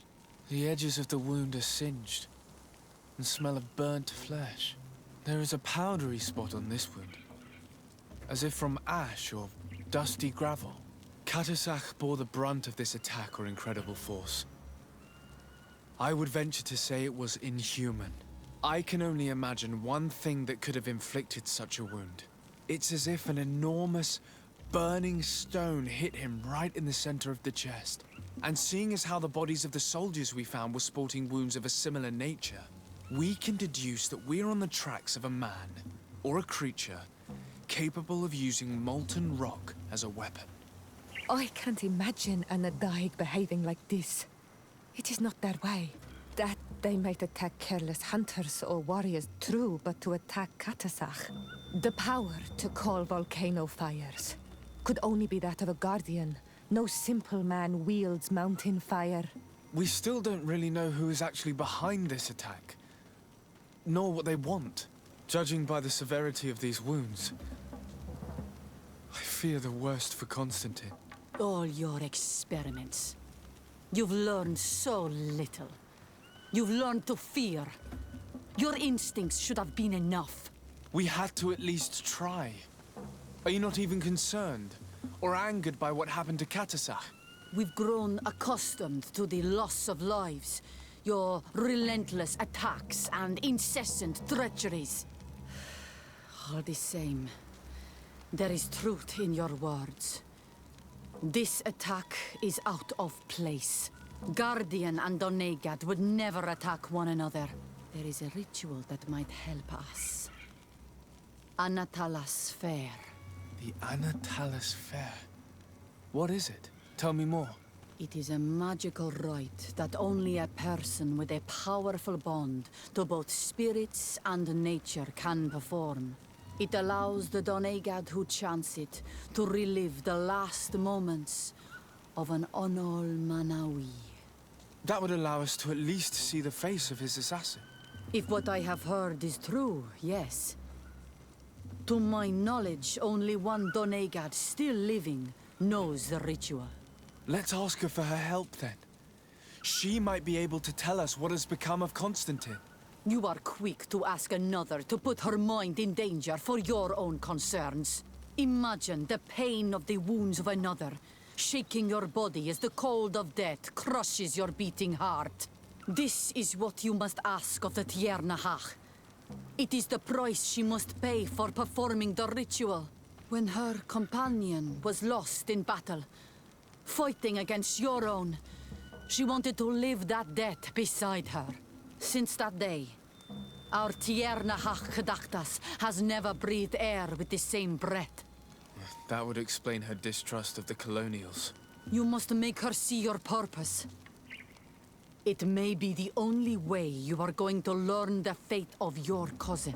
The edges of the wound are singed and smell of burnt flesh. There is a powdery spot on this wound, as if from ash or dusty gravel. Katasach bore the brunt of this attack or incredible force. I would venture to say it was inhuman. I can only imagine one thing that could have inflicted such a wound. It's as if an enormous, burning stone hit him right in the center of the chest. And seeing as how the bodies of the soldiers we found were sporting wounds of a similar nature, we can deduce that we're on the tracks of a man, or a creature, capable of using molten rock as a weapon. I can't imagine an Adaig behaving like this. It is not their way. That they might attack careless hunters or warriors, true, but to attack Katasach, the power to call volcano fires, could only be that of a guardian. No simple man wields mountain fire. We still don't really know who is actually behind this attack, nor what they want. Judging by the severity of these wounds, I fear the worst for Constantine. All your experiments. You've learned so little. You've learned to fear. Your instincts should have been enough. We had to at least try. Are you not even concerned or angered by what happened to Katasach? We've grown accustomed to the loss of lives, your relentless attacks and incessant treacheries. All the same, there is truth in your words. This attack is out of place. Guardian and Donegad would never attack one another. There is a ritual that might help us. Anatalas Fair. The Anatalas Fair. What is it? Tell me more. It is a magical rite that only a person with a powerful bond to both spirits and nature can perform. It allows the Doneigad who chants it to relive the last moments of an Onol Manawi. That would allow us to at least see the face of his assassin. If what I have heard is true, yes. To my knowledge, only one Doneigad still living knows the ritual. Let's ask her for her help, then. She might be able to tell us what has become of Constantine. You are quick to ask another to put her mind in danger for your own concerns. Imagine the pain of the wounds of another, shaking your body as the cold of death crushes your beating heart. This is what you must ask of the Tiernahach. It is the price she must pay for performing the ritual. When her companion was lost in battle, fighting against your own, she wanted to live that death beside her. Since that day, our Tiernahach Gedachtas has never breathed air with the same breath. That would explain her distrust of the colonials. You must make her see your purpose. It may be the only way you are going to learn the fate of your cousin.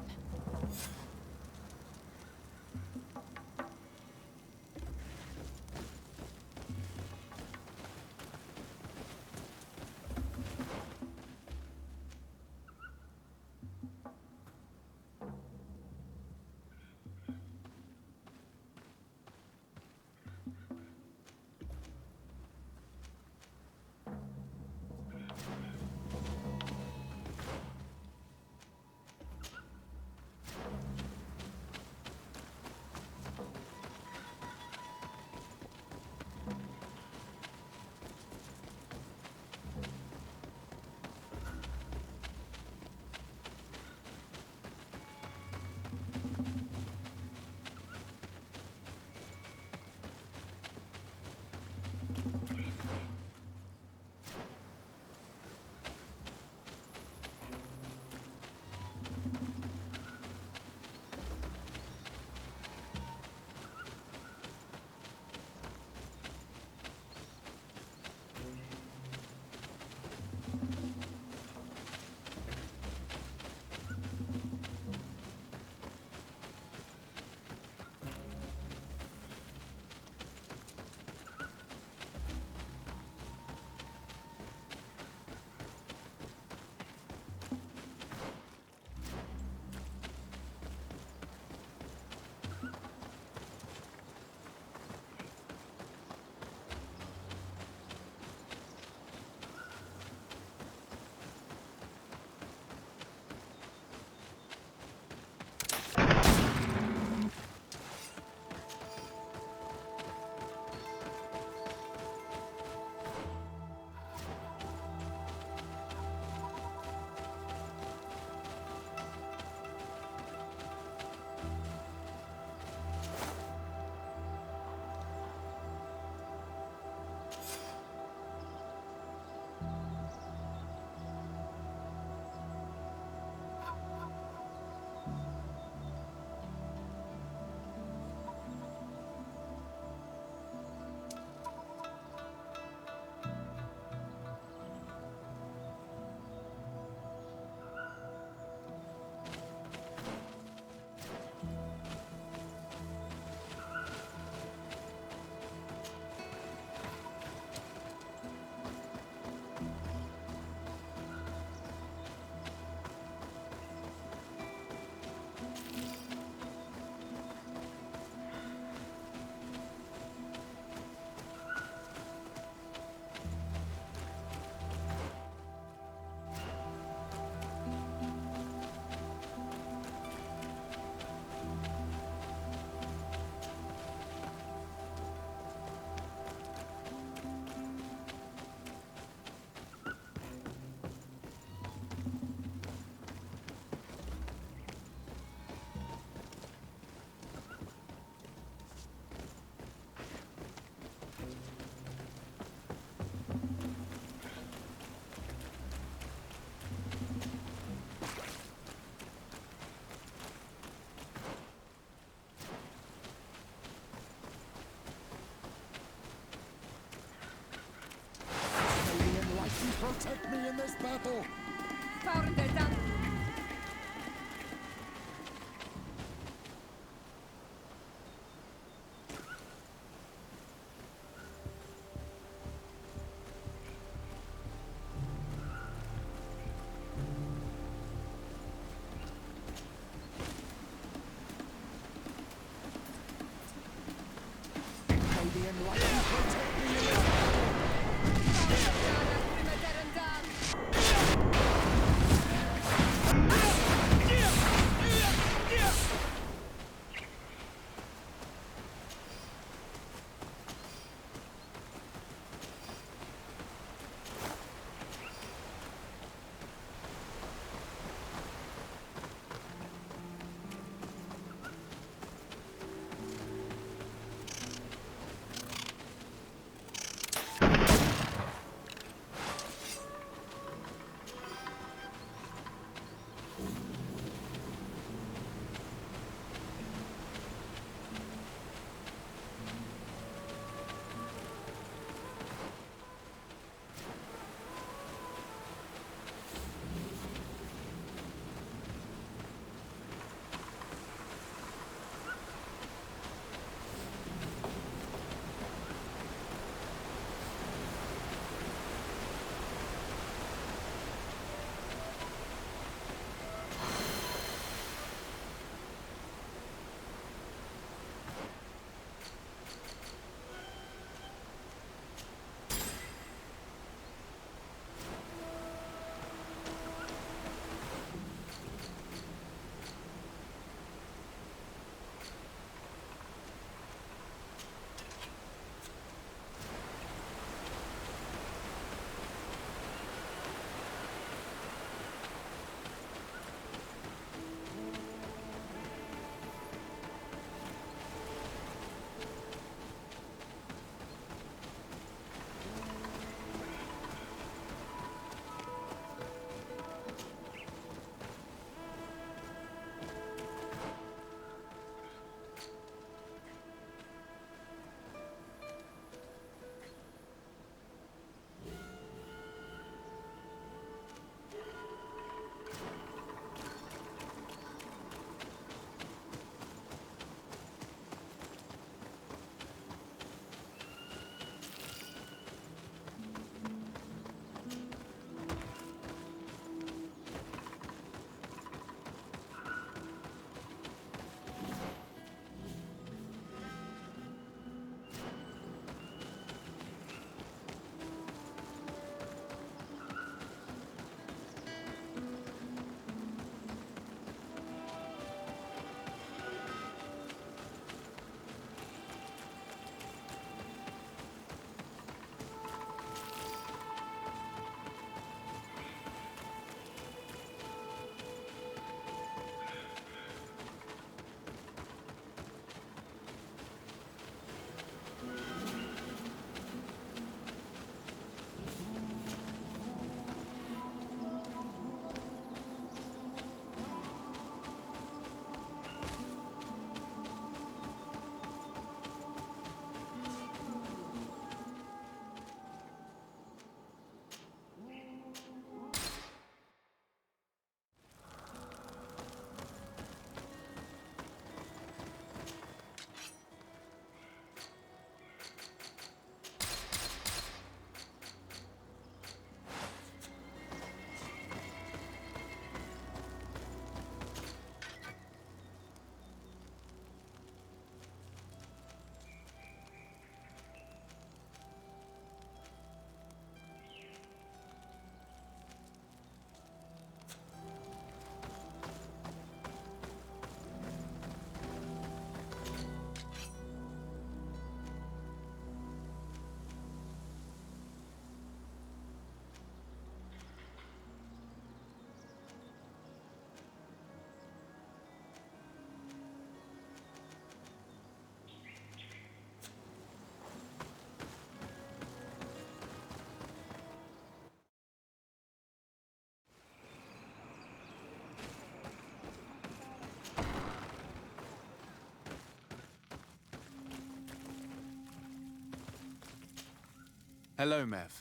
Hello, Mev.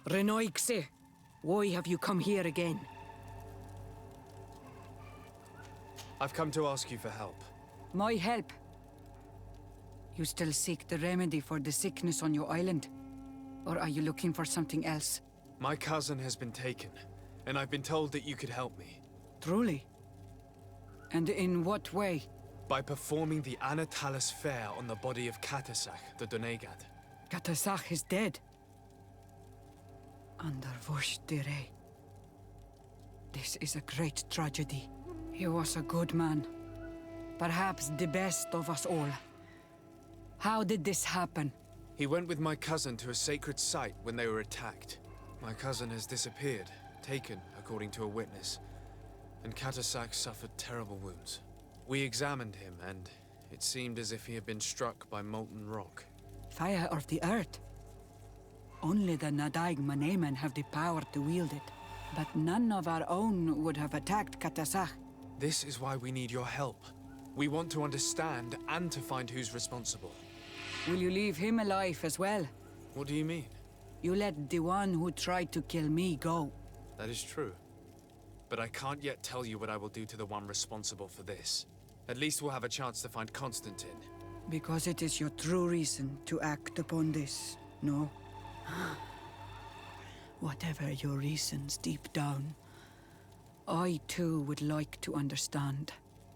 Renoixe, why have you come here again? I've come to ask you for help. My help? You still seek the remedy for the sickness on your island? Or are you looking for something else? My cousin has been taken, and I've been told that you could help me. Truly? And in what way? By performing the Anatalis fair on the body of Katasach, the Donegad. Katasach is dead. Under Vush Dire. This is a great tragedy. He was a good man. Perhaps the best of us all. How did this happen? He went with my cousin to a sacred site when they were attacked. My cousin has disappeared, taken, according to a witness. And Katasach suffered terrible wounds. We examined him, and it seemed as if he had been struck by molten rock. Fire of the earth. Only the Nadaig Manemen have the power to wield it. But none of our own would have attacked Katasach. This is why we need your help. We want to understand and to find who's responsible. Will you leave him alive as well? What do you mean? You let the one who tried to kill me go. That is true. But I can't yet tell you what I will do to the one responsible for this. At least we'll have a chance to find Constantine. Because it is your true reason to act upon this, no? Whatever your reasons deep down, I too would like to understand.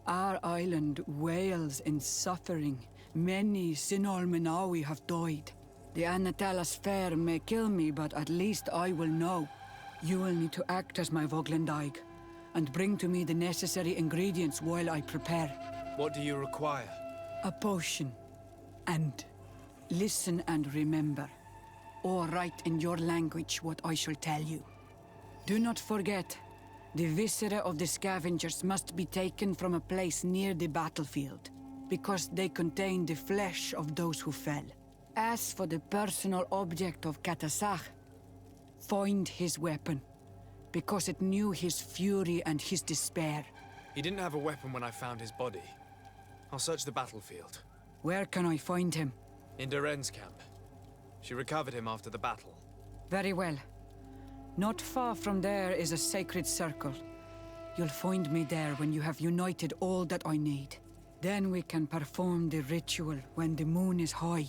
Our island wails in suffering. Many Sinol Menawi have died. The Anatalas fair may kill me, but at least I will know. You will need to act as my Voglendaig, and bring to me the necessary ingredients while I prepare. What do you require? A potion. And listen and remember, or write in your language what I shall tell you. Do not forget, the viscera of the scavengers must be taken from a place near the battlefield, because they contain the flesh of those who fell. As for the personal object of Katasach, find his weapon, because it knew his fury and his despair. He didn't have a weapon when I found his body. I'll search the battlefield. Where can I find him? In Duren's camp. She recovered him after the battle. Very well. Not far from there is a sacred circle. You'll find me there when you have united all that I need. Then we can perform the ritual when the moon is high.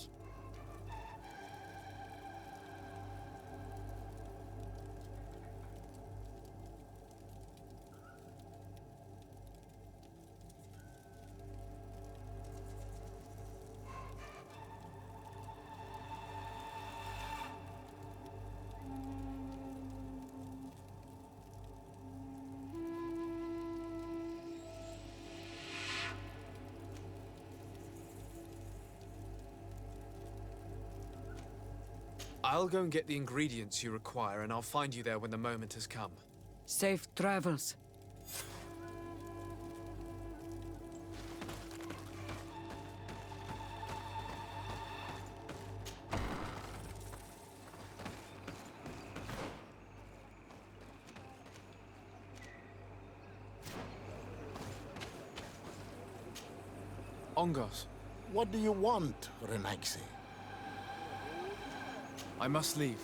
I'll go and get the ingredients you require, and I'll find you there when the moment has come. Safe travels. Ongos. What do you want, Renaxe? I must leave.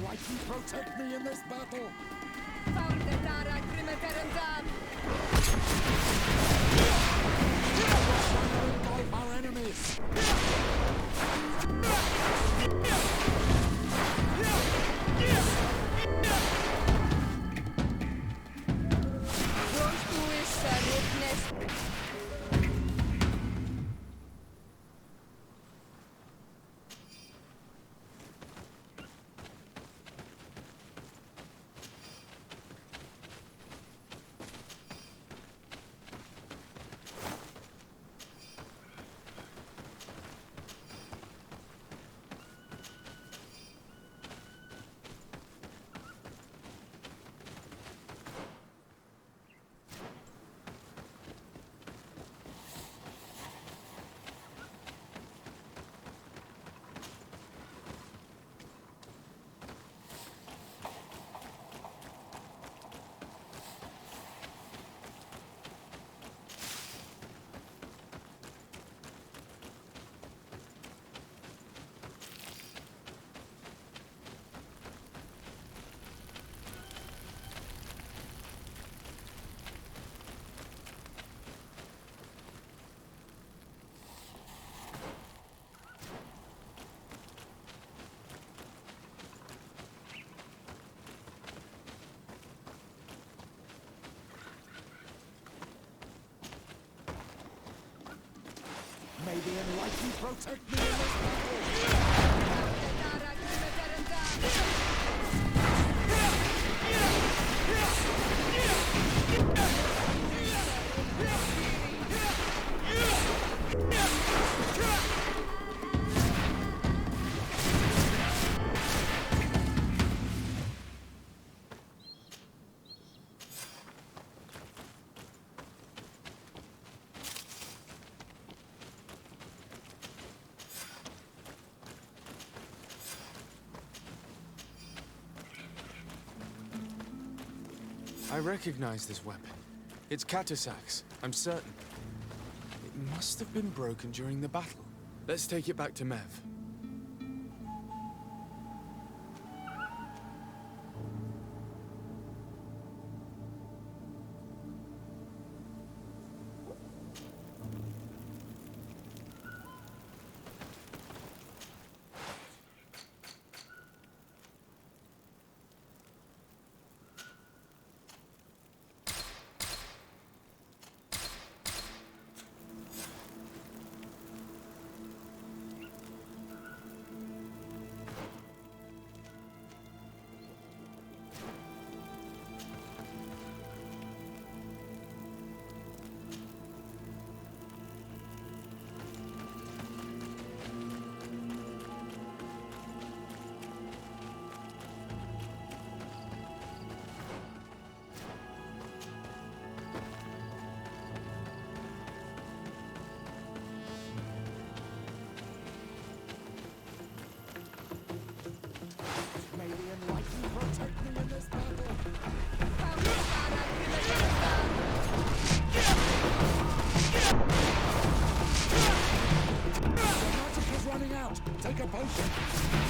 enlightened protect me in this battle? Engulf our enemies! May the enlightened protect me in this I recognize this weapon. It's Katusak's, I'm certain. It must have been broken during the battle. Let's take it back to Mev. Take a potion.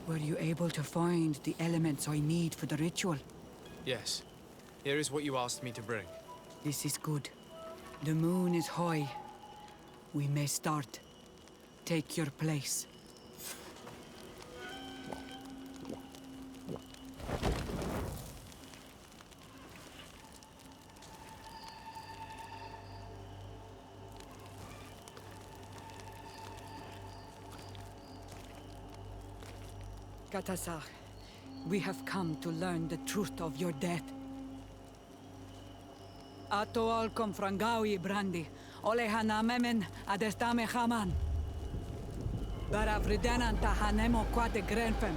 Were you able to find the elements I need for the ritual? Yes. Here is what you asked me to bring. This is good. The moon is high. We may start. Take your place. Katasar, we have come to learn the truth of your death. Ato al confrangawi brandi, ole hanamemen adestame haman. Baravridenan tahanemo quate grenfem,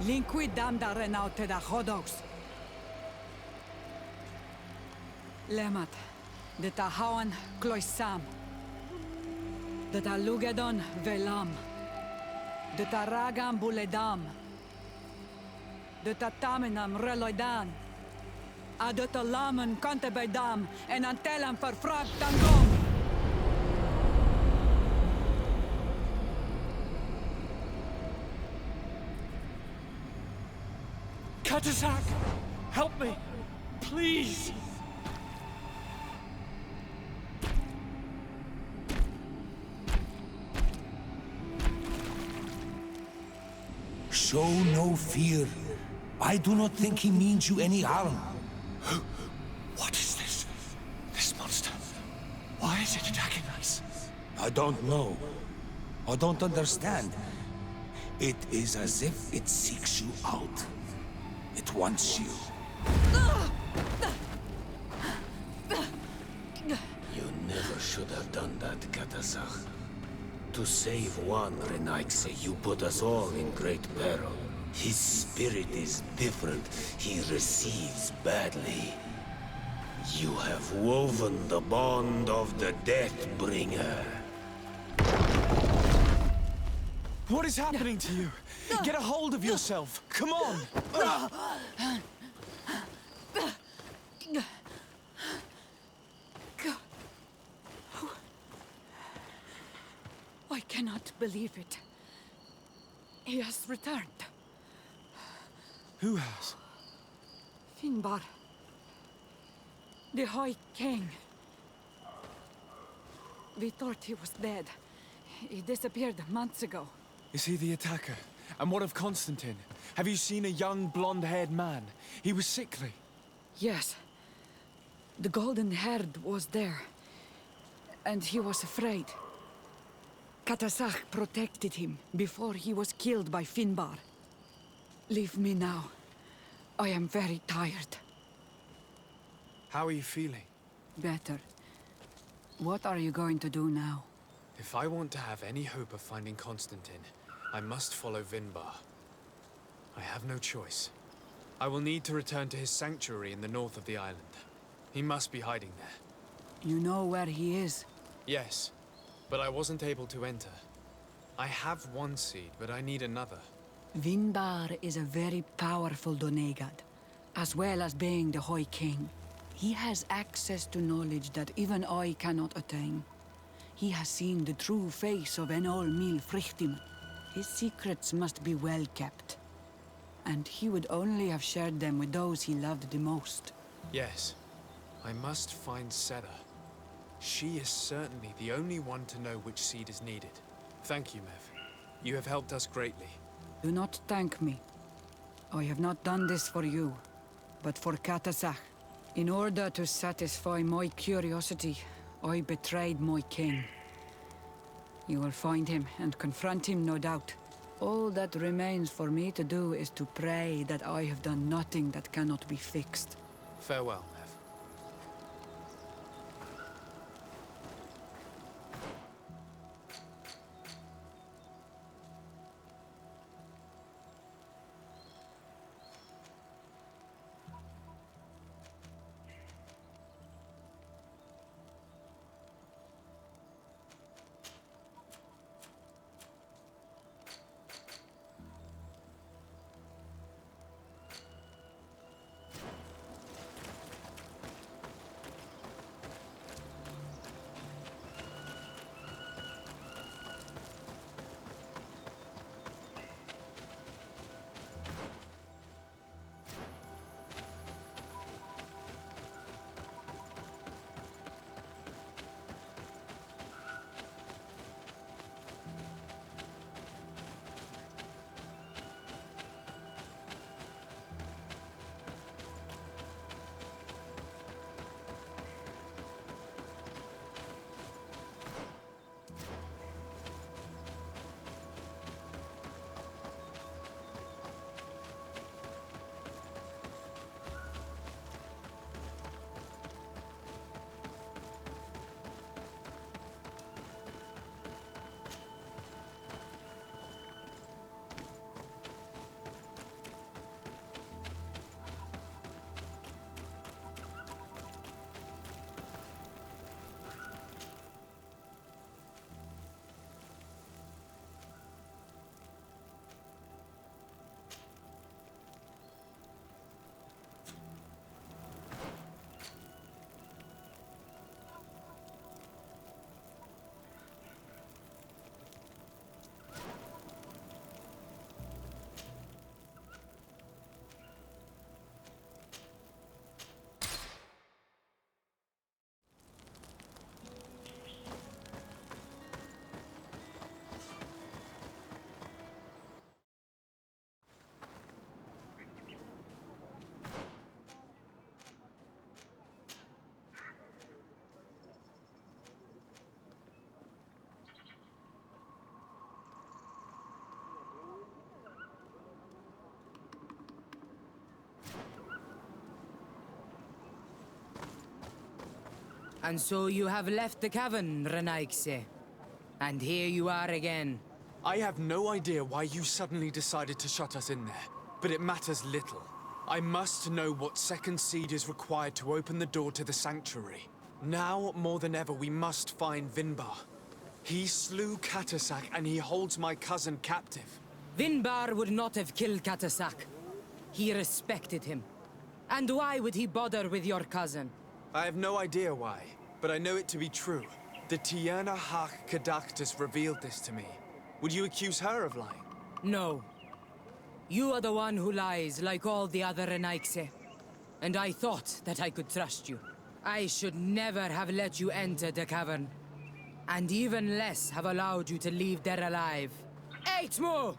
linqui damda renaute da hodox. Lemat, de tahawan kloisam, de talugedon velam, de taragam buledam, de tatamenam reloidan, de talamen kantebedam, en antelam verfragt tangom. Katasak! Help me! Please! Show no fear. I do not think he means you any harm. What is this? This monster? Why is it attacking us? I don't know. I don't understand. It is as if it seeks you out. It wants you. You never should have done that, Katasach. To save one Renaikse, you put us all in great peril. His spirit is different. He receives badly. You have woven the bond of the Deathbringer. What is happening to you? Get a hold of yourself. Come on! I cannot believe it. He has returned. Who has? Finbar. The High King. We thought he was dead. He disappeared months ago. Is he the attacker? And what of Constantine? Have you seen a young, blonde-haired man? He was sickly. Yes. The golden-haired was there. And he was afraid. Katasach protected him before he was killed by Finbar. Leave me now. I am very tired. How are you feeling? Better. What are you going to do now? If I want to have any hope of finding Constantine, I must follow Vinbar. I have no choice. I will need to return to his sanctuary in the north of the island. He must be hiding there. You know where he is? Yes, but I wasn't able to enter. I have one seed, but I need another. Vinbar is a very powerful Donegad, as well as being the High King. He has access to knowledge that even I cannot attain. He has seen the true face of Enol Mil Frichtim. His secrets must be well kept. And he would only have shared them with those he loved the most. Yes, I must find Seda. She is certainly the only one to know which seed is needed. Thank you, Mev. You have helped us greatly. Do not thank me. I have not done this for you, but for Katasach. In order to satisfy my curiosity, I betrayed my king. You will find him and confront him, no doubt. All that remains for me to do is to pray that I have done nothing that cannot be fixed. Farewell, Mev. And so you have left the cavern, Renaigse. And here you are again. I have no idea why you suddenly decided to shut us in there, but it matters little. I must know what second seed is required to open the door to the sanctuary. Now, more than ever, we must find Vinbar. He slew Katasak and he holds my cousin captive. Vinbar would not have killed Katasak. He respected him. And why would he bother with your cousin? I have no idea why, but I know it to be true. The Tierna Hach Kadaktus revealed this to me. Would you accuse her of lying? No. You are the one who lies like all the other Renaigse. And I thought that I could trust you. I should never have let you enter the cavern. And even less have allowed you to leave there alive. Eitmo!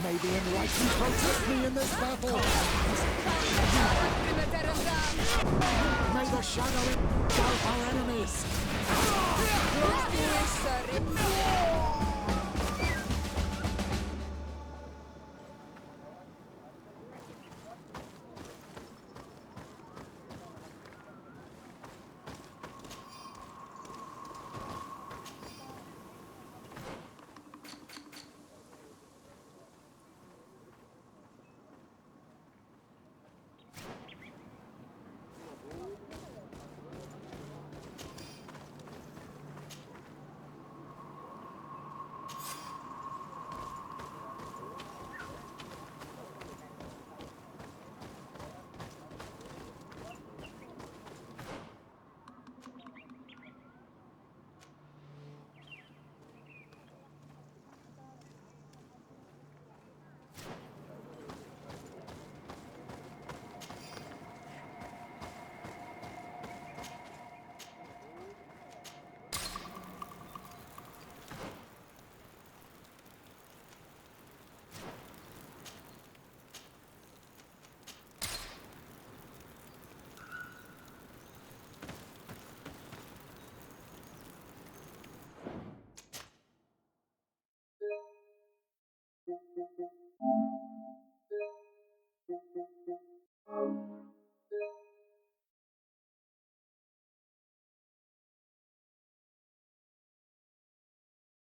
Maybe enlighten you protect me in this battle! May the shadow engulf our enemies!